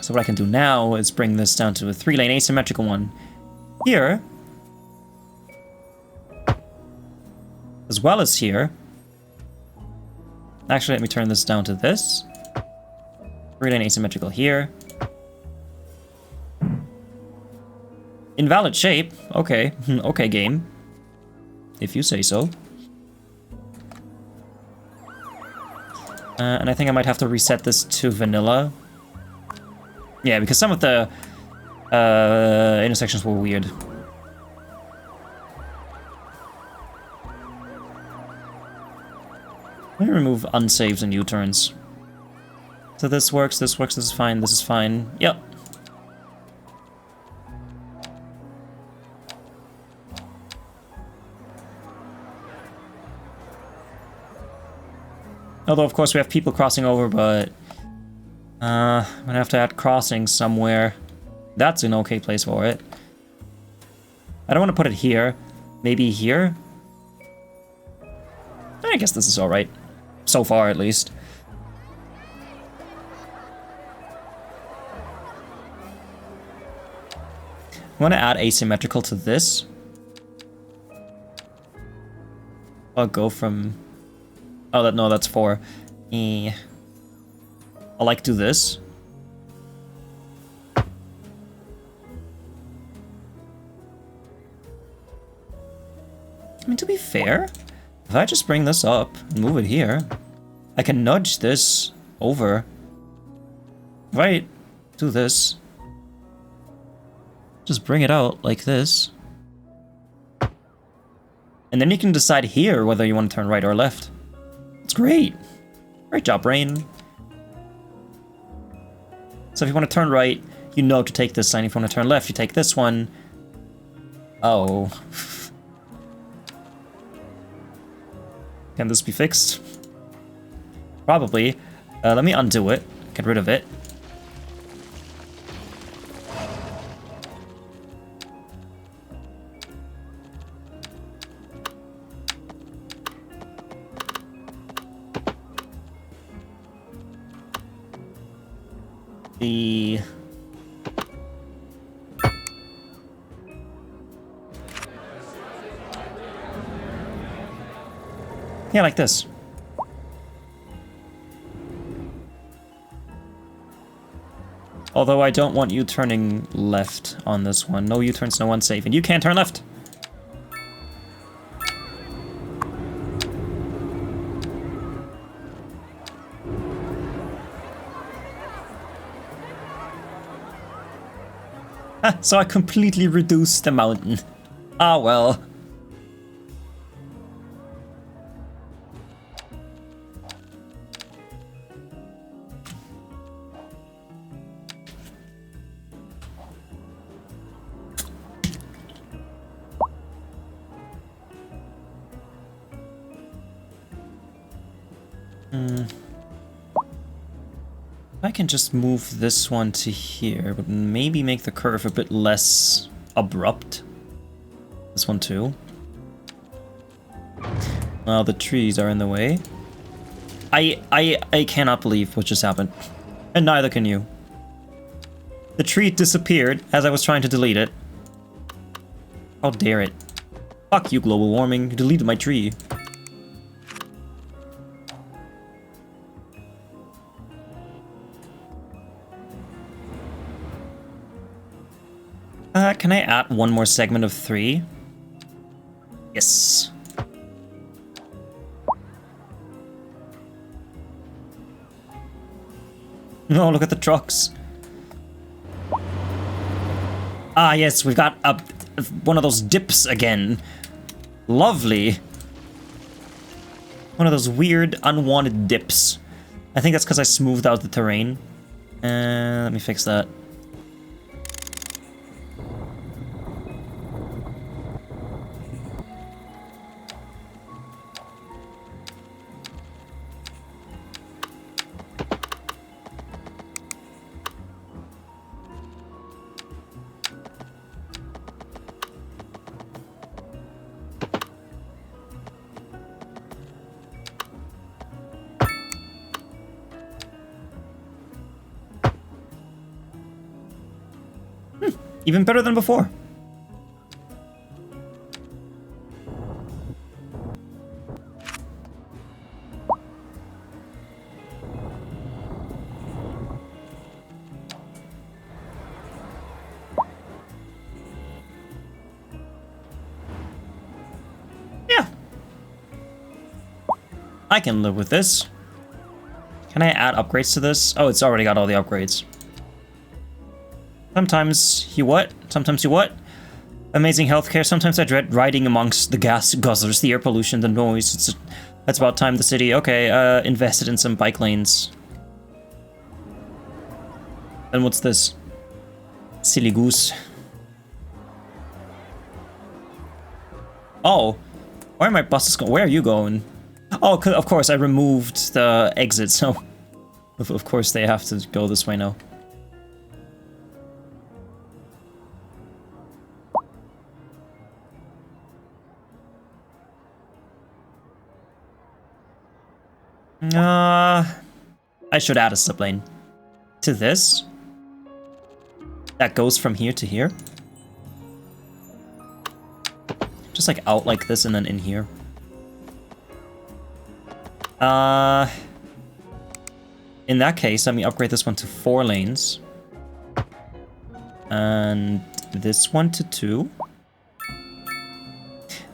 So what I can do now is bring this down to a 3-lane asymmetrical one here, as well as here. Actually, let me turn this down to this. 3-lane asymmetrical here. Invalid shape. Okay. Okay, game. If you say so. And I think I might have to reset this to vanilla. Yeah, because some of the intersections were weird. Let me remove unsaves and U-turns. So this works, this is fine, this is fine. Yep. Although, of course, we have people crossing over, but I'm gonna have to add crossing somewhere. That's an okay place for it. I don't want to put it here. Maybe here? I guess this is alright. So far, at least. I want to add asymmetrical to this. I'll go from... Oh, no, that's 4. I'll like do this. I mean, to be fair, if I just bring this up and move it here, I can nudge this over. Right? Do this. Just bring it out like this. And then you can decide here whether you want to turn right or left. It's great. Great job, brain. So if you want to turn right, you know to take this sign. If you want to turn left, you take this one. Oh. Can this be fixed? Probably. Let me undo it. Get rid of it. Yeah, like this. Although I don't want you turning left on this one. No U-turns, no unsafe. And you can't turn left! So I completely reduced the mountain. Ah, well. I can just move this one to here, but maybe make the curve a bit less abrupt. This one too. Well, the trees are in the way. I cannot believe what just happened. And neither can you. The tree disappeared as I was trying to delete it. How dare it. Fuck you, global warming. You deleted my tree. Can I add one more segment of 3? Yes. No, look at the trucks. Ah, yes, we've got one of those dips again. Lovely. One of those weird, unwanted dips. I think that's because I smoothed out the terrain. Let me fix that. Even better than before. Yeah. I can live with this. Can I add upgrades to this? Oh, it's already got all the upgrades. Sometimes you what? Sometimes you what? Amazing healthcare. Sometimes I dread riding amongst the gas guzzlers, the air pollution, the noise. That's about time the city. Okay, invested in some bike lanes. Then what's this? Silly goose. Oh, where are my buses going? Where are you going? Oh, of course, I removed the exit, so of course they have to go this way now. I should add a sublane to this. That goes from here to here. Just like out like this and then in here. In that case, let me upgrade this one to 4 lanes. And this one to 2.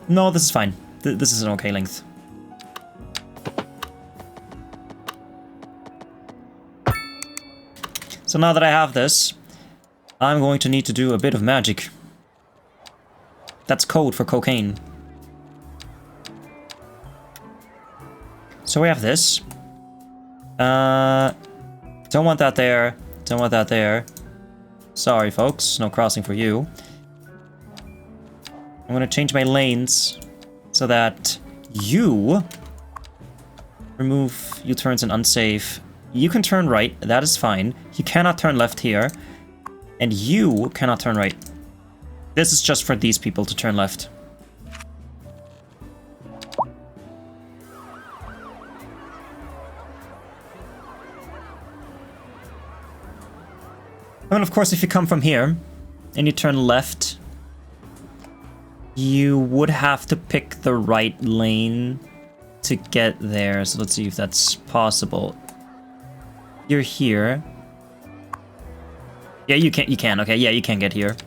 No, this is fine. This is an okay length. So now that I have this, I'm going to need to do a bit of magic. That's code for cocaine. So we have this. Don't want that there. Don't want that there. Sorry, folks. No crossing for you. I'm going to change my lanes so that you remove U-turns and unsafe. You can turn right. That is fine. You cannot turn left here. And you cannot turn right. This is just for these people to turn left. And of course, if you come from here and you turn left, you would have to pick the right lane to get there. So let's see if that's possible. You're here. Yeah, you can. Okay, yeah, you can get here.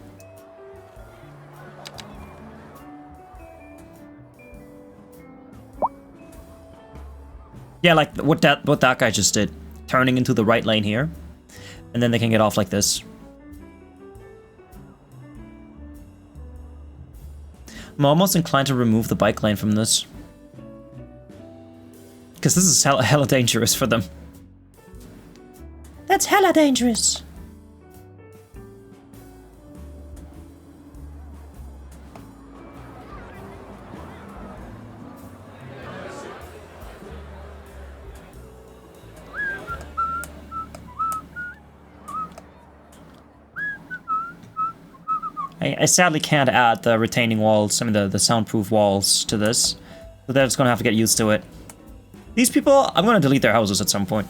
Yeah, like what that guy just did. Turning into the right lane here. And then they can get off like this. I'm almost inclined to remove the bike lane from this. Because this is hella dangerous for them. That's hella dangerous. I sadly can't add the retaining walls, I mean the soundproof walls to this. So they're just gonna have to get used to it. These people, I'm gonna delete their houses at some point.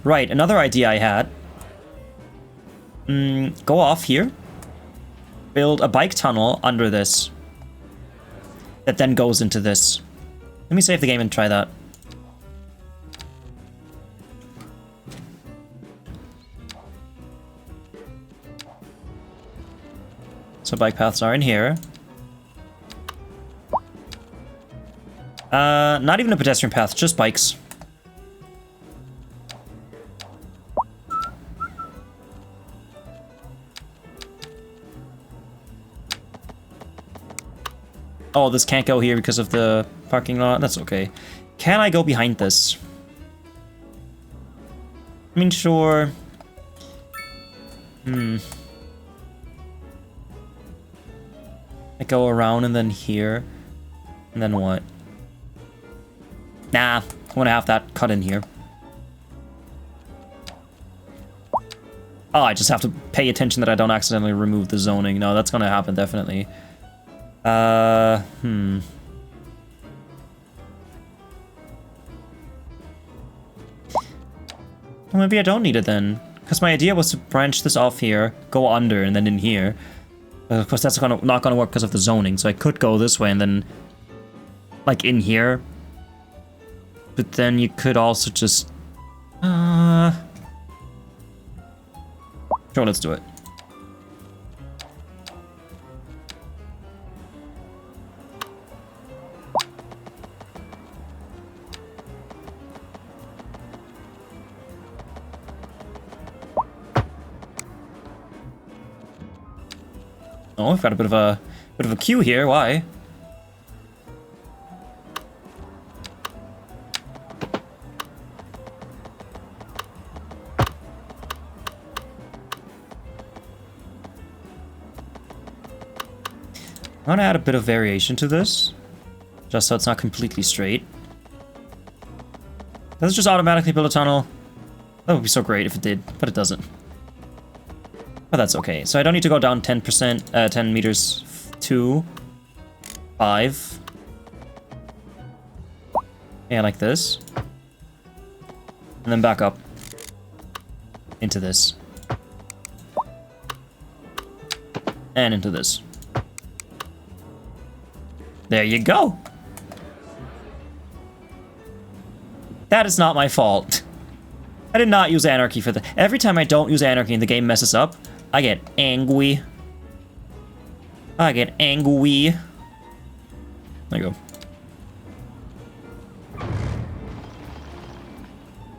Right, another idea I had. Go off here. Build a bike tunnel under this. That then goes into this. Let me save the game and try that. So bike paths are in here. Not even a pedestrian path, just bikes. Oh, this can't go here because of the parking lot. That's okay. Can I go behind this? I mean, sure. I go around and then here. And then what? Nah, I want to have that cut in here. Oh, I just have to pay attention that I don't accidentally remove the zoning. No, that's gonna happen, definitely. Well, maybe I don't need it then. Because my idea was to branch this off here, go under, and then in here. But of course, that's not gonna work because of the zoning. So I could go this way and then, like, in here. But then you could also just... Sure, let's do it. Oh, we've got a bit of a queue here. Why? I want to add a bit of variation to this, just so it's not completely straight. Does it just automatically build a tunnel? That would be so great if it did, but it doesn't. But that's okay. So I don't need to go down 10%, 10 meters to 5. Yeah, like this. And then back up into this. And into this. There you go. That is not my fault. I did not use anarchy for the... Every time I don't use anarchy and the game messes up, I get angry. I get angry. There you go.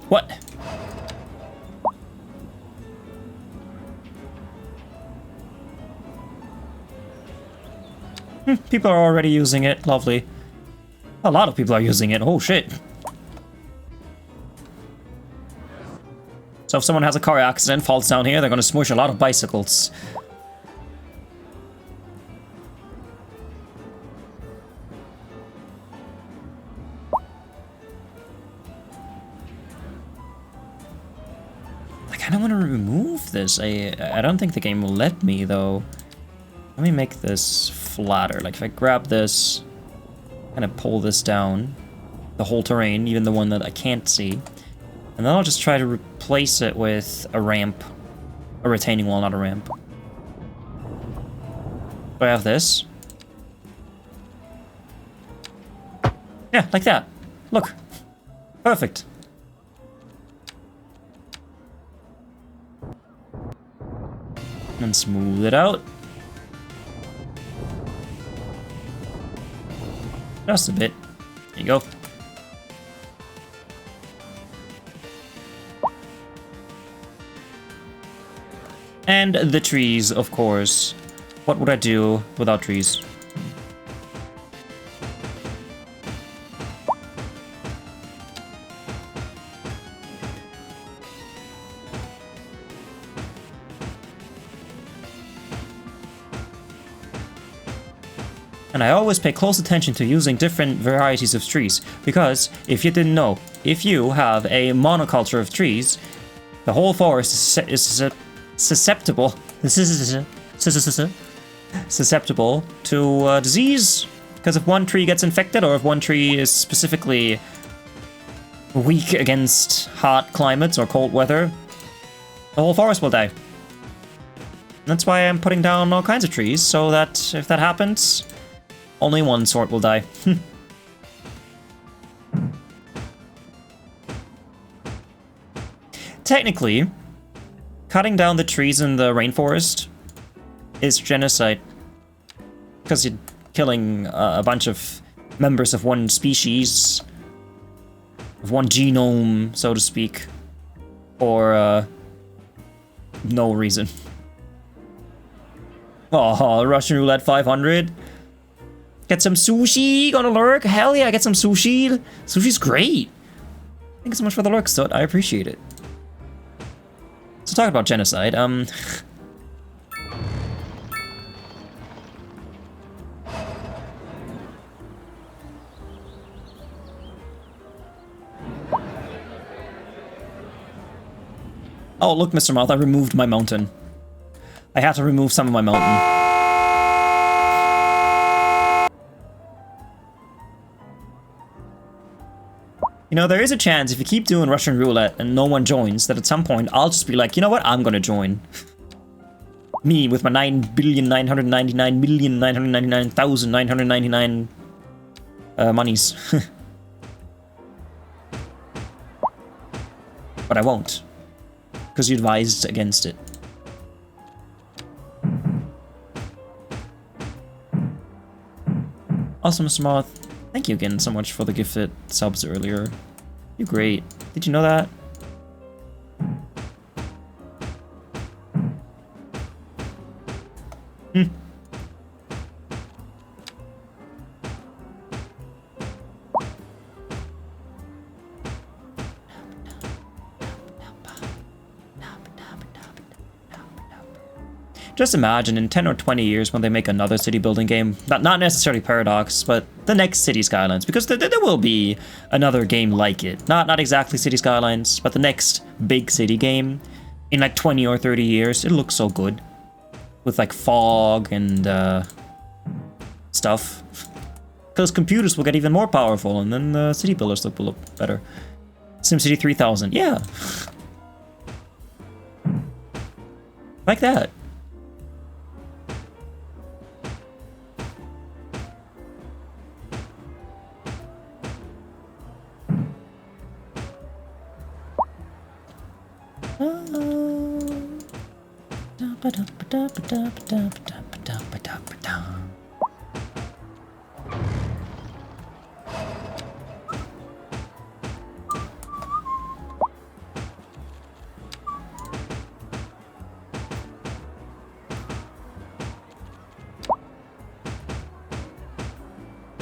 What? People are already using it. Lovely. A lot of people are using it. Oh, shit. So if someone has a car accident, falls down here, they're going to smush a lot of bicycles. I kind of want to remove this. I don't think the game will let me, though. Let me make this flatter. Like, if I grab this, kind of pull this down, the whole terrain, even the one that I can't see, and then I'll just try to replace it with a ramp. A retaining wall, not a ramp. Do I have this? Yeah, like that. Look. Perfect. And smooth it out. Just a bit. There you go. And the trees, of course. What would I do without trees? And I always pay close attention to using different varieties of trees, because, if you didn't know, if you have a monoculture of trees, the whole forest is susceptible to disease, because if one tree gets infected, or if one tree is specifically weak against hot climates or cold weather, the whole forest will die. That's why I'm putting down all kinds of trees, so that if that happens, only one sort will die. Technically, cutting down the trees in the rainforest is genocide. Because you're killing a bunch of members of one species, of one genome, so to speak, for no reason. Oh, Russian Roulette 500? Get some sushi, gonna lurk. Hell yeah, get some sushi. Sushi's great. Thanks so much for the lurk, Stud. I appreciate it. So talking about genocide, oh, look, Mr. Moth, I removed my mountain. I had to remove some of my mountain. You know, there is a chance if you keep doing Russian roulette and no one joins, that at some point I'll just be like, you know what, I'm gonna join. Me with my 9,999,999,999 monies. But I won't. Because you advised against it. Also, Mr. Moth, thank you again so much for the gifted subs earlier. You're great. Did you know that? Just imagine in 10 or 20 years when they make another city building game, not necessarily Paradox, but the next City Skylines, because there will be another game like it. Not exactly City Skylines, but the next big city game in like 20 or 30 years. It'll look so good with like fog and stuff. Because computers will get even more powerful and then the city builders will look better. SimCity 3000, yeah. Like that.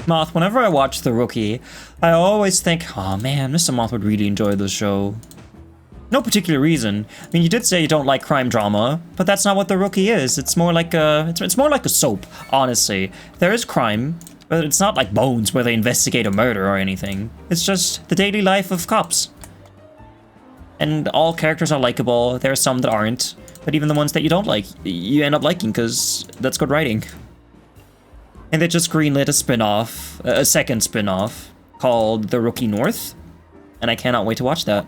Moth, whenever I watch The Rookie, I always think, oh man, Mr. Moth would really enjoy this show. No particular reason. I mean, you did say you don't like crime drama, but that's not what The Rookie is. It's more like a, it's more like a soap, honestly. There is crime, but it's not like Bones where they investigate a murder or anything. It's just the daily life of cops. And all characters are likable. There are some that aren't, but even the ones that you don't like, you end up liking because that's good writing. And they just greenlit a spin-off, a second spin-off, called The Rookie North, and I cannot wait to watch that.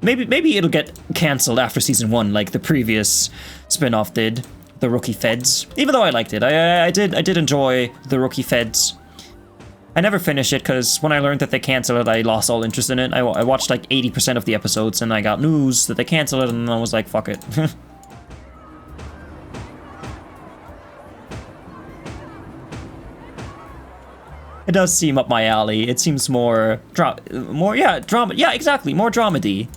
Maybe it'll get cancelled after season 1, like the previous spin-off did, The Rookie Feds. Even though I liked it, I did enjoy The Rookie Feds. I never finished it because when I learned that they canceled it, I lost all interest in it. I watched like 80% of the episodes, and I got news that they canceled it, and I was like, fuck it. It does seem up my alley. It seems more drama. Yeah, exactly, more dramedy.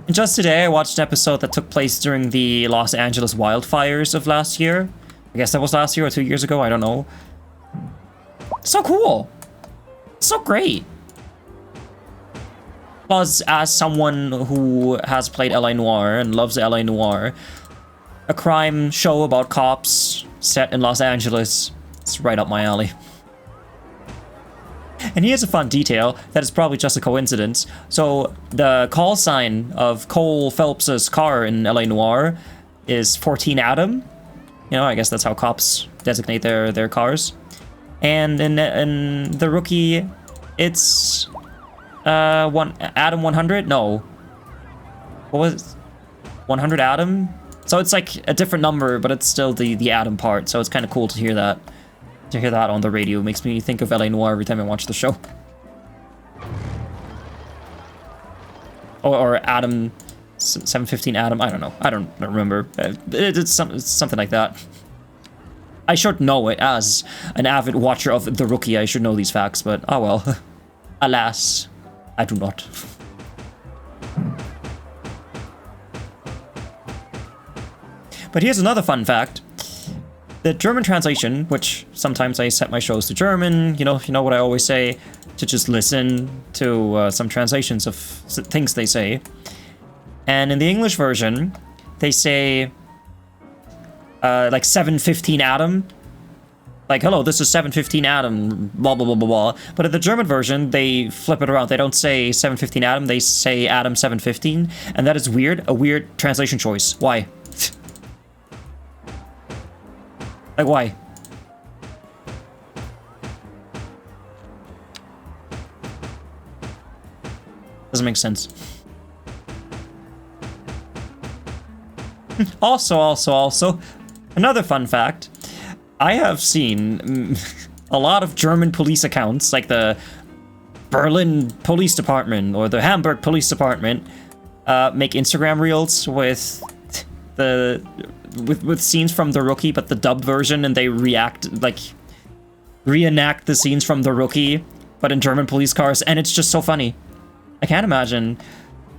And just today, I watched an episode that took place during the Los Angeles wildfires of last year. I guess that was last year or 2 years ago, I don't know. So cool. So great. Plus, as someone who has played LA Noire and loves LA Noire, a crime show about cops set in Los Angeles, it's right up my alley. And here's a fun detail that is probably just a coincidence. So the call sign of Cole Phelps's car in LA Noire is 14 Adam. You know, I guess that's how cops designate their cars. And in The Rookie, it's Adam 100? No. What was it? 100 Adam? So it's like a different number, but it's still the Adam part. So it's kind of cool to hear that. To hear that on the radio makes me think of LA Noire every time I watch the show. Or Adam 715 Adam, I don't know. I don't remember. It's something like that. I should know it as an avid watcher of The Rookie. I should know these facts, but oh well. Alas, I do not. But here's another fun fact. the German translation, which sometimes I set my shows to German, you know what I always say, to just listen to some translations of things they say. And in the English version, they say, like 715 Adam. Like, hello, this is 715 Adam, blah, blah, blah, blah, blah. But in the German version, they flip it around. They don't say 715 Adam, they say Adam 715. And that is weird, a weird translation choice. Why? Like, why? Doesn't make sense. Also, another fun fact. I have seen a lot of German police accounts, like the Berlin Police Department or the Hamburg Police Department, make Instagram reels with with scenes from The Rookie, but the dubbed version, and they reenact the scenes from The Rookie, but in German police cars, and it's just so funny. I can't imagine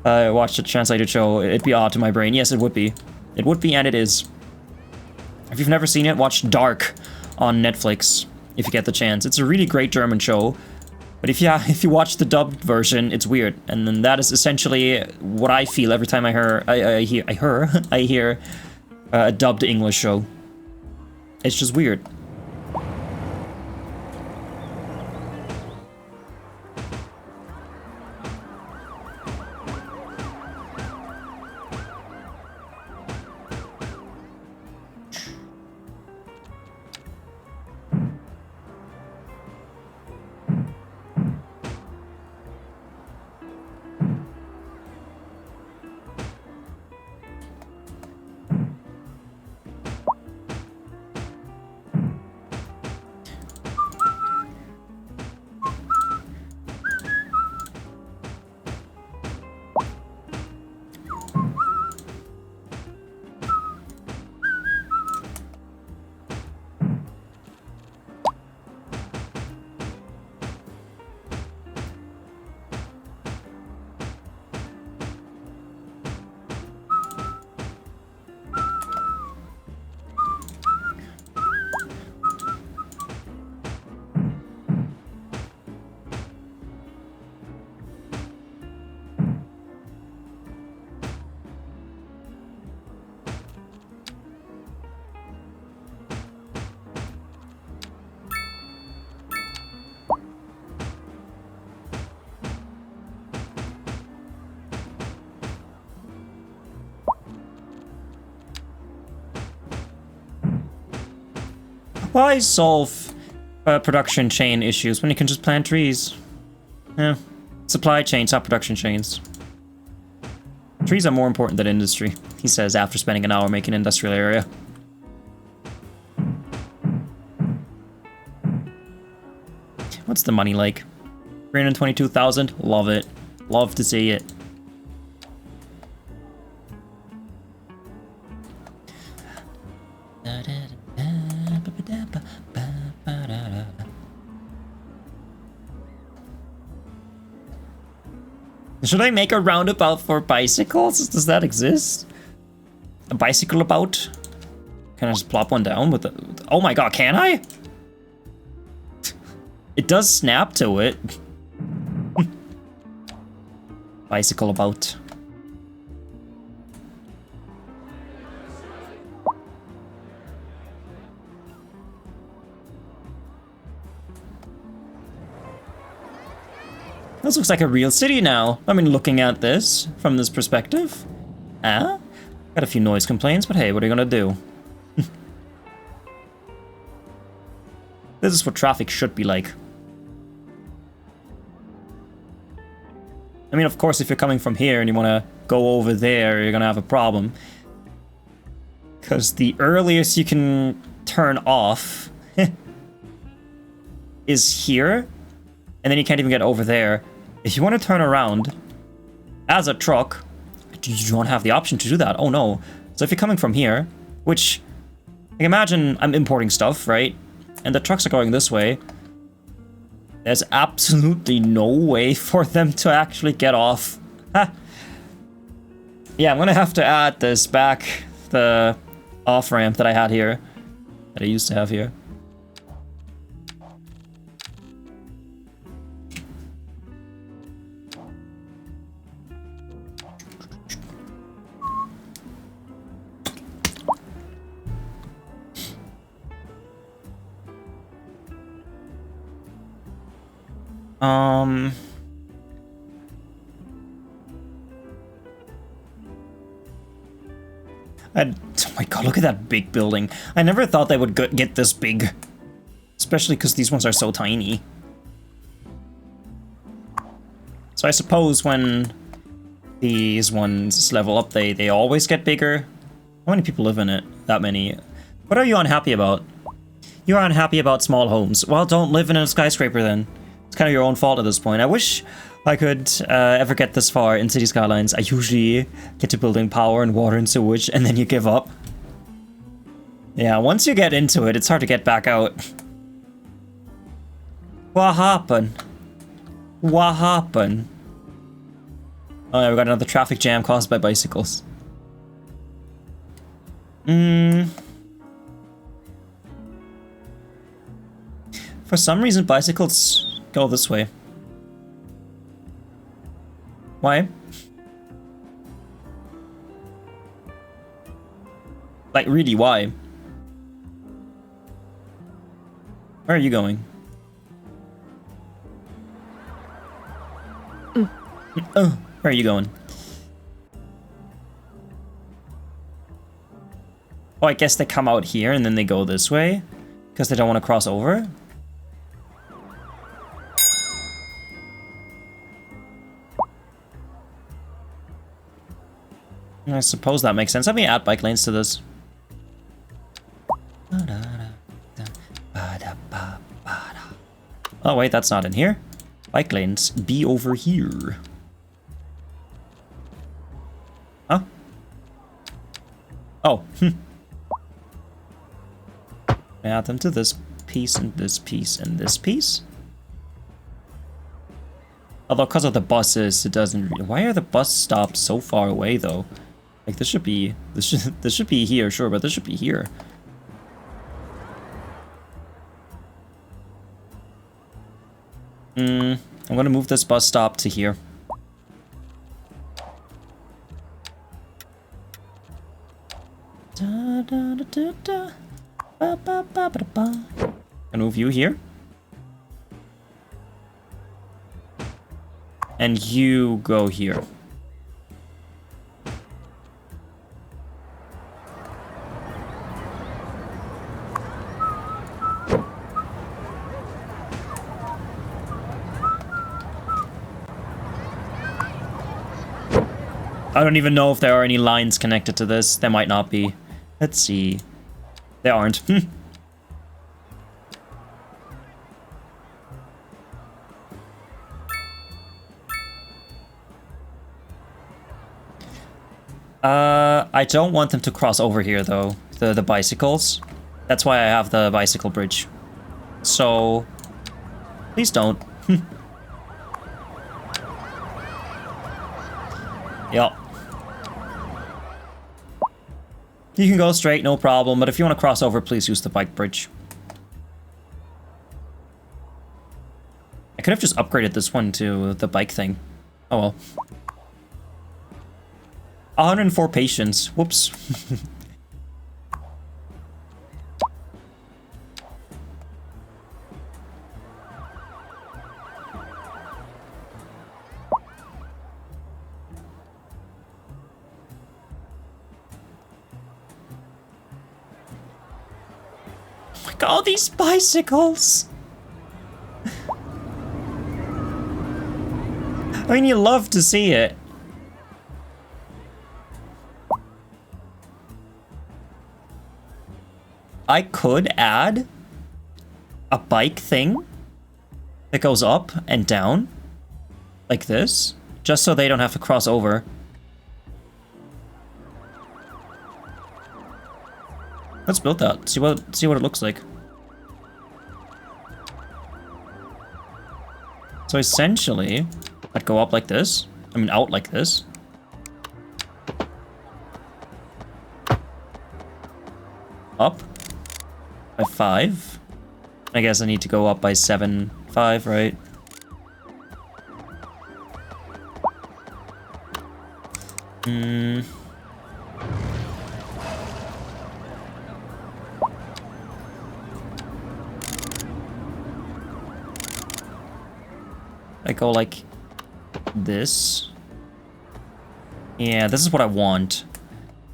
watched a translated show. It'd be odd to my brain. Yes, it would be. It would be, and it is. If you've never seen it, watch Dark on Netflix if you get the chance. It's a really great German show, but if you watch the dubbed version, it's weird. And then that is essentially what I feel every time I hear a dubbed English show. It's just weird. Why solve production chain issues when you can just plant trees? Yeah. Supply chains, not production chains. Trees are more important than industry, he says after spending an hour making an industrial area. What's the money like? 322,000? Love it. Love to see it. Should I make a roundabout for bicycles? Does that exist? A bicycle about? Can I just plop one down with the... Oh my god, can I? It does snap to it. Bicycle about. This looks like a real city now. I mean, looking at this from this perspective. Ah? Got a few noise complaints, but hey, what are you gonna do? This is what traffic should be like. I mean, of course, if you're coming from here and you want to go over there, you're gonna have a problem. Because the earliest you can turn off is here, and then you can't even get over there. If you want to turn around as a truck, you don't have the option to do that. Oh no. So if you're coming from here, which, like, imagine I'm importing stuff, right? And the trucks are going this way. There's absolutely no way for them to actually get off. Ha. Yeah, I'm gonna have to add this back, the off-ramp that I had here. that I used to have here. Oh my god, look at that big building. I never thought they would get this big. Especially because these ones are so tiny. So I suppose when these ones level up, they always get bigger. How many people live in it? That many. What are you unhappy about? You're unhappy about small homes. Well, don't live in a skyscraper then. It's kind of your own fault at this point. I wish I could ever get this far in City Skylines. I usually get to building power and water and sewage, and then you give up. Yeah, once you get into it, it's hard to get back out. What happened? What happened? Oh yeah, we got another traffic jam caused by bicycles. For some reason, bicycles go this way. Why? Like, really, why? Where are you going? Where are you going? Oh, I guess they come out here and then they go this way because they don't want to cross over. I suppose that makes sense. Let me add bike lanes to this. Oh wait, that's not in here. Bike lanes be over here. Huh? Oh. Add them to this piece and this piece and this piece. Although because of the buses, it doesn't. Why are the bus stops so far away though? Like this should be this should be here, sure, but this should be here. I'm gonna move this bus stop to here. Gonna move you here. And you go here. I don't even know if there are any lines connected to this. There might not be. Let's see. There aren't. I don't want them to cross over here though, the bicycles. That's why I have the bicycle bridge. So, please don't. Yup. You can go straight, no problem, but if you want to cross over, please use the bike bridge. I could have just upgraded this one to the bike thing. Oh well. 104 patience. Whoops. Look at all these bicycles. I mean, you love to see it. I could add a bike thing that goes up and down like this, just so they don't have to cross over. Let's build that. See what it looks like. So essentially, I'd go up like this. I mean, out like this. Up. by 5. I guess I need to go up by 7, 5, right? I go like this. Yeah, this is what I want.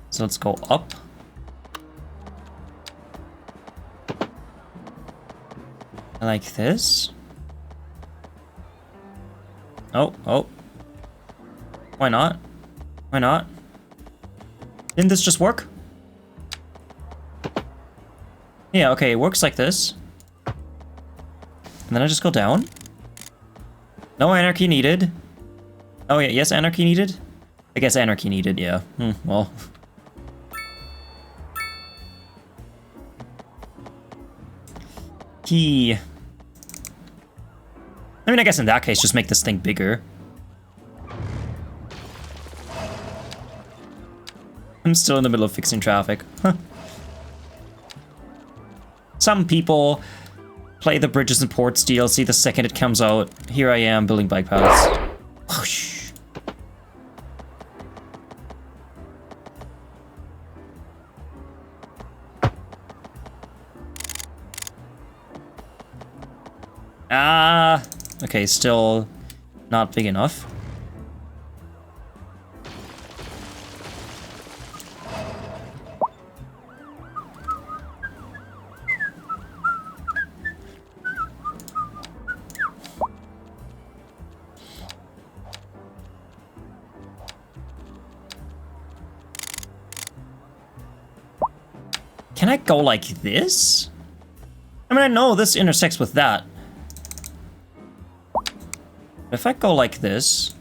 So let's go up. Like this. Oh, oh. Why not? Why not? Didn't this just work? Yeah, okay, it works like this. And then I just go down. No anarchy needed. Oh yeah, yes, anarchy needed? I guess anarchy needed, yeah. Well. Key. I mean, I guess in that case, just make this thing bigger. I'm still in the middle of fixing traffic. Huh. Some people play the Bridges and Ports DLC the second it comes out. Here I am building bike paths. Whoosh. Okay, still not big enough. Can I go like this? I mean, I know this intersects with that. If I go like this...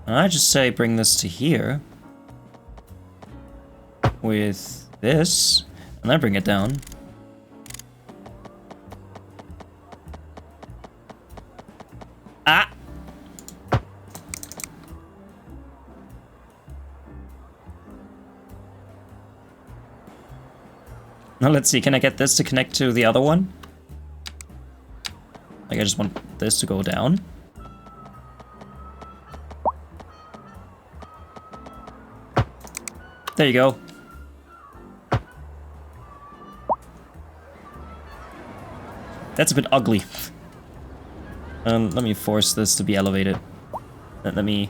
and I just say bring this to here. With this. And then bring it down. Ah! Now let's see, can I get this to connect to the other one? Like I just want this to go down. There you go. That's a bit ugly. Let me force this to be elevated. Let me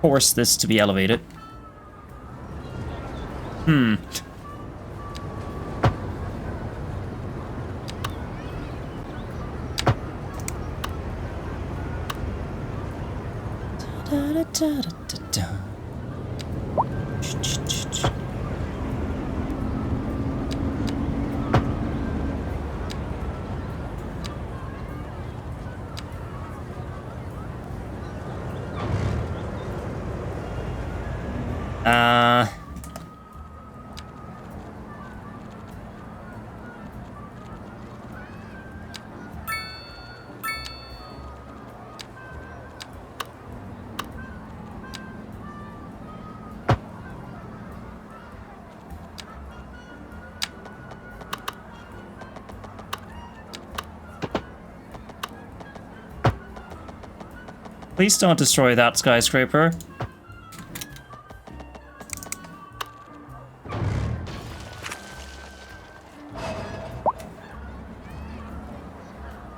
force this to be elevated. Please don't destroy that skyscraper.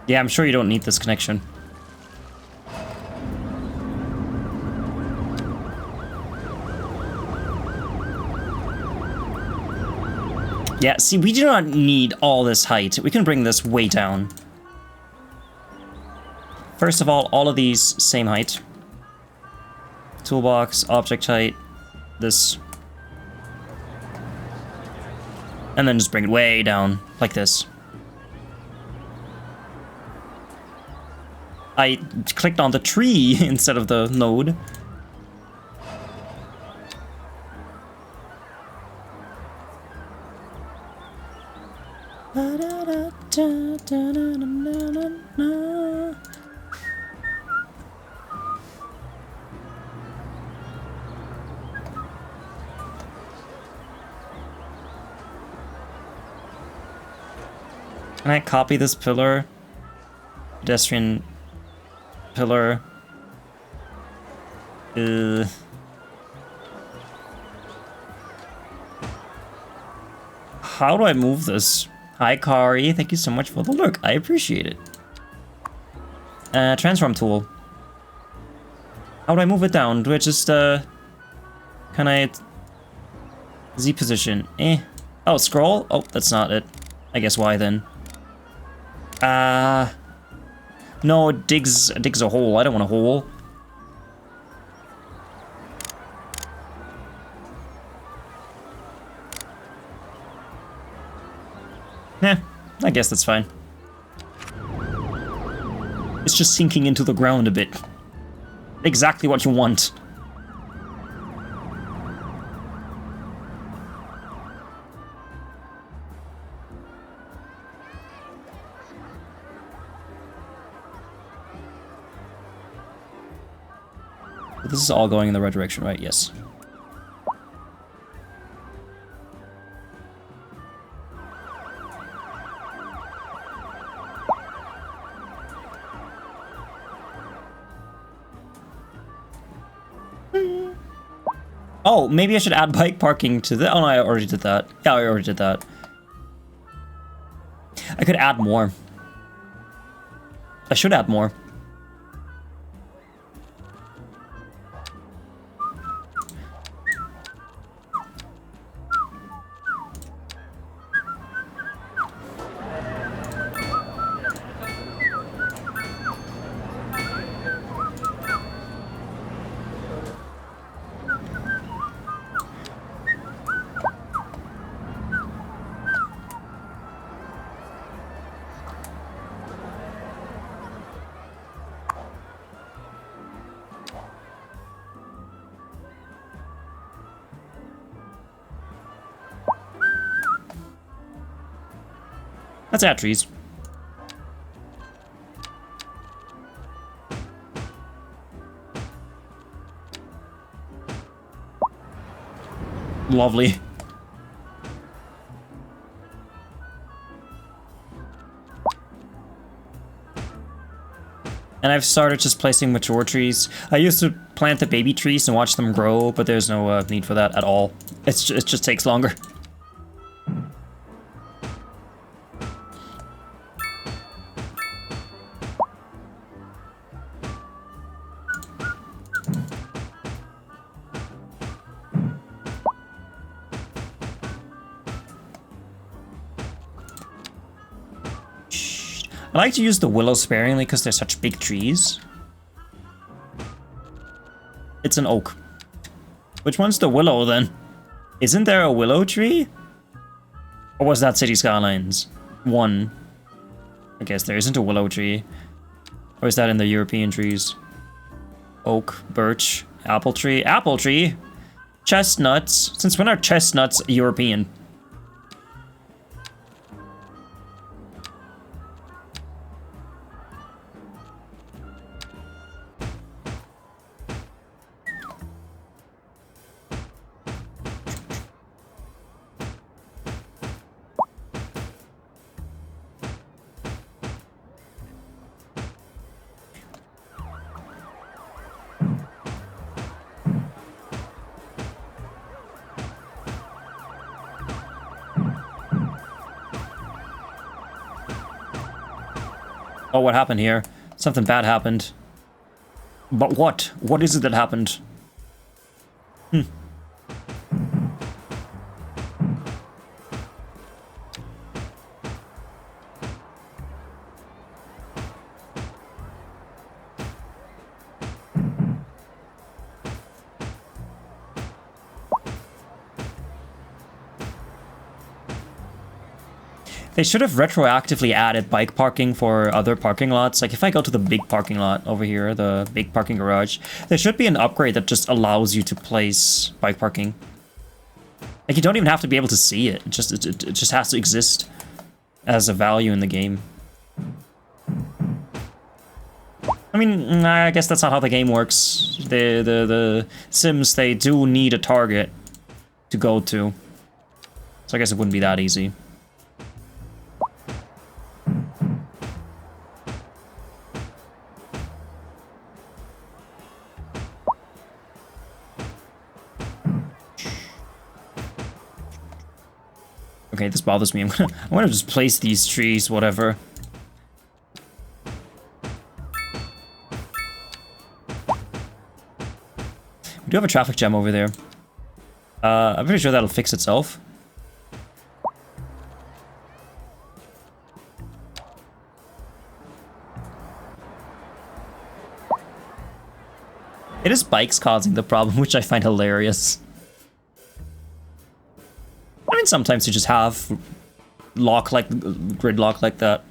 Yeah, I'm sure you don't need this connection. Yeah, see, we do not need all this height. We can bring this way down. First of all of these same height. Toolbox, object height, this. And then just bring it way down, like this. I clicked on the tree instead of the node. Can I copy this pillar? Pedestrian pillar. How do I move this? Hi, Kari. Thank you so much for the look. I appreciate it. Transform tool. How do I move it down? Do I just, can I... Z position. Oh, scroll? Oh, that's not it. I guess why then? No, it digs a hole. I don't want a hole. Nah, I guess that's fine. It's just sinking into the ground a bit. Exactly what you want. But this is all going in the right direction, right? Yes. Oh, maybe I should add bike parking to the... Oh, no, I already did that. Yeah, I already did that. I could add more. I should add more. Let's add trees. Lovely. And I've started just placing mature trees. I used to plant the baby trees and watch them grow, but there's no need for that at all. It just takes longer. I like to use the willow sparingly because they're such big trees. It's an oak. Which one's the willow then? Isn't there a willow tree? Or was that City Skylines 1? I guess there isn't a willow tree. Or is that in the European trees? Oak, birch, apple tree. Apple tree? Chestnuts. Since when are chestnuts European? Oh, what happened here? Something bad happened. But what? What is it that happened? They should have retroactively added bike parking for other parking lots. Like if I go to the big parking lot over here, the big parking garage, there should be an upgrade that just allows you to place bike parking. Like you don't even have to be able to see it. It just has to exist as a value in the game. I mean, I guess that's not how the game works. The Sims, they do need a target to go to. So I guess it wouldn't be that easy. Okay, this bothers me. I'm gonna just place these trees, whatever. We do have a traffic jam over there. I'm pretty sure that'll fix itself. It is bikes causing the problem, which I find hilarious. I mean, sometimes you just have gridlock like that.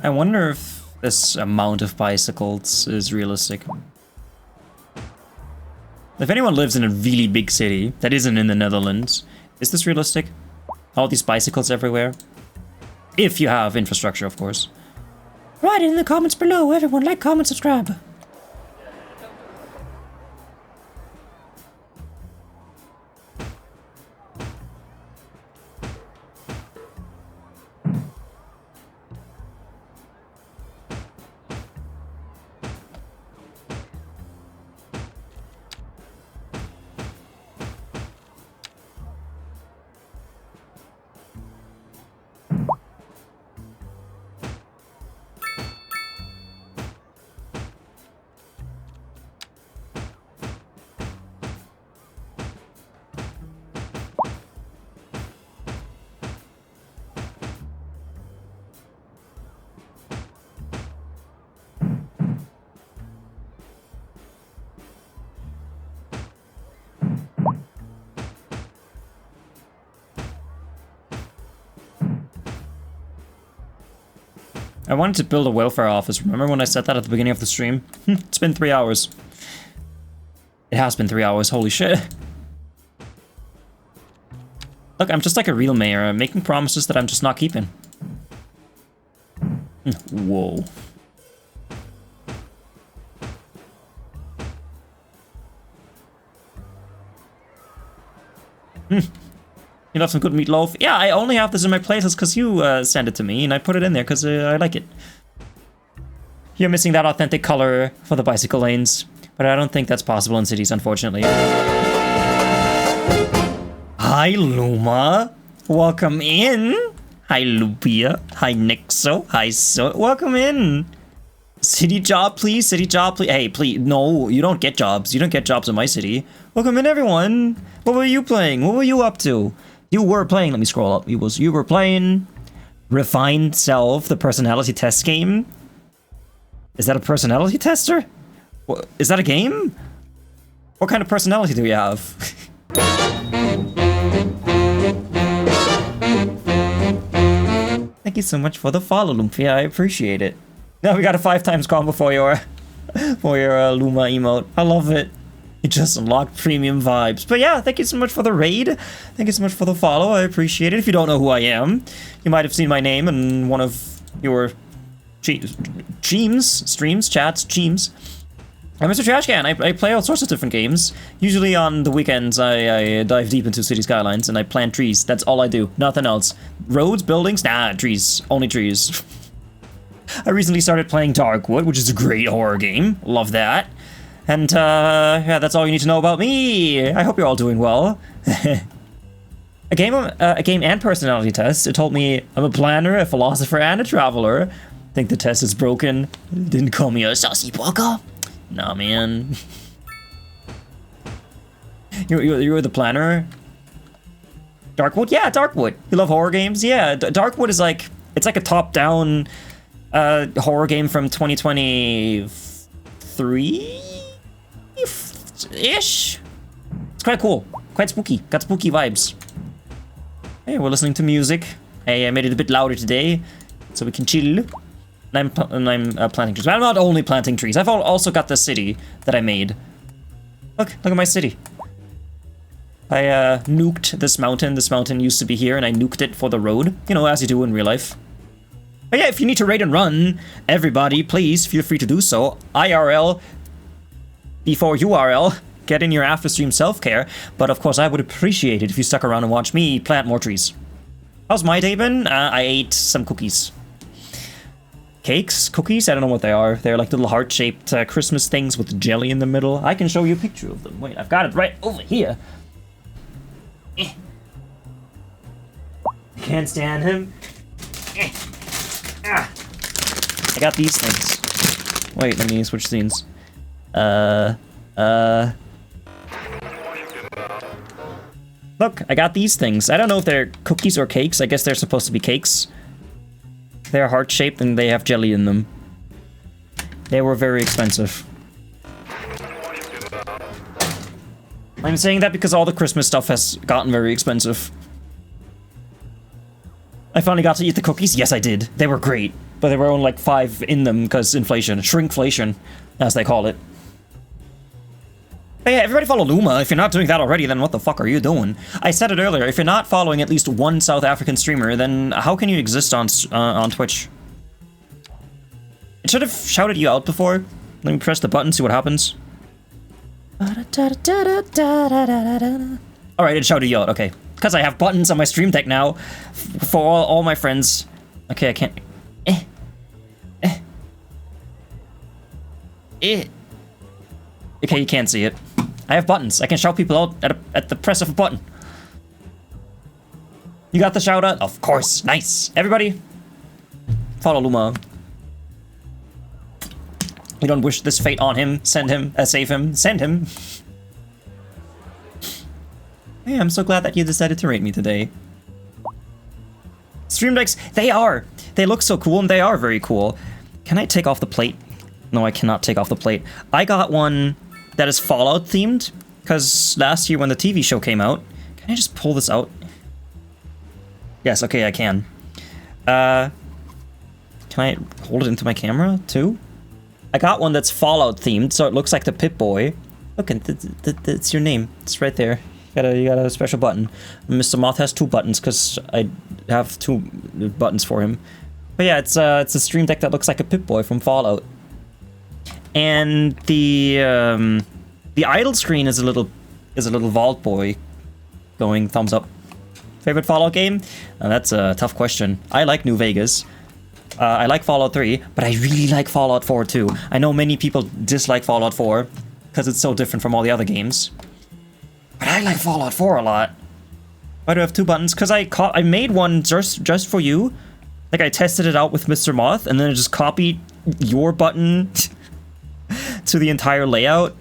I wonder if this amount of bicycles is realistic. If anyone lives in a really big city that isn't in the Netherlands, is this realistic? All these bicycles everywhere? If you have infrastructure, of course. Write it in the comments below, everyone. Like, comment, subscribe. I wanted to build a welfare office. Remember when I said that at the beginning of the stream? It's been 3 hours. It has been 3 hours, holy shit. Look, I'm just like a real mayor. I'm making promises that I'm just not keeping. Whoa. You love some good meatloaf? Yeah, I only have this in my playlist because you sent it to me, and I put it in there because I like it. You're missing that authentic color for the bicycle lanes, but I don't think that's possible in cities, unfortunately. Hi, Luma. Welcome in. Hi, Lupia. Hi, Nixo. Hi, So. Welcome in. City job, please. City job, please. Hey, please. No, you don't get jobs. You don't get jobs in my city. Welcome in, everyone. What were you playing? What were you up to? You were playing. Let me scroll up. You were playing Refined Self, the personality test game. Is that a personality tester? Is that a game? What kind of personality do you have? Thank you so much for the follow, Lumpia. I appreciate it. Now we got a 5 times combo for your Luma emote. I love it. You just unlocked premium vibes. But yeah, thank you so much for the raid. Thank you so much for the follow. I appreciate it. If you don't know who I am, you might have seen my name in one of your streams, chats. I'm MisterTrashcan. I play all sorts of different games. Usually on the weekends, I dive deep into City Skylines and I plant trees. That's all I do. Nothing else. Roads, buildings? Nah, trees. Only trees. I recently started playing Darkwood, which is a great horror game. Love that. And, yeah, that's all you need to know about me. I hope you're all doing well. A game and personality test. It told me I'm a planner, a philosopher, and a traveler. Think the test is broken. It didn't call me a saucy bugger. Nah, man. You were the planner? Darkwood? Yeah, Darkwood. You love horror games? Yeah, Darkwood is like... It's like a top-down horror game from 2023-ish? It's quite cool. Quite spooky. Got spooky vibes. Hey, we're listening to music. Hey, I made it a bit louder today, so we can chill. And I'm planting trees. But I'm not only planting trees. I've also got the city that I made. Look at my city. I nuked this mountain. This mountain used to be here, and I nuked it for the road. You know, as you do in real life. But yeah, if you need to raid and run, everybody, please feel free to do so. IRL before URL. Get in your after-stream self-care. But of course, I would appreciate it if you stuck around and watched me plant more trees. How's my day been? I ate some cookies. Cakes? Cookies? I don't know what they are. They're like little heart-shaped Christmas things with jelly in the middle. I can show you a picture of them. Wait, I've got it right over here. Can't stand him. I got these things. Wait, let me switch scenes. Look, I got these things. I don't know if they're cookies or cakes. I guess they're supposed to be cakes. They're heart-shaped and they have jelly in them. They were very expensive. I'm saying that because all the Christmas stuff has gotten very expensive. I finally got to eat the cookies. Yes, I did. They were great. But there were only like 5 in them because inflation. Shrinkflation, as they call it. But yeah, everybody follow Luma. If you're not doing that already, then what the fuck are you doing? I said it earlier. If you're not following at least one South African streamer, then how can you exist on Twitch? It should have shouted you out before. Let me press the button, see what happens. Alright, it shouted you out, okay. Because I have buttons on my stream deck now for all my friends. Okay, I can't... Okay, you can't see it. I have buttons. I can shout people out at the press of a button. You got the shout out? Of course. Nice. Everybody, follow Luma. We don't wish this fate on him. Send him. Save him. Send him. Hey, I'm so glad that you decided to rate me today. Stream decks, they look so cool and they are very cool. Can I take off the plate? No, I cannot take off the plate. I got one that is Fallout themed, because last year when the TV show came out, can I just pull this out? Yes, okay, I can. Can I hold it into my camera too? I got one that's Fallout themed, so it looks like the Pip-Boy. Look, it's your name. It's right there. You got a special button. Mr. Moth has 2 buttons because I have 2 buttons for him. But yeah, it's a stream deck that looks like a Pip-Boy from Fallout. And the idle screen is a little Vault Boy going thumbs up. Favorite Fallout game? That's a tough question. I like New Vegas. I like Fallout 3, but I really like Fallout 4 too. I know many people dislike Fallout 4 because it's so different from all the other games. But I like Fallout 4 a lot. Why do I have 2 buttons? Because I made one just for you. Like I tested it out with Mr. Moth, and then I just copied your button to the entire layout.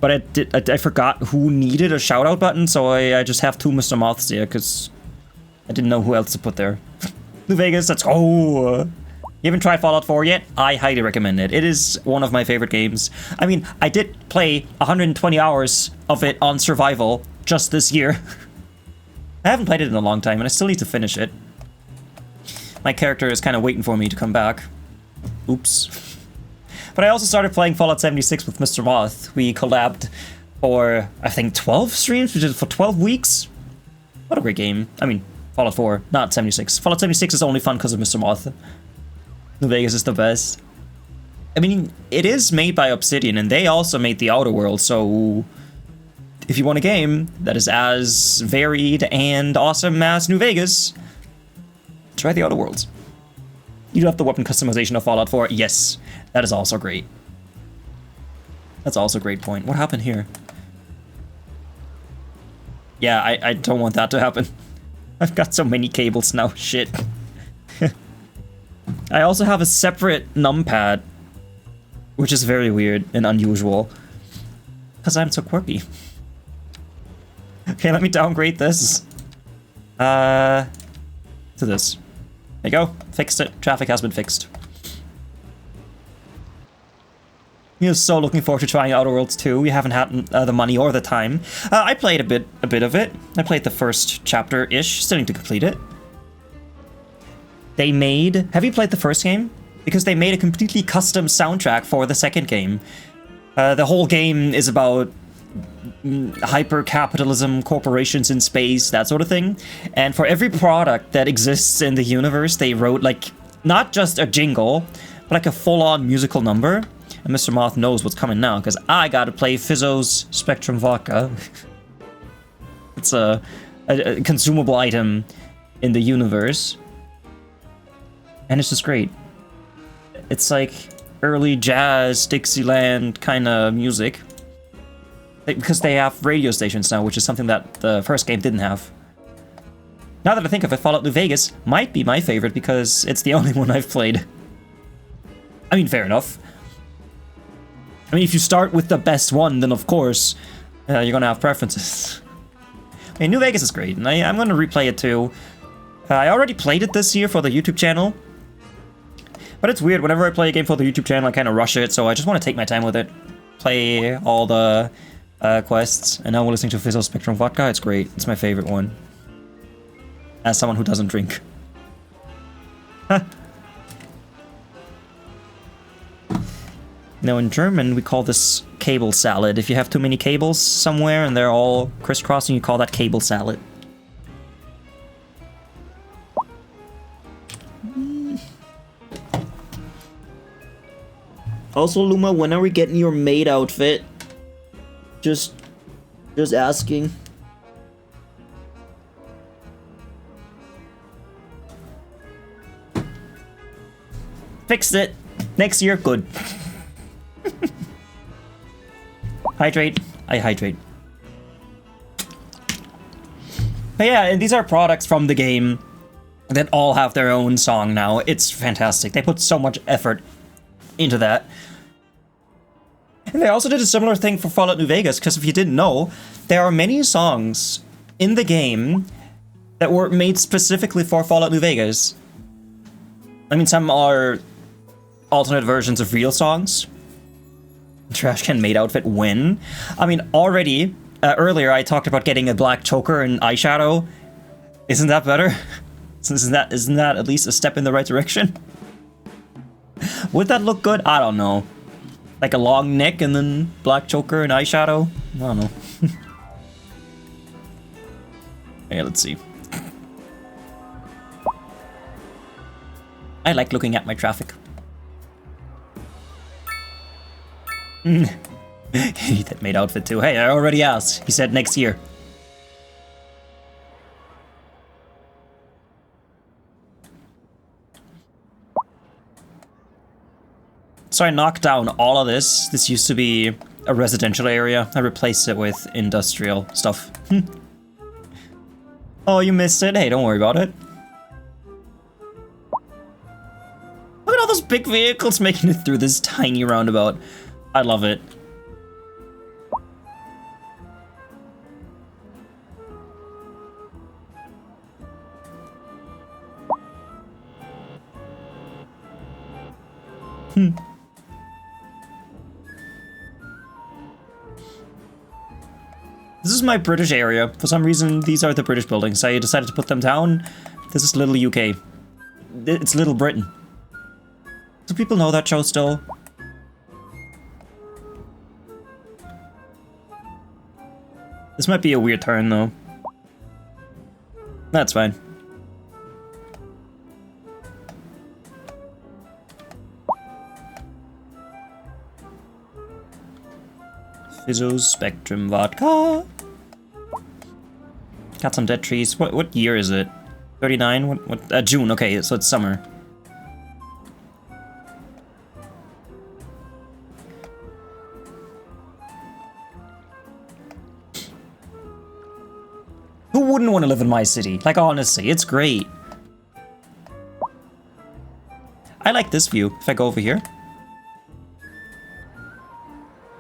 But I forgot who needed a shout-out button, so I just have 2 Mr. Moths here, because I didn't know who else to put there. New Vegas, let's go! You haven't tried Fallout 4 yet? I highly recommend it. It is one of my favorite games. I mean, I did play 120 hours of it on survival just this year. I haven't played it in a long time, and I still need to finish it. My character is kind of waiting for me to come back. Oops. But I also started playing Fallout 76 with Mr. Moth. We collabed for, I think, 12 streams, which is for 12 weeks. What a great game. I mean, Fallout 4, not 76. Fallout 76 is only fun because of Mr. Moth. New Vegas is the best. I mean, it is made by Obsidian, and they also made the Outer Worlds, so if you want a game that is as varied and awesome as New Vegas, try the Outer Worlds. You do have the weapon customization of Fallout 4. Yes, that is also great. That's also a great point. What happened here? Yeah, I don't want that to happen. I've got so many cables now, shit. I also have a separate numpad, which is very weird and unusual. Because I'm so quirky. Okay, let me downgrade this. To this. There you go. Fixed it. Traffic has been fixed. You're so looking forward to trying Outer Worlds 2. We haven't had the money or the time. I played a bit of it. I played the first chapter-ish. Still need to complete it. They made... Have you played the first game? Because they made a completely custom soundtrack for the second game. The whole game is about hyper-capitalism, corporations in space, that sort of thing. And for every product that exists in the universe, they wrote, like, not just a jingle, but like a full-on musical number. And Mr. Moth knows what's coming now, because I gotta play Fizzo's Spectrum Vodka. It's a consumable item in the universe. And it's just great. It's like early jazz, Dixieland kind of music. Because they have radio stations now, which is something that the first game didn't have. Now that I think of it, Fallout New Vegas might be my favorite because it's the only one I've played. I mean, fair enough. I mean, if you start with the best one, then of course, you're gonna have preferences. I mean, New Vegas is great, and I'm gonna replay it too. I already played it this year for the YouTube channel. But it's weird, whenever I play a game for the YouTube channel, I kind of rush it, so I just want to take my time with it. Play all the quests, and now we're listening to Fizzo's Spectrum Vodka. It's great. It's my favorite one. As someone who doesn't drink. Now in German, we call this cable salad. If you have too many cables somewhere and they're all crisscrossing, you call that cable salad. Also, Luma, when are we getting your maid outfit? Just asking. Fixed it. Next year, good. Hydrate. I hydrate. But yeah, and these are products from the game that all have their own song now. It's fantastic. They put so much effort into that. And they also did a similar thing for Fallout New Vegas, because if you didn't know, there are many songs in the game that were made specifically for Fallout New Vegas. I mean, some are alternate versions of real songs. Trashcan maid outfit win. I mean, already, earlier I talked about getting a black choker and eyeshadow. Isn't that better? Isn't that at least a step in the right direction? Would that look good? I don't know. Like a long neck and then black choker and eyeshadow? I don't know. Okay, let's see. I like looking at my traffic. He that made outfit too. Hey, I already asked. He said next year. So I knocked down all of this. This used to be a residential area. I replaced it with industrial stuff. Oh, you missed it? Hey, don't worry about it. Look at all those big vehicles making it through this tiny roundabout. I love it. This is my British area. For some reason, these are the British buildings. I decided to put them down. This is Little UK. It's Little Britain. Do people know that show still? This might be a weird turn, though. That's fine. Fizzo's Spectrum Vodka. Got some dead trees. What year is it? 39? What? June. Okay, so it's summer. Who wouldn't want to live in my city? Like, honestly, it's great. I like this view. If I go over here.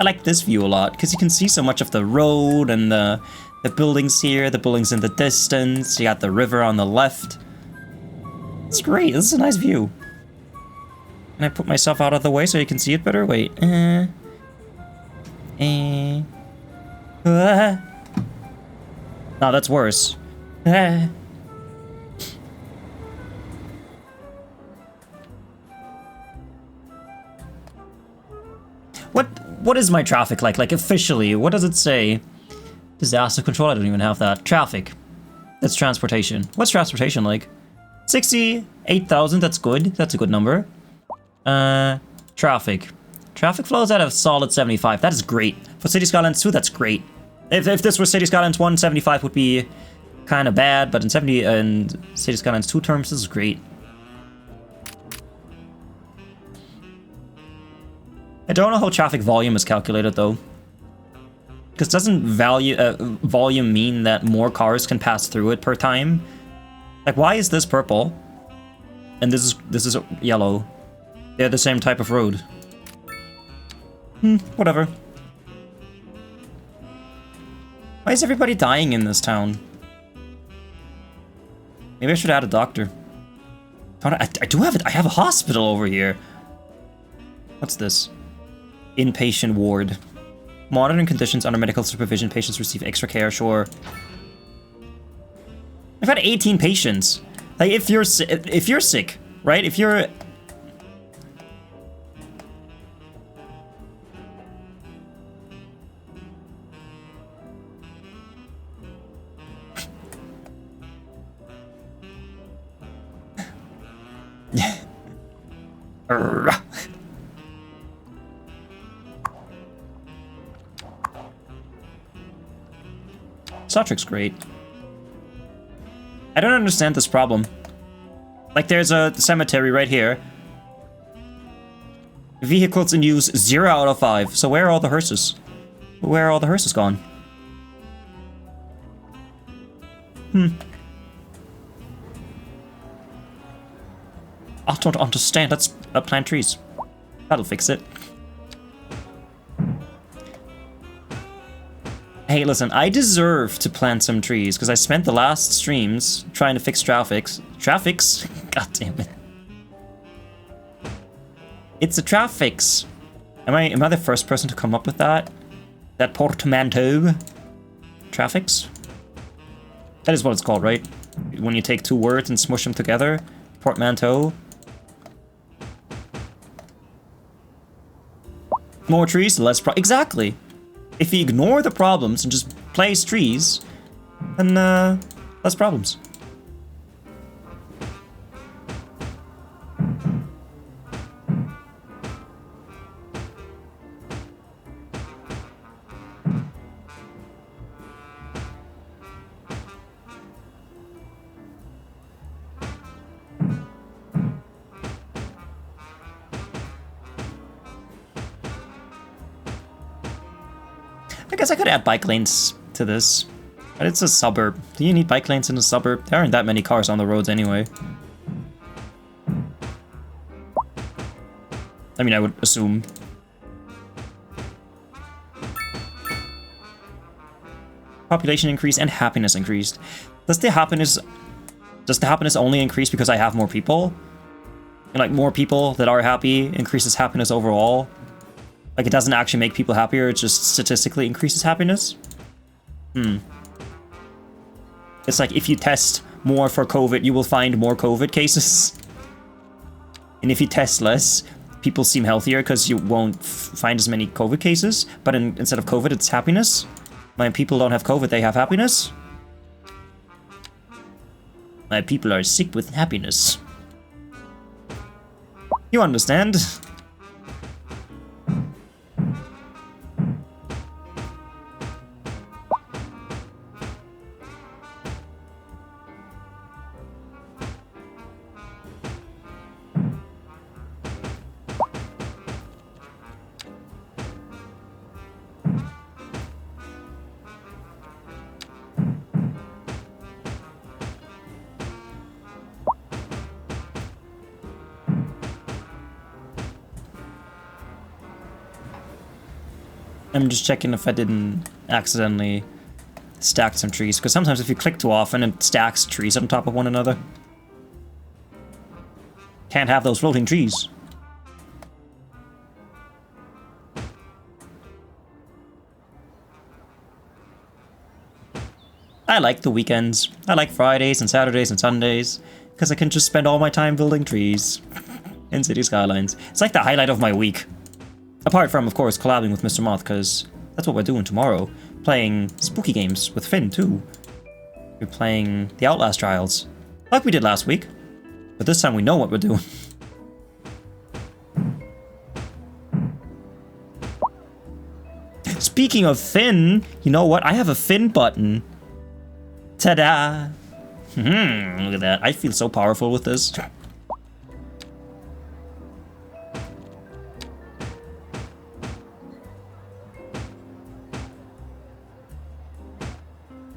I like this view a lot, because you can see so much of the road and the buildings here, the buildings in the distance. You got the river on the left. It's great. This is a nice view. Can I put myself out of the way so you can see it better? Wait. No, that's worse. What is my traffic like? Like, officially, what does it say? Disaster control? I don't even have that. Traffic. That's transportation. What's transportation like? 68,000, that's good. That's a good number. Traffic. Traffic flows at a solid 75. That is great. For City Skylines 2, that's great. If this was City Skylines 1, 75 would be kind of bad, but in City Skylines 2 terms, this is great. I don't know how traffic volume is calculated, though. Because doesn't volume mean that more cars can pass through it per time? Like, why is this purple? And this is yellow. They're the same type of road. Whatever. Why is everybody dying in this town? Maybe I should add a doctor. I do have it. I have a hospital over here. What's this? Inpatient ward. Monitoring conditions under medical supervision. Patients receive extra care. Sure. I've had 18 patients. Like, if you're sick, right? If you're... Star Trek's great. I don't understand this problem. Like, there's a cemetery right here. Vehicles in use, 0 out of 5. So where are all the hearses? Where are all the hearses gone? I don't understand. Let's plant trees. That'll fix it. Hey, listen, I deserve to plant some trees because I spent the last streams trying to fix traffics. God damn it. It's a traffics. Am I the first person to come up with that? That portmanteau? Traffics? That is what it's called, right? When you take two words and smush them together. Portmanteau. More trees, less exactly. If you ignore the problems and just place trees, then less problems. I guess I could add bike lanes to this, but it's a suburb. Do you need bike lanes in a suburb? There aren't that many cars on the roads anyway. I mean, I would assume. Population increase and happiness increased. Does the happiness only increase because I have more people? And like, more people that are happy increases happiness overall? Like, it doesn't actually make people happier, it just statistically increases happiness? It's like, if you test more for COVID, you will find more COVID cases. And if you test less, people seem healthier because you won't find as many COVID cases. But instead of COVID, it's happiness. When people don't have COVID, they have happiness. My people are sick with happiness. You understand? I'm just checking if I didn't accidentally stack some trees, because sometimes if you click too often, it stacks trees on top of one another. Can't have those floating trees. I like the weekends. I like Fridays and Saturdays and Sundays, because I can just spend all my time building trees in City Skylines. It's like the highlight of my week. Apart from, of course, collabing with Mr. Moth, because that's what we're doing tomorrow. Playing spooky games with Finn, too. We're playing the Outlast Trials, like we did last week. But this time we know what we're doing. Speaking of Finn, you know what? I have a Finn button. Ta-da! Look at that. I feel so powerful with this.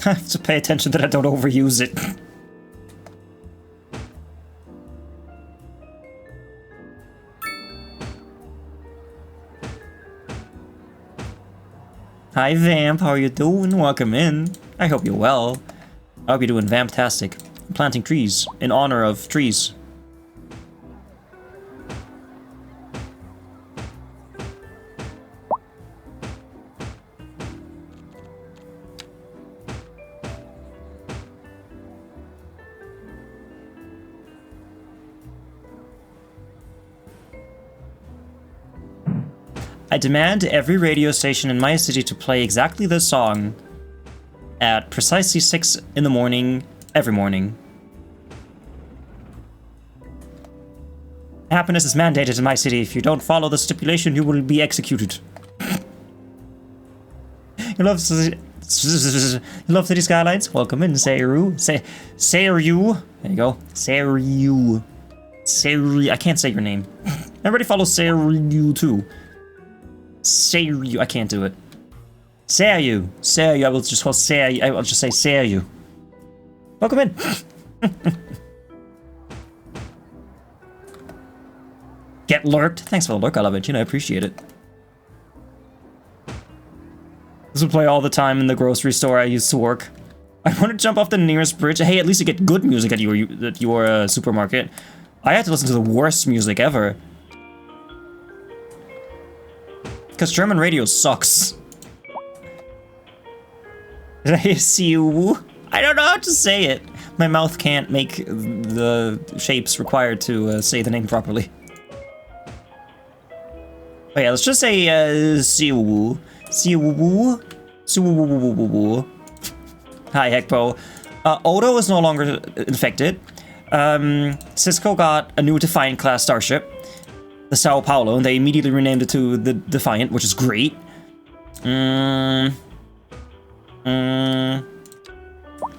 I have to pay attention that I don't overuse it. Hi Vamp, how are you doing? Welcome in. I hope you're well. I hope you're doing Vamptastic. I'm planting trees in honor of trees. I demand every radio station in my city to play exactly this song at precisely 6 in the morning, every morning. Happiness is mandated in my city. If you don't follow the stipulation, you will be executed. You love City Skylines? Welcome in, Sayru. Sayru. There you go. Sayru. Sayru. I can't say your name. Everybody follow Sayru too. Sayru. I can't do it. Sayru. Sayru. I will just call Sayru. I will just say Sayru. Welcome in. Get lurked. Thanks for the lurk. I love it. You know, I appreciate it. This will play all the time in the grocery store I used to work. I want to jump off the nearest bridge. Hey, at least you get good music at your supermarket. I had to listen to the worst music ever. Because German radio sucks. Did I see you? I don't know how to say it. My mouth can't make the shapes required to say the name properly. Oh yeah, let's just say Siwu. Siwu. Siwu. Hi, Hekpo. Odo is no longer infected. Cisco got a new Defiant class starship, the Sao Paulo, and they immediately renamed it to the Defiant, which is great.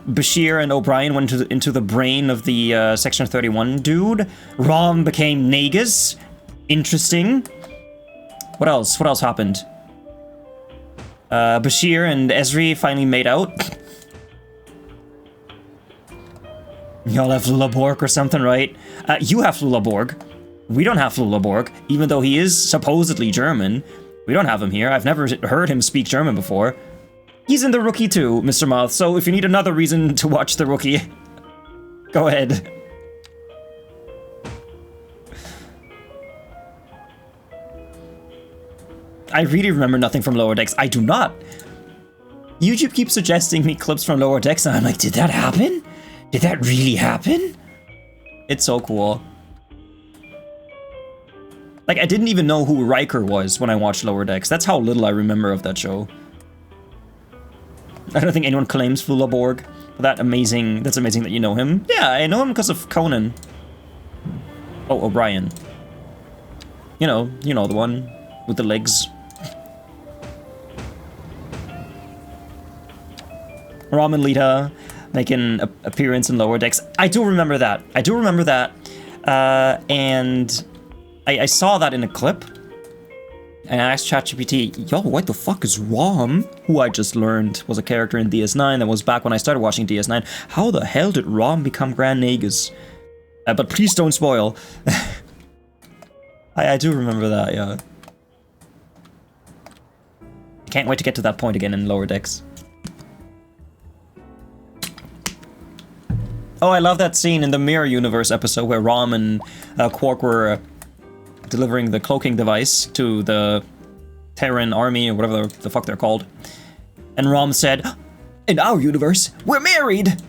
Bashir and O'Brien went into the brain of the Section 31 dude. Rom became Nagus. Interesting. What else? What else happened? Bashir and Esri finally made out. Y'all have Lulaborg or something, right? You have Lulaborg. We don't have Lulaborg, even though he is supposedly German. We don't have him here. I've never heard him speak German before. He's in The Rookie too, Mr. Moth, so if you need another reason to watch The Rookie, go ahead. I really remember nothing from Lower Decks. I do not. YouTube keeps suggesting me clips from Lower Decks, and I'm like, did that happen? Did that really happen? It's so cool. Like, I didn't even know who Riker was when I watched Lower Decks. That's how little I remember of that show. I don't think anyone claims Fulaborg. That's amazing that you know him. Yeah, I know him because of Conan. Oh, O'Brien. You know the one with the legs. Rom and Lita make an appearance in Lower Decks. I do remember that. And I saw that in a clip. And I asked ChatGPT, yo, what the fuck is Rom? Who I just learned was a character in DS9 that was back when I started watching DS9. How the hell did Rom become Grand Nagus? But please don't spoil. I do remember that, yeah. I can't wait to get to that point again in Lower Decks. Oh, I love that scene in the Mirror Universe episode where Rom and Quark were delivering the cloaking device to the Terran army, or whatever the fuck they're called. And Rom said, "In our universe, we're married!"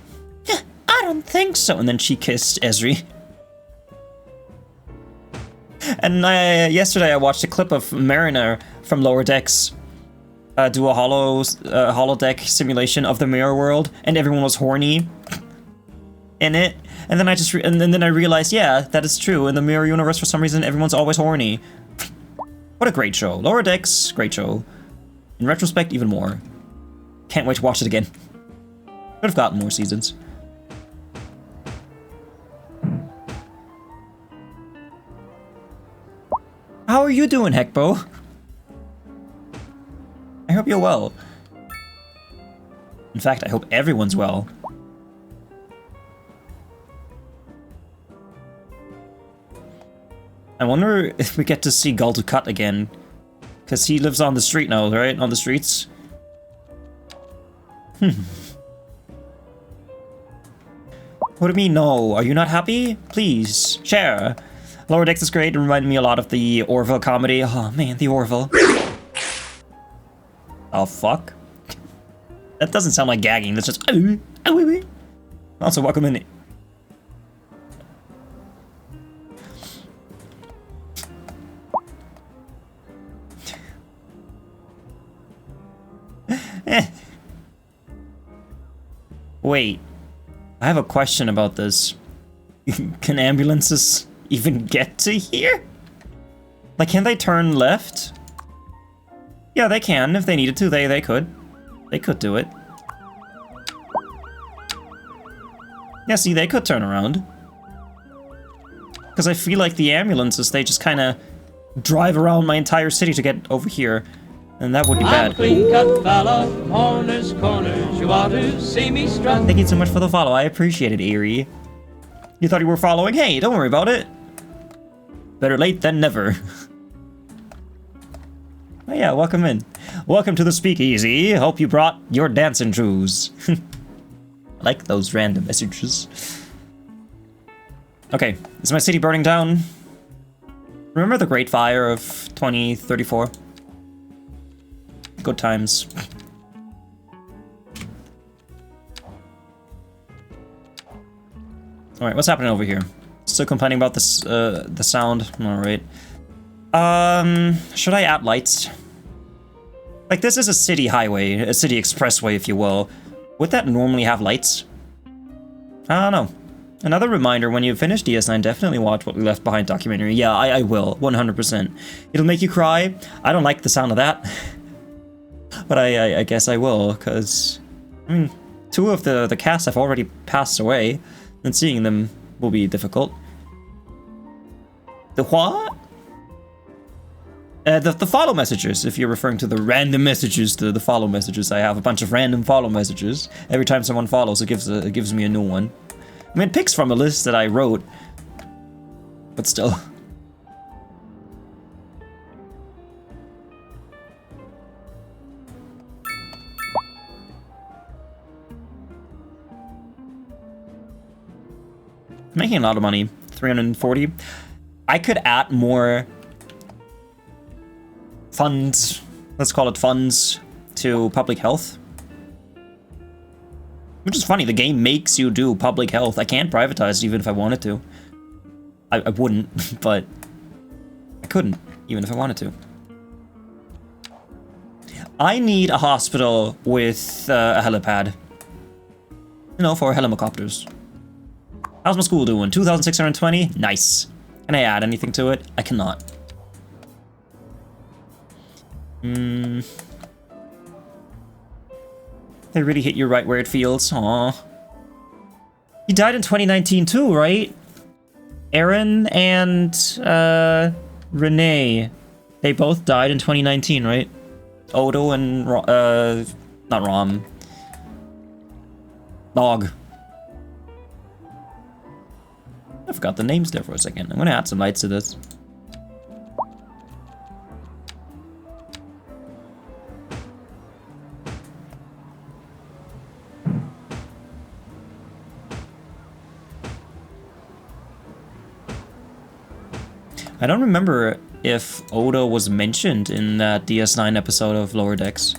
"I don't think so." And then she kissed Ezri. And yesterday I watched a clip of Mariner from Lower Decks do a holodeck simulation of the mirror world, and everyone was horny in it. And then then I realized, yeah, that is true. In the mirror universe, for some reason, everyone's always horny. What a great show. Lower Decks, great show. In retrospect, even more. Can't wait to watch it again. Could have gotten more seasons. How are you doing, Heckbo? I hope you're well. In fact, I hope everyone's well. I wonder if we get to see Gul Dukat again. Because he lives on the street now, right? On the streets. What do you mean, no? Are you not happy? Please, share. Lower Decks is great. It reminded me a lot of the Orville comedy. Oh, man, the Orville. Oh, fuck. That doesn't sound like gagging. That's just... Also, welcome in. Wait, I have a question about this. Can ambulances even get to here? Like, can they turn left? Yeah, they can. If they needed to, they could. They could do it. Yeah, see, they could turn around. Because I feel like the ambulances, they just kind of drive around my entire city to get over here. And that would be bad. Clean-cut fella, corners, corners, you ought to see me strut. Thank you so much for the follow. I appreciate it, Eerie. You thought you were following? Hey, don't worry about it. Better late than never. Oh yeah, welcome in. Welcome to the speakeasy. Hope you brought your dancing shoes. I like those random messages. Okay, is my city burning down? Remember the Great Fire of 2034? Good times. Alright, what's happening over here? Still complaining about this, the sound. Alright. Should I add lights? Like, this is a city highway, a city expressway, if you will. Would that normally have lights? I don't know. Another reminder, when you finish DS9, definitely watch What We Left Behind documentary. Yeah, I will, 100%. It'll make you cry. I don't like the sound of that. But I guess I will, because, I mean, two of the cast have already passed away, and seeing them will be difficult. The what? The follow messages, if you're referring to the random messages, the follow messages. I have a bunch of random follow messages. Every time someone follows, it gives me a new one. I mean, it picks from a list that I wrote, but still. Making a lot of money, 340. I could add more funds, let's call it funds, to public health. Which is funny, the game makes you do public health. I can't privatize it even if I wanted to. I wouldn't, but I couldn't, even if I wanted to. I need a hospital with a helipad. You know, for helicopters. How's my school doing? 2,620? Nice. Can I add anything to it? I cannot. They really hit you right where it feels. Aww. He died in 2019 too, right? Aaron and Renee. They both died in 2019, right? Odo and not Rom. Log. I forgot the names there for a second. I'm gonna add some lights to this. I don't remember if Oda was mentioned in that DS9 episode of Lower Decks.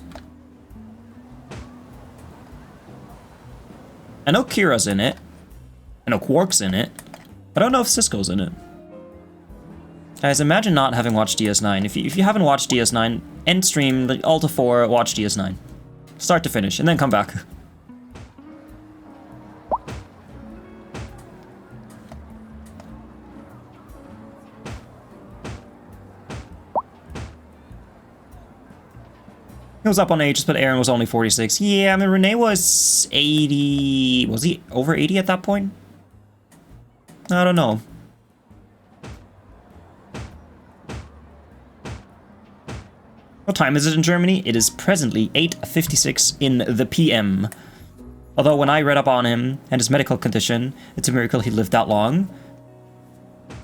I know Kira's in it. I know Quark's in it. I don't know if Cisco's in it. Guys, imagine not having watched DS9. If you haven't watched DS9, end stream, the Alta 4, watch DS9. Start to finish, and then come back. He was up on ages, but Aaron was only 46. Yeah, I mean, Renee was 80... Was he over 80 at that point? I don't know. What time is it in Germany? It is presently 8:56 in the PM. Although when I read up on him and his medical condition, it's a miracle he lived that long.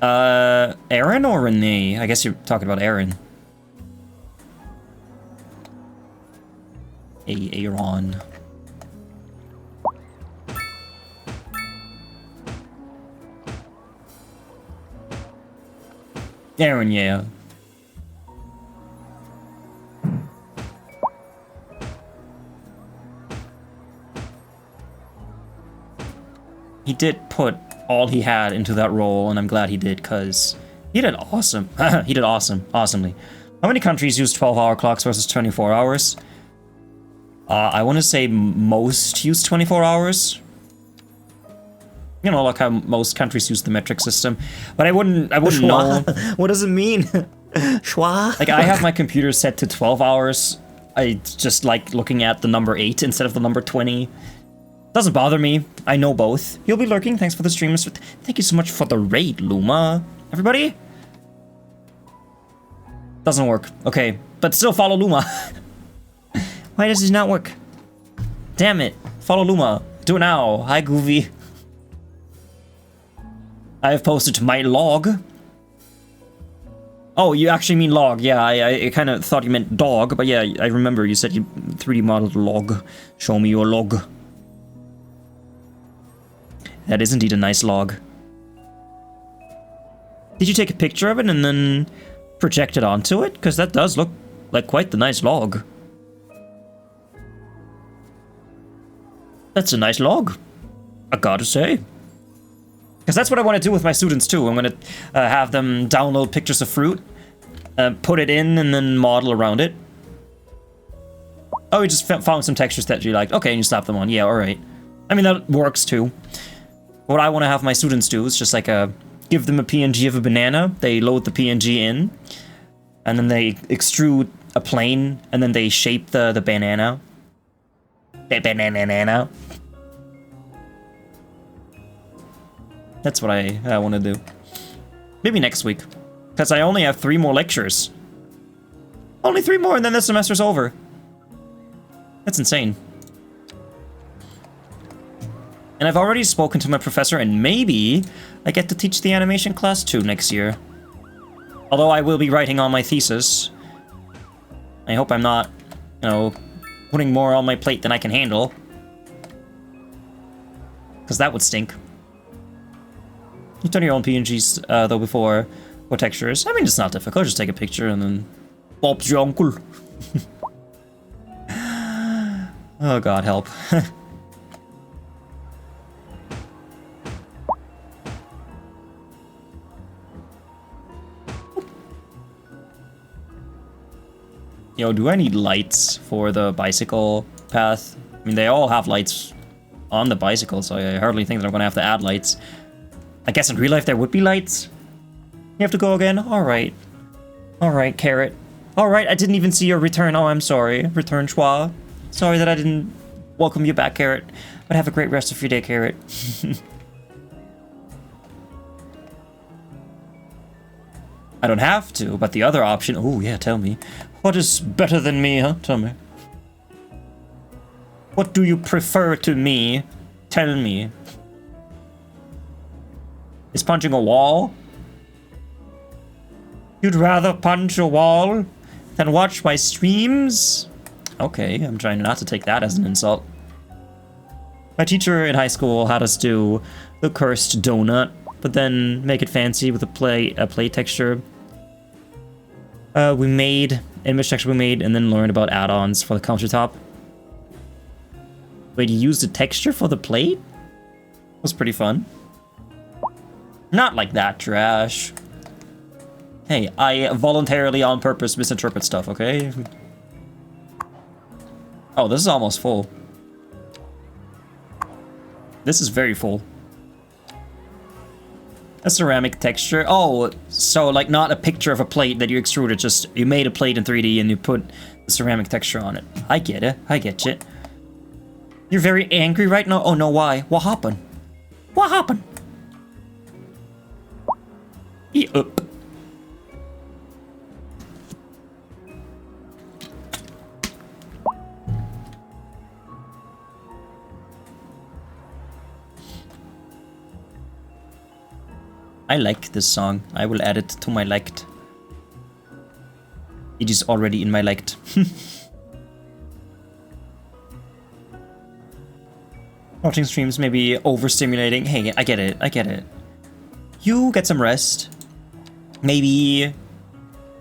Aaron or Renee? I guess you're talking about Aaron. Aaron. Aaron, yeah. He did put all he had into that role, and I'm glad he did, because he did awesome. He did awesomely. How many countries use 12-hour clocks versus 24 hours? I want to say most use 24 hours. You know, like how most countries use the metric system. But I wouldn't know. What does it mean? Schwa? Like, I have my computer set to 12 hours. I just like looking at the number 8 instead of the number 20. Doesn't bother me. I know both. You'll be lurking. Thanks for the stream. Thank you so much for the raid, Luma. Everybody? Doesn't work. Okay. But still follow Luma. Why does this not work? Damn it. Follow Luma. Do it now. Hi, Goofy. I have posted my log. Oh, you actually mean log. Yeah, I kind of thought you meant dog. But yeah, I remember you said you 3D modeled log. Show me your log. That is indeed a nice log. Did you take a picture of it and then project it onto it? Because that does look like quite the nice log. That's a nice log, I gotta say. Because that's what I want to do with my students too. I'm going to have them download pictures of fruit, put it in, and then model around it. Oh, you just found some textures that you liked. Okay, and you slap them on. Yeah, alright. I mean, that works too. What I want to have my students do is just like give them a PNG of a banana, they load the PNG in, and then they extrude a plane, and then they shape the banana. The banana. That's what I want to do. Maybe next week. Because I only have 3 more lectures. Only 3 more and then the semester's over. That's insane. And I've already spoken to my professor, and maybe I get to teach the animation class too next year. Although I will be writing on my thesis. I hope I'm not, you know, putting more on my plate than I can handle. Because that would stink. You've done your own PNGs, though, before. What textures? I mean, it's not difficult. Just take a picture and then... Bob's your uncle. Oh, God, help. Yo, do I need lights for the bicycle path? I mean, they all have lights on the bicycle, so I hardly think that I'm gonna have to add lights. I guess in real life there would be lights. You have to go again? Alright. Alright, Carrot. Alright, I didn't even see your return. Oh, I'm sorry. Return Schwa. Sorry that I didn't welcome you back, Carrot. But have a great rest of your day, Carrot. I don't have to, but the other option... Oh, yeah, tell me. What is better than me, huh? Tell me. What do you prefer to me? Tell me. Is punching a wall? You'd rather punch a wall than watch my streams? Okay, I'm trying not to take that as an insult. My teacher in high school had us do the cursed donut but then make it fancy with a plate texture. We made image texture and then learned about add-ons for the countertop. Wait, you used the texture for the plate? Was pretty fun. Not like that, Trash. Hey, I voluntarily on purpose misinterpret stuff, okay? Oh, this is almost full. This is very full. A ceramic texture. Oh, so like not a picture of a plate that you extruded, just you made a plate in 3D and you put the ceramic texture on it. I get it. I get it. You're very angry right now? Oh no, why? What happened? What happened? Eat up. I like this song. I will add it to my liked. It is already in my liked. Watching streams may be overstimulating. Hey, I get it. I get it. You get some rest. Maybe...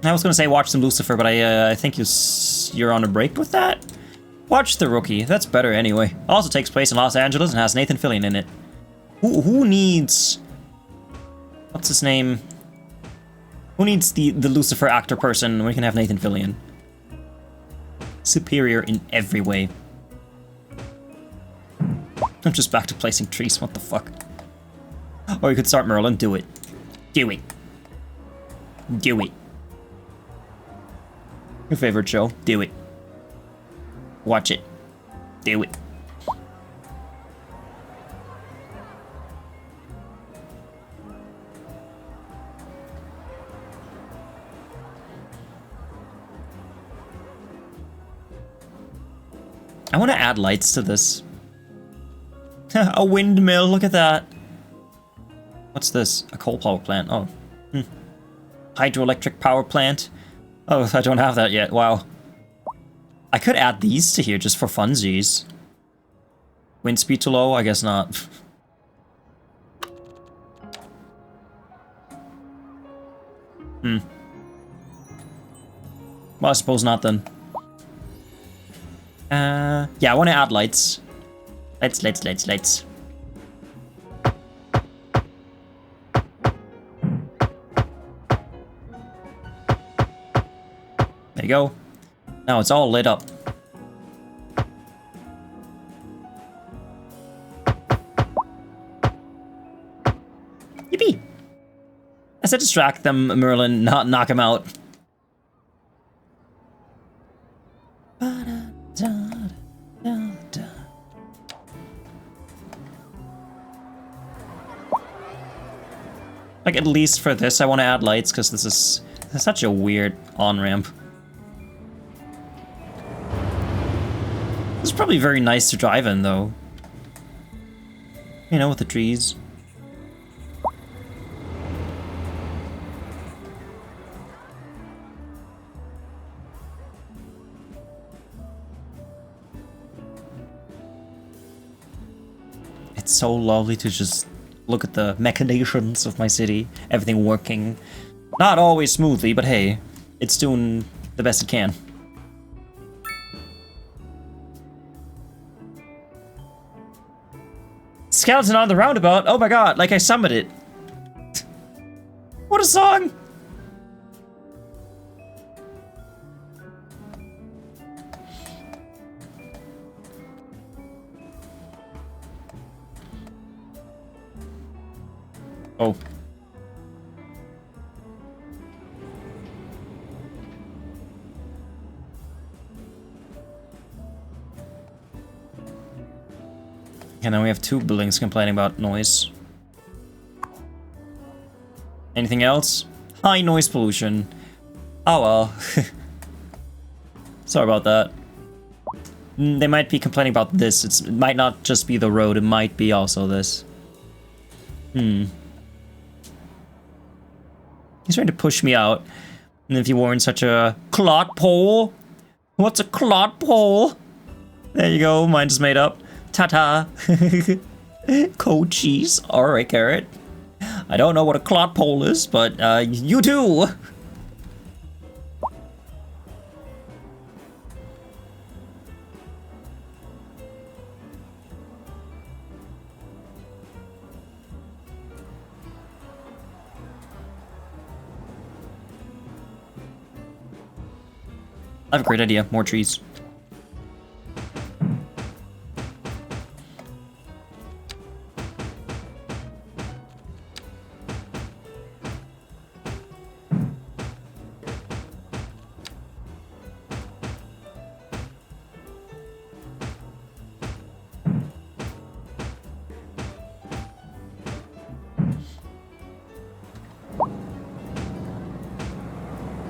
I was gonna say watch some Lucifer, but I think you're on a break with that? Watch The Rookie. That's better anyway. Also takes place in Los Angeles and has Nathan Fillion in it. Who needs... What's his name? Who needs the Lucifer actor person when we can have Nathan Fillion? Superior in every way. I'm just back to placing trees, what the fuck? Or you could start Merlin, do it. Do it. Do it. Your favorite show, do it. Watch it. Do it. I want to add lights to this. A windmill, look at that. What's this? A coal power plant. Oh. Hydroelectric power plant. Oh, I don't have that yet. Wow. I could add these to here just for funsies. Wind speed too low? I guess not. Well, I suppose not then. Yeah, I want to add lights. Lights. There you go. Now it's all lit up. Yippee! I said distract them, Merlin, not knock him out. Like, at least for this, I want to add lights, because this is such a weird on-ramp. This is probably very nice to drive in, though. You know, with the trees. It's so lovely to just look at the machinations of my city, everything working. Not always smoothly, but hey, it's doing the best it can. Skeleton on the roundabout? Oh my god, like I summoned it. What a song! Oh. And then we have two buildings complaining about noise. Anything else? High noise pollution. Oh well. Sorry about that. They might be complaining about this. It might not just be the road, it might be also this. He's trying to push me out. And if you weren't such a clot pole. What's a clot pole? There you go, mine just made up. Ta-ta. Cold cheese. Alright, carrot. I don't know what a clot pole is, but you do. I have a great idea. More trees.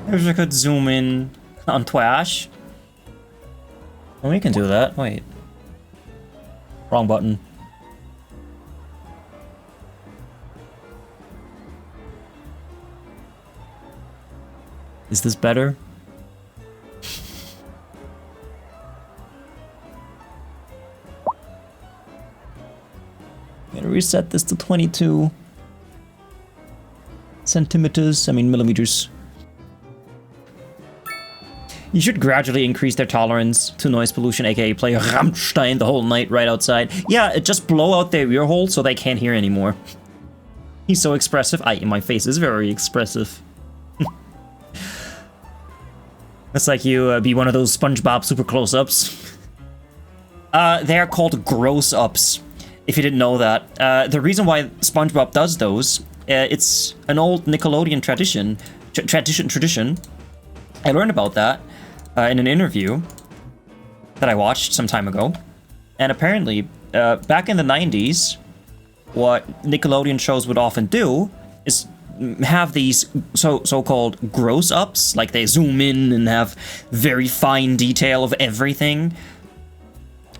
Maybe I could zoom in on Twash. Oh, we can do that. Wait. Wrong button. Is this better? Gonna reset this to 22 centimeters, millimeters. You should gradually increase their tolerance to noise pollution, aka play Rammstein the whole night right outside. Yeah, just blow out their ear hole so they can't hear anymore. He's so expressive. My face is very expressive. It's like you be one of those SpongeBob super close-ups. They're called gross-ups, if you didn't know that. The reason why SpongeBob does those, it's an old Nickelodeon tradition. I learned about that in an interview that I watched some time ago. And apparently, back in the 90s, what Nickelodeon shows would often do is have these so-called gross-ups, like they zoom in and have very fine detail of everything.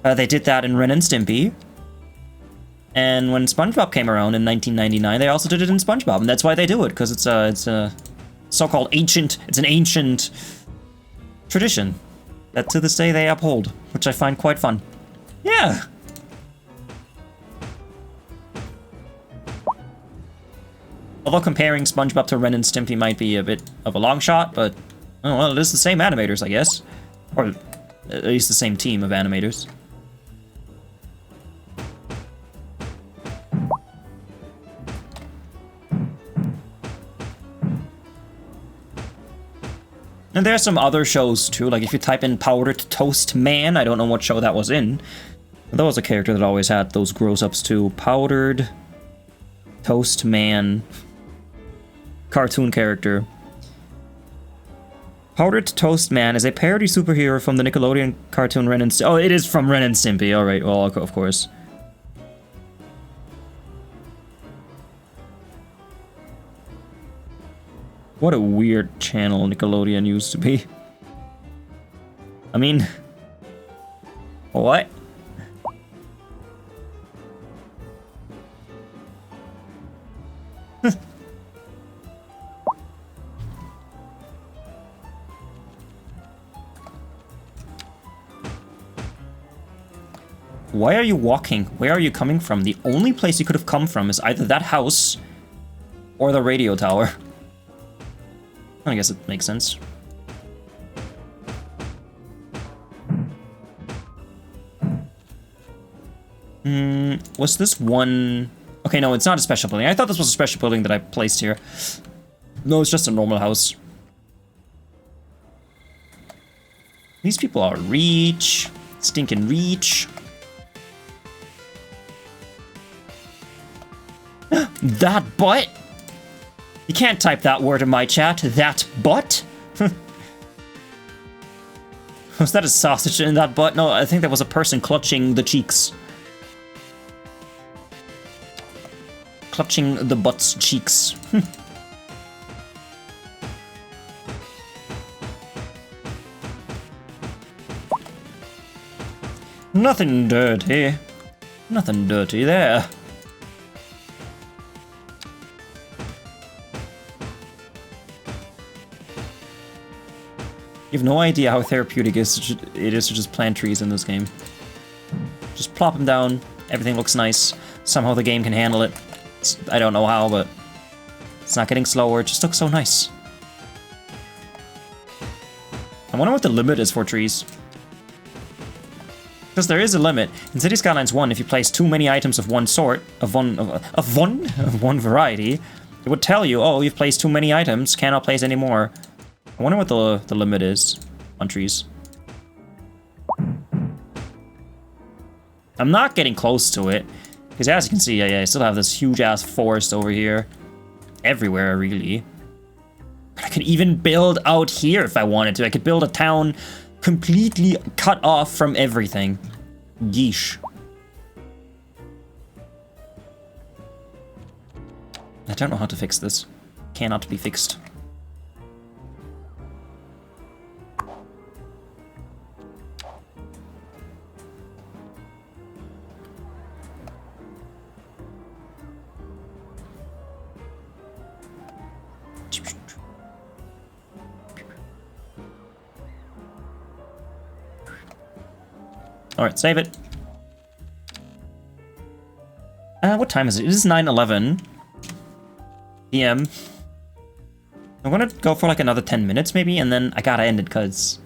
They did that in Ren and Stimpy. And when SpongeBob came around in 1999, they also did it in SpongeBob, and that's why they do it, because it's a so-called ancient tradition that to this day they uphold, which I find quite fun. Yeah. Although comparing SpongeBob to Ren and Stimpy might be a bit of a long shot, but oh, well, it is the same animators, I guess, or at least the same team of animators. And there are some other shows too, like if you type in Powdered Toast Man, I don't know what show that was in. But that was a character that always had those gross-ups too. Powdered Toast Man. Cartoon character. Powdered Toast Man is a parody superhero from the Nickelodeon cartoon Ren and Stimpy. Oh, it is from Ren and Stimpy, alright, well, of course. What a weird channel Nickelodeon used to be. I mean... What? Why are you walking? Where are you coming from? The only place you could have come from is either that house or the radio tower. I guess it makes sense. Was this one... Okay, no, it's not a special building. I thought this was a special building that I placed here. No, it's just a normal house. These people are Reach. Stinking Reach. That butt? You can't type that word in my chat. That butt? Was that a sausage in that butt? No, I think that was a person clutching the cheeks. Clutching the butt's cheeks. Nothing dirty. Nothing dirty there. You have no idea how therapeutic it is to just plant trees in this game. Just plop them down, everything looks nice. Somehow the game can handle it. I don't know how, but It's not getting slower, it just looks so nice. I wonder what the limit is for trees. Because there is a limit. In City Skylines 1, if you place too many items of one sort, of one variety, it would tell you, oh, you've placed too many items, cannot place any more. I wonder what the limit is on trees. I'm not getting close to it, because as you can see, I still have this huge-ass forest over here. Everywhere, really. I could even build out here if I wanted to. I could build a town completely cut off from everything. Yeesh. I don't know how to fix this. Cannot be fixed. Alright, save it. What time is it? It is 9:11 p.m. I'm gonna go for like another 10 minutes maybe, and then I gotta end it because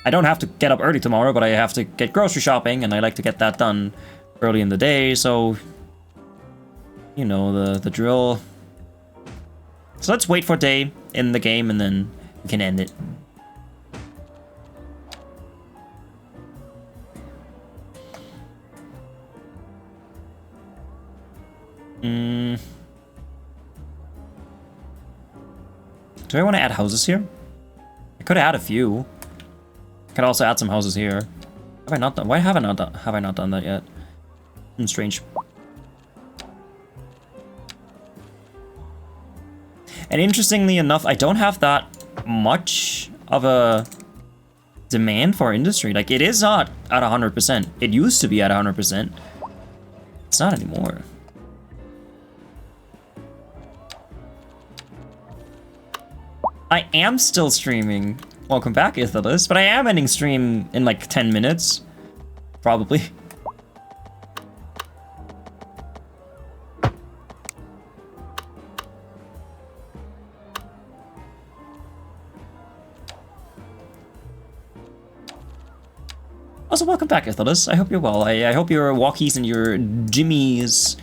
I don't have to get up early tomorrow, but I have to get grocery shopping, and I like to get that done early in the day, so you know the drill. So let's wait for day in the game, and then we can end it. Do I want to add houses here? I could add a few. I could also add some houses here. Have I not done? Why have I not done that yet? Strange. And interestingly enough, I don't have that much of a demand for industry. Like, it is not at 100%. It used to be at 100%. It's not anymore. I am still streaming. Welcome back, Ithalis. But I am ending stream in like 10 minutes. Probably. Also, welcome back, Ithalis. I hope you're well. I hope your walkies and your jimmies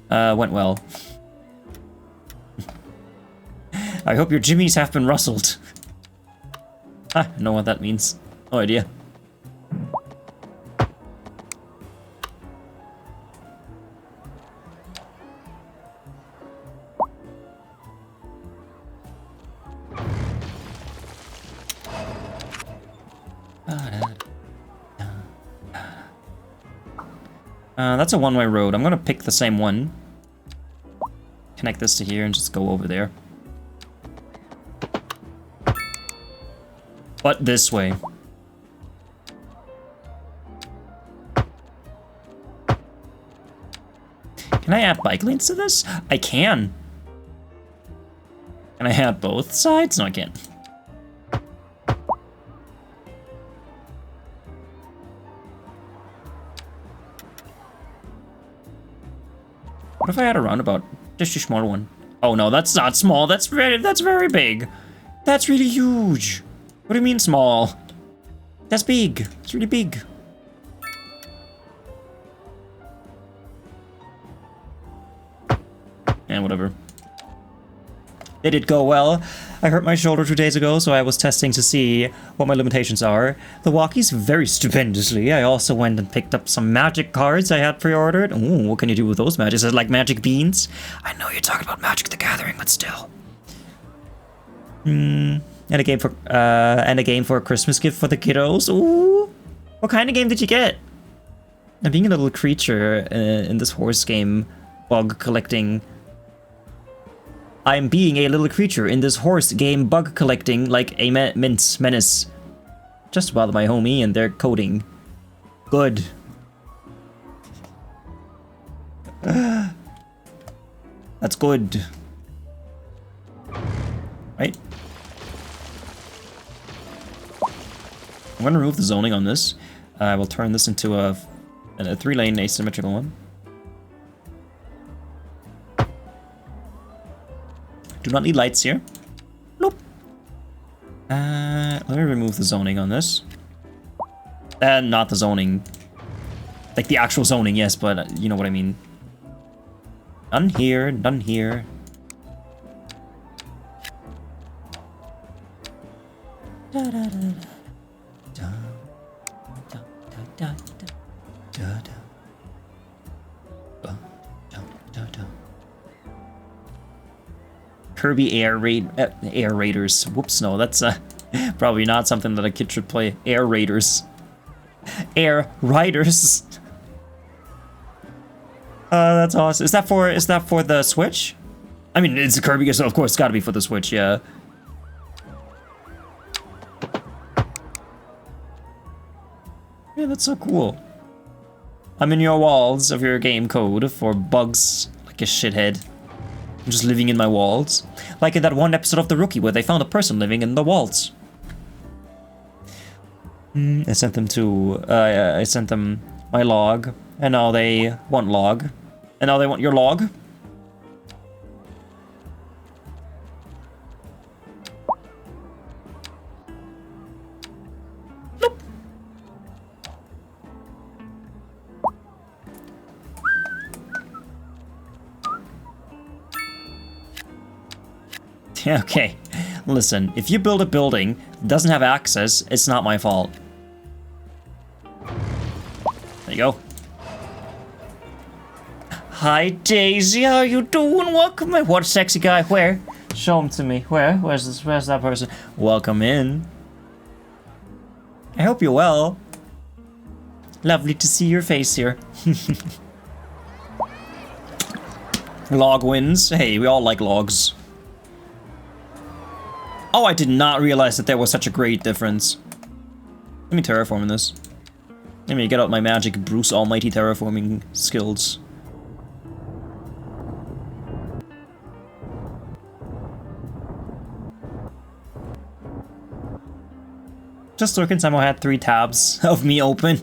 went well. I hope your jimmies have been rustled. I know what that means. No idea. That's a one-way road. I'm gonna pick the same one. Connect this to here and just go over there. But this way. Can I add bike lanes to this? I can. Can I add both sides? No, I can't. What if I had a roundabout? Just a small one. Oh no, that's not small. That's very big. That's really huge. What do you mean small? That's big. It's really big. And whatever. It did go well. I hurt my shoulder 2 days ago, so I was testing to see what my limitations are. The walkie's very stupendously. I also went and picked up some magic cards I had pre-ordered. Ooh, what can you do with those magics? Is it like magic beans? I know you're talking about Magic the Gathering, but still. And a game for a Christmas gift for the kiddos. Ooh. What kind of game did you get? I'm being a little creature in this horse game, bug collecting. I'm being a little creature in this horse game, bug collecting like a menace. Just about my homie and their coding. Good. That's good. Right? I'm gonna remove the zoning on this. I will turn this into a 3-lane asymmetrical one. Do not need lights here. Nope. Let me remove the zoning on this. Not the zoning. Like the actual zoning, yes, but you know what I mean. None here, none here. Da, da, da, da. Da, da, da, da, da, da. Da, da, da. Kirby Air Raiders. Whoops, no, that's probably not something that a kid should play. Air Raiders. Air Riders. That's awesome. Is that for the Switch? I mean, it's a Kirby, so of course it's got to be for the Switch. Yeah. Yeah, that's so cool. I'm in your walls of your game code for bugs like a shithead. I'm just living in my walls. Like in that one episode of The Rookie where they found a person living in the walls. I sent them my log, and now they want log. And now they want your log. Nope. Okay, listen, if you build a building that doesn't have access, it's not my fault. There you go. Hi Daisy, how you doing? Welcome in. What sexy guy? Where? Show him to me. Where? Where's that person? Welcome in. I hope you're well. Lovely to see your face here. Log wins. Hey, we all like logs. Oh, I did not realize that there was such a great difference. Let me terraform this. Let me get out my magic Bruce Almighty terraforming skills. Just looking, somehow had 3 tabs of me open.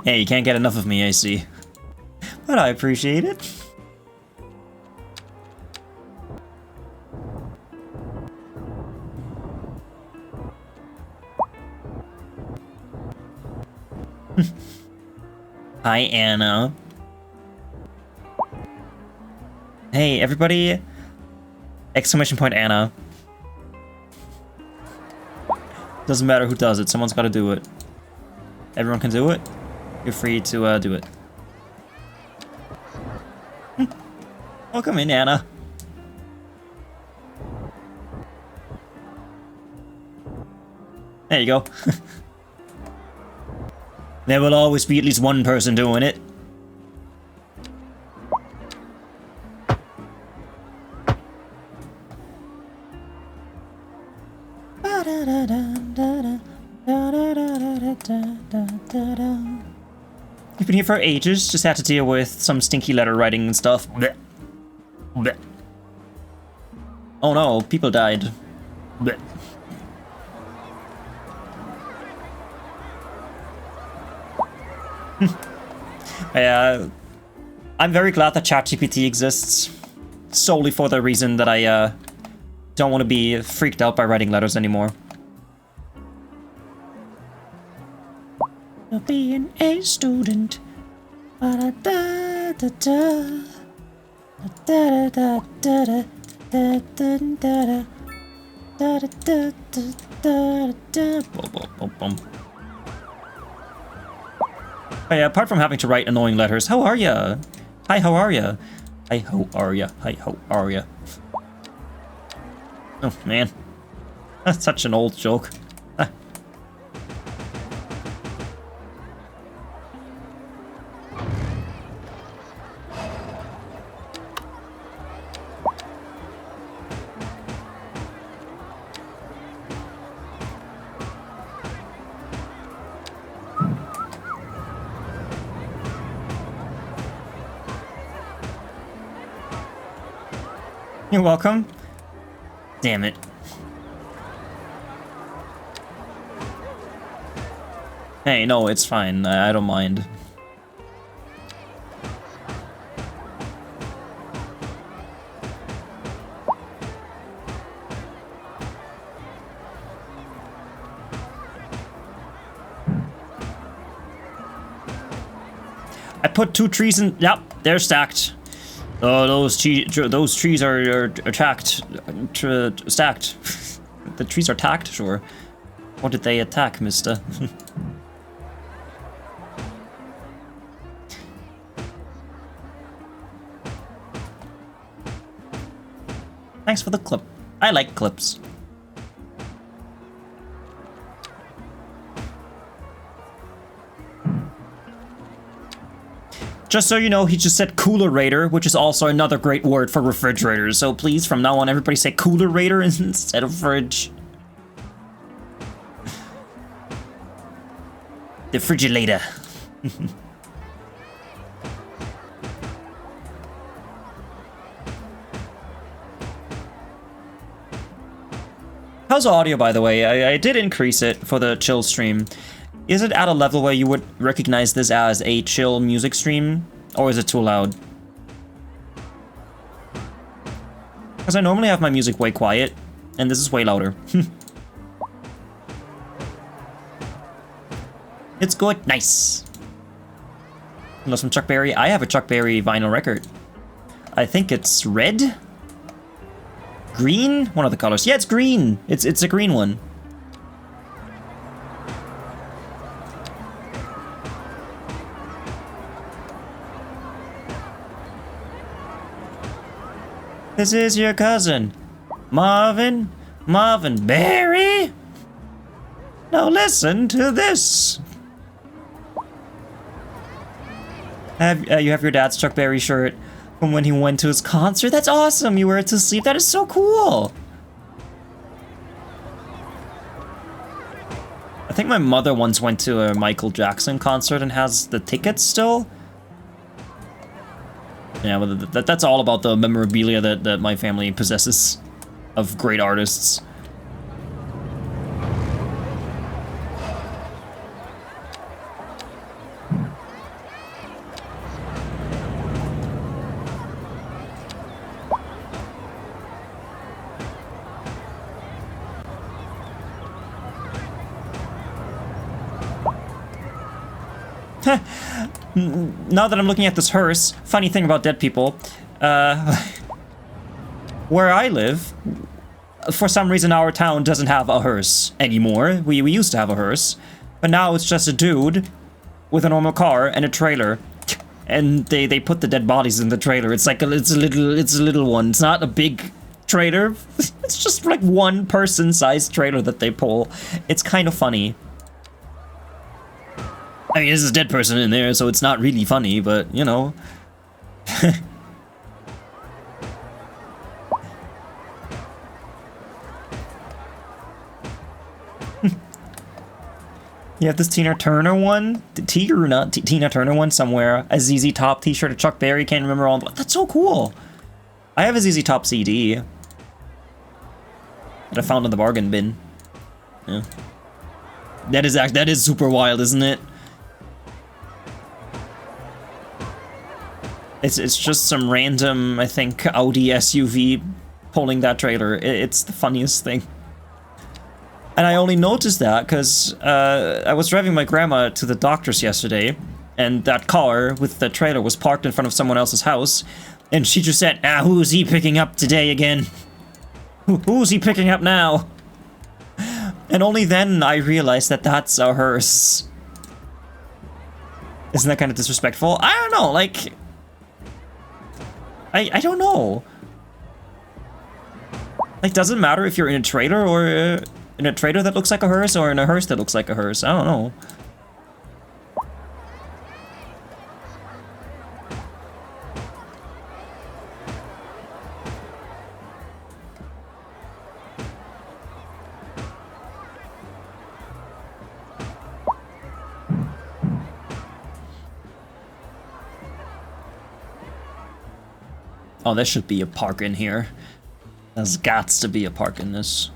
Hey, you can't get enough of me, I see. But I appreciate it. Hi, Anna. Hey, everybody. Exclamation point, Anna. Doesn't matter who does it, someone's gotta do it. Everyone can do it. You're free to do it. Welcome in, Anna. There you go. There will always be at least one person doing it. You've been here for ages, just had to deal with some stinky letter writing and stuff. Blech. Blech. Oh no, people died. Blech. I'm very glad that ChatGPT exists, solely for the reason that I don't want to be freaked out by writing letters anymore. Being a student. Hey, apart from having to write annoying letters, how are ya? Hi, how are ya? Hi, how are ya? Hi, how are ya? Oh, man. That's such an old joke. You're welcome. Damn it. Hey, no, it's fine. I don't mind. I put 2 trees in. Yep, they're stacked. Oh, those trees are attacked. Stacked. The trees are tacked, sure. What did they attack, mister? Thanks for the clip. I like clips. Just so you know, he just said coolerator, which is also another great word for refrigerator. So please, from now on, everybody say coolerator instead of fridge. The frigilator. How's audio, by the way? I did increase it for the chill stream. Is it at a level where you would recognize this as a chill music stream? Or is it too loud? Because I normally have my music way quiet, and this is way louder. It's good. Nice. Love some Chuck Berry. I have a Chuck Berry vinyl record. I think it's red? Green? One of the colors. Yeah, it's green. It's a green one. This is your cousin, Marvin Berry. Now listen to this. You have your dad's Chuck Berry shirt from when he went to his concert? That's awesome. You wear it to sleep. That is so cool. I think my mother once went to a Michael Jackson concert and has the tickets still. Yeah, but that's all about the memorabilia that my family possesses of great artists. Now that I'm looking at this hearse, funny thing about dead people, where I live, for some reason our town doesn't have a hearse anymore. We used to have a hearse, but now it's just a dude with a normal car and a trailer, and they put the dead bodies in the trailer. It's like it's a little one. It's not a big trailer. It's just like one person-sized trailer that they pull. It's kind of funny. I mean, there's a dead person in there, so it's not really funny, but, you know. You have this Tina Turner one? Tina Turner one somewhere. A ZZ Top t-shirt, a Chuck Berry, can't remember all. That's so cool. I have a ZZ Top CD that I found in the bargain bin. Yeah. That is super wild, isn't it? It's just some random, I think, Audi SUV pulling that trailer. It's the funniest thing. And I only noticed that because I was driving my grandma to the doctor's yesterday, and that car with the trailer was parked in front of someone else's house, and she just said, who's he picking up today again? Who's he picking up now? And only then I realized that that's a hearse. Isn't that kind of disrespectful? I don't know, like... I don't know. Like, does it matter if you're in a trailer or in a trailer that looks like a hearse or in a hearse that looks like a hearse? I don't know. Oh, there should be a park in here. There's gots to be a park in this.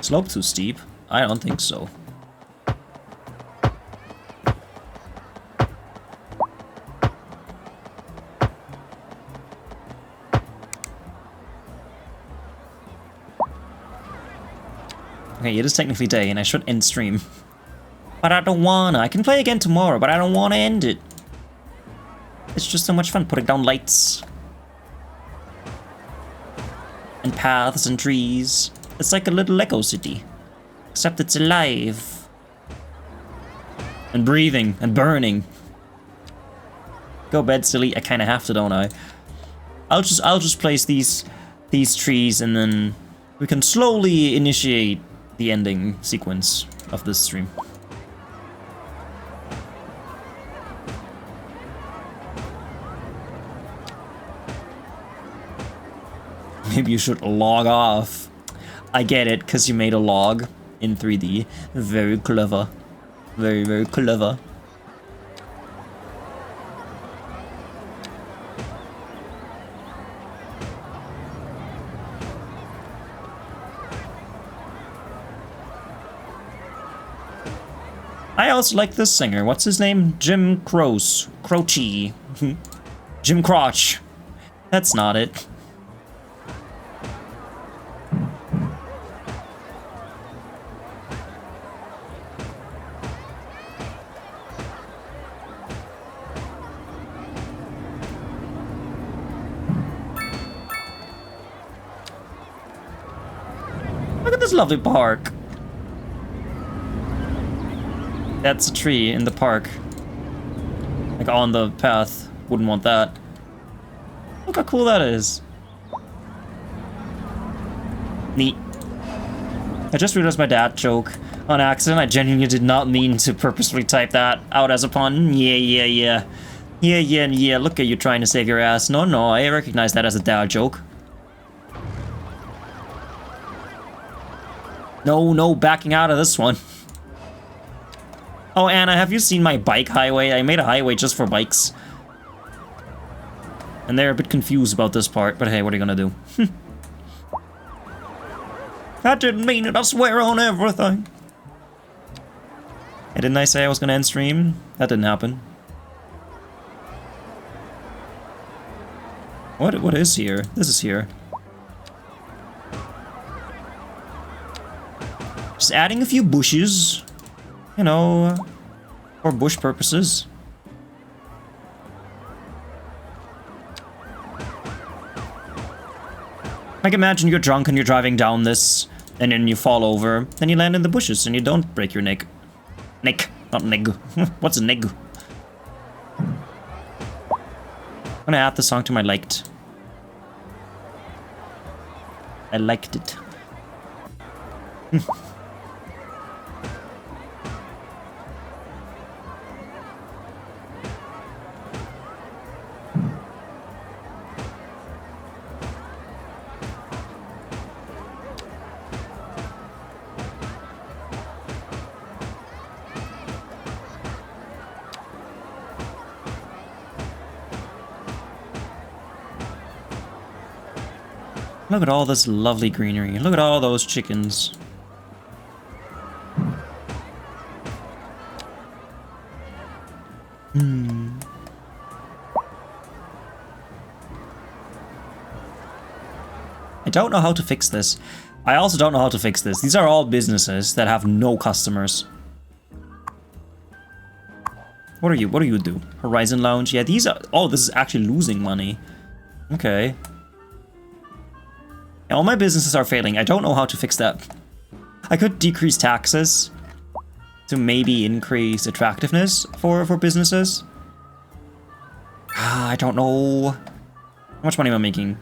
Slope too steep? I don't think so. Okay, it is technically day, and I should end stream. But I don't wanna. I can play again tomorrow, but I don't wanna end it. It's just so much fun putting down lights. And paths and trees. It's like a little Lego city. Except it's alive. And breathing and burning. Go bed, silly. I kinda have to, don't I? I'll just place these trees and then we can slowly initiate the ending sequence of this stream. Maybe you should log off. I get it, because you made a log in 3D. Very clever. Very, very clever. I also like this singer. What's his name? Jim Croce. Jim Crotch. That's not it. Look at this lovely park. That's a tree in the park. Like on the path. Wouldn't want that. Look how cool that is. Neat. I just realized my dad joke on accident. I genuinely did not mean to purposefully type that out as a pun. Yeah. Look at you trying to save your ass. No, I recognize that as a dad joke. No, backing out of this one. Oh, Anna, have you seen my bike highway? I made a highway just for bikes. And they're a bit confused about this part, but hey, what are you gonna do? I didn't mean it, I swear on everything. Hey, didn't I say I was gonna end stream? That didn't happen. What is here? This is here. Just adding a few bushes. You know, for bush purposes. Like imagine you're drunk and you're driving down this, and then you fall over, then you land in the bushes and you don't break your neck. Neck, not neg. What's a neg? I'm gonna add the song to my liked. I liked it. Look at all this lovely greenery. Look at all those chickens. I don't know how to fix this. I also don't know how to fix this. These are all businesses that have no customers. What are you? What do you do? Horizon Lounge? Yeah, these are... Oh, this is actually losing money. Okay. All my businesses are failing. I don't know how to fix that. I could decrease taxes to maybe increase attractiveness for businesses. I don't know. How much money am I making?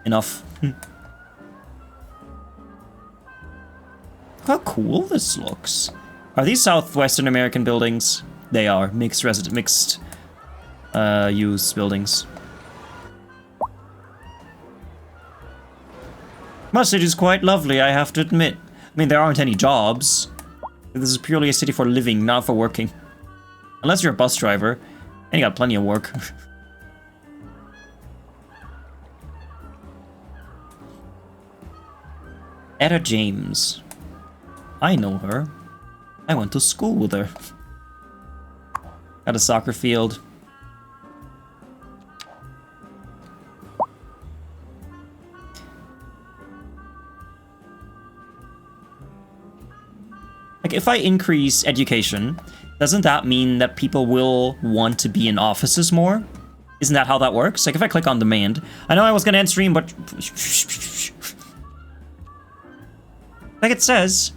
Enough. How cool this looks. Are these Southwestern American buildings? They are. Mixed use buildings. My city's quite lovely, I have to admit. I mean, there aren't any jobs. This is purely a city for living, not for working. Unless you're a bus driver, and you got plenty of work. Etta James. I know her. I went to school with her. At a soccer field. Like, if I increase education, doesn't that mean that people will want to be in offices more? Isn't that how that works? Like, if I click on demand, I know I was gonna end stream, but like it says,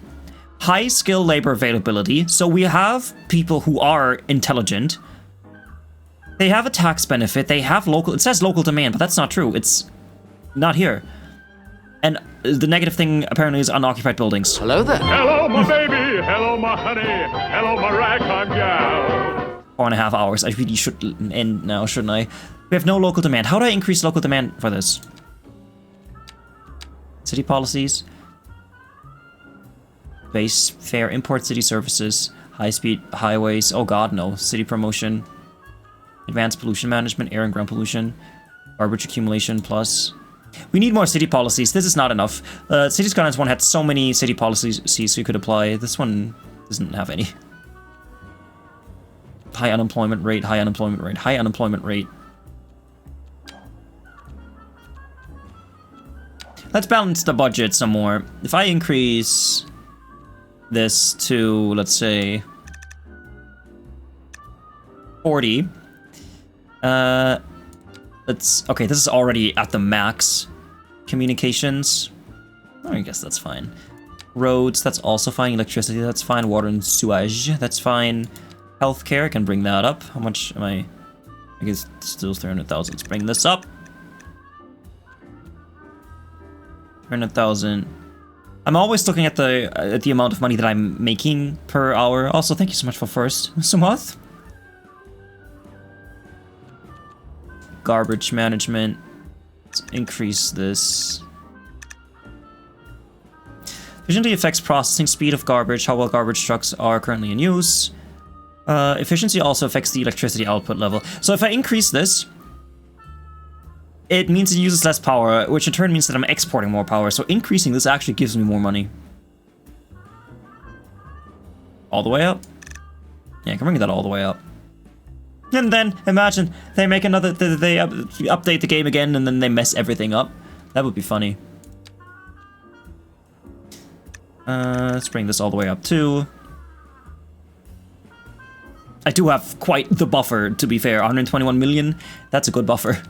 high skill labor availability. So we have people who are intelligent. They have a tax benefit. They have local. It says local demand, but that's not true. It's not here. And the negative thing apparently is unoccupied buildings. Hello there. Hello, my baby. Hello, my honey. Hello, my ragtime gal. 4.5 hours. I really should end now, shouldn't I? We have no local demand. How do I increase local demand for this? City policies. Base fare, import city services, high-speed highways. Oh god, no. City promotion. Advanced pollution management, air and ground pollution. Garbage accumulation plus. We need more city policies. This is not enough. City Skylines 1 had so many city policies so you could apply. This one doesn't have any. High unemployment rate, high unemployment rate, high unemployment rate. Let's balance the budget some more. If I increase this to, let's say, 40. Okay, this is already at the max. Communications. I guess that's fine. Roads, that's also fine. Electricity, that's fine. Water and sewage, that's fine. Healthcare, I can bring that up. How much am I guess still 300,000. Let's bring this up. 300,000. I'm always looking at the amount of money that I'm making per hour. Also, thank you so much for first, Sumoth. Garbage management. Let's increase this. Efficiency affects processing speed of garbage, how well garbage trucks are currently in use. Efficiency also affects the electricity output level. So if I increase this, it means it uses less power, which in turn means that I'm exporting more power. So increasing this actually gives me more money. All the way up? Yeah, I can bring that all the way up. And then, imagine, they make another, they update the game again and then they mess everything up. That would be funny. Let's bring this all the way up too. I do have quite the buffer, to be fair. 121 million, that's a good buffer.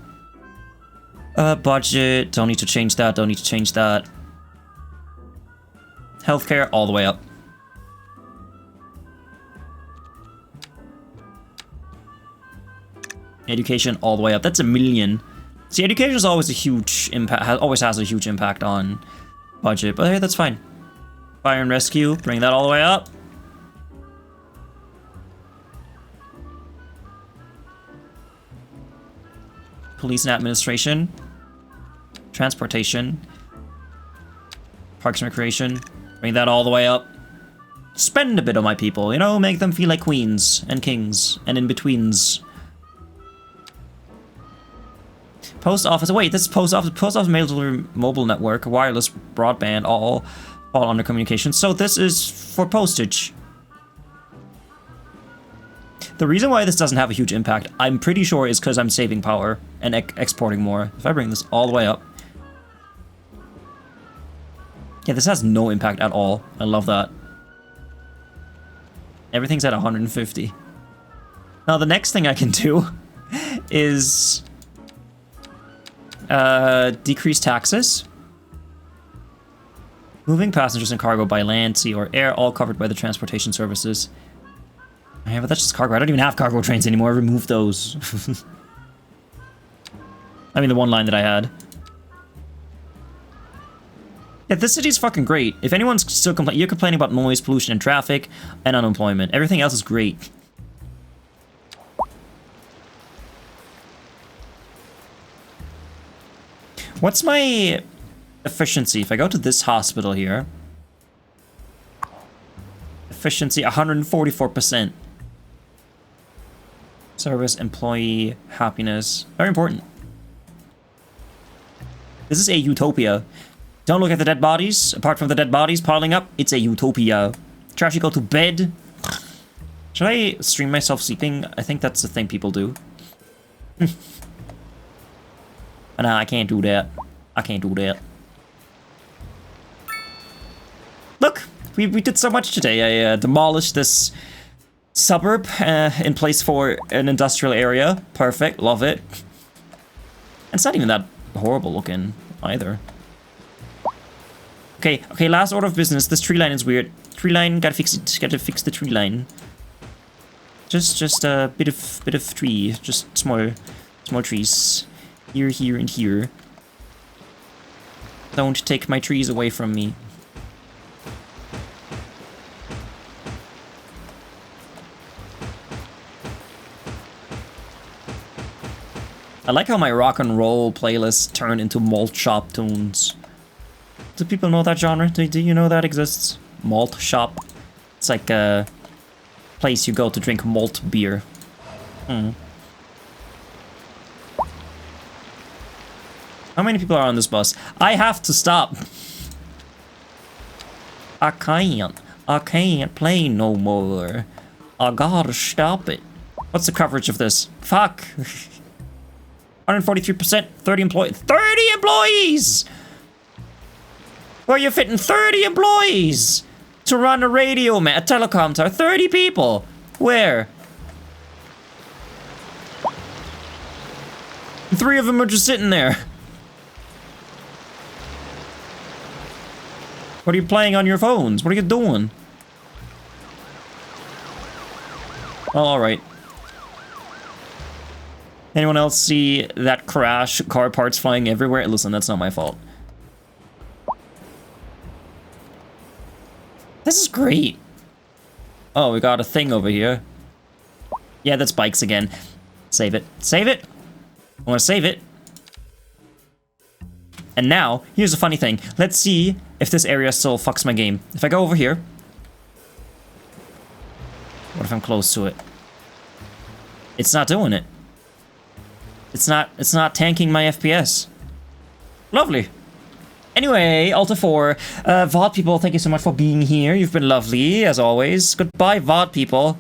Budget, don't need to change that, don't need to change that. Healthcare, all the way up. Education, all the way up. That's a million. See, education is always a huge impact, always has a huge impact on budget, but hey, that's fine. Fire and rescue, bring that all the way up. Police and administration. Transportation. Parks and recreation. Bring that all the way up. Spend a bit on my people, you know, make them feel like queens and kings and in-betweens. Post office, wait, this is post office mail delivery mobile network, wireless broadband, all fall under communication. So this is for postage. The reason why this doesn't have a huge impact, I'm pretty sure, is because I'm saving power and exporting more. If I bring this all the way up. Yeah, this has no impact at all. I love that. Everything's at 150. Now the next thing I can do is decrease taxes. Moving passengers and cargo by land, sea, or air, all covered by the transportation services. Yeah, but that's just cargo. I don't even have cargo trains anymore. I removed those. I mean, the one line that I had. Yeah, this city's fucking great. If anyone's still complaining, you're complaining about noise, pollution, and traffic, and unemployment. Everything else is great. What's my efficiency? If I go to this hospital here. Efficiency, 144%. Service, employee, happiness. Very important. This is a utopia. Don't look at the dead bodies. Apart from the dead bodies piling up, it's a utopia. Trash, you go to bed. Should I stream myself sleeping? I think that's the thing people do. Nah, I can't do that. I can't do that. Look! We did so much today. I demolished this suburb in place for an industrial area. Perfect, love it. It's not even that horrible looking either. Okay, last order of business. This tree line is weird. Tree line, gotta fix it. Gotta fix the tree line. Just a bit of tree. Just small trees. Here, and here. Don't take my trees away from me. I like how my rock and roll playlists turn into malt shop tunes. Do people know that genre? Do you know that exists? Malt shop. It's like a place you go to drink malt beer. How many people are on this bus? I have to stop. I can't play no more. I gotta stop it. What's the coverage of this? Fuck. 143%, 30 employees. 30 employees! Where are you fitting 30 employees to run a radio, man? A telecom tower. 30 people. Where? 3 of them are just sitting there. What are you playing on your phones? What are you doing? Well, alright. Anyone else see that crash? Car parts flying everywhere? Listen, that's not my fault. This is great. Oh, we got a thing over here. Yeah, that's bikes again. Save it. Save it! I want to save it. And now, here's a funny thing. Let's see if this area still fucks my game. If I go over here... What if I'm close to it? It's not doing it. It's not tanking my FPS. Lovely. Anyway, Alta 4. VOD people, thank you so much for being here. You've been lovely, as always. Goodbye, VOD people.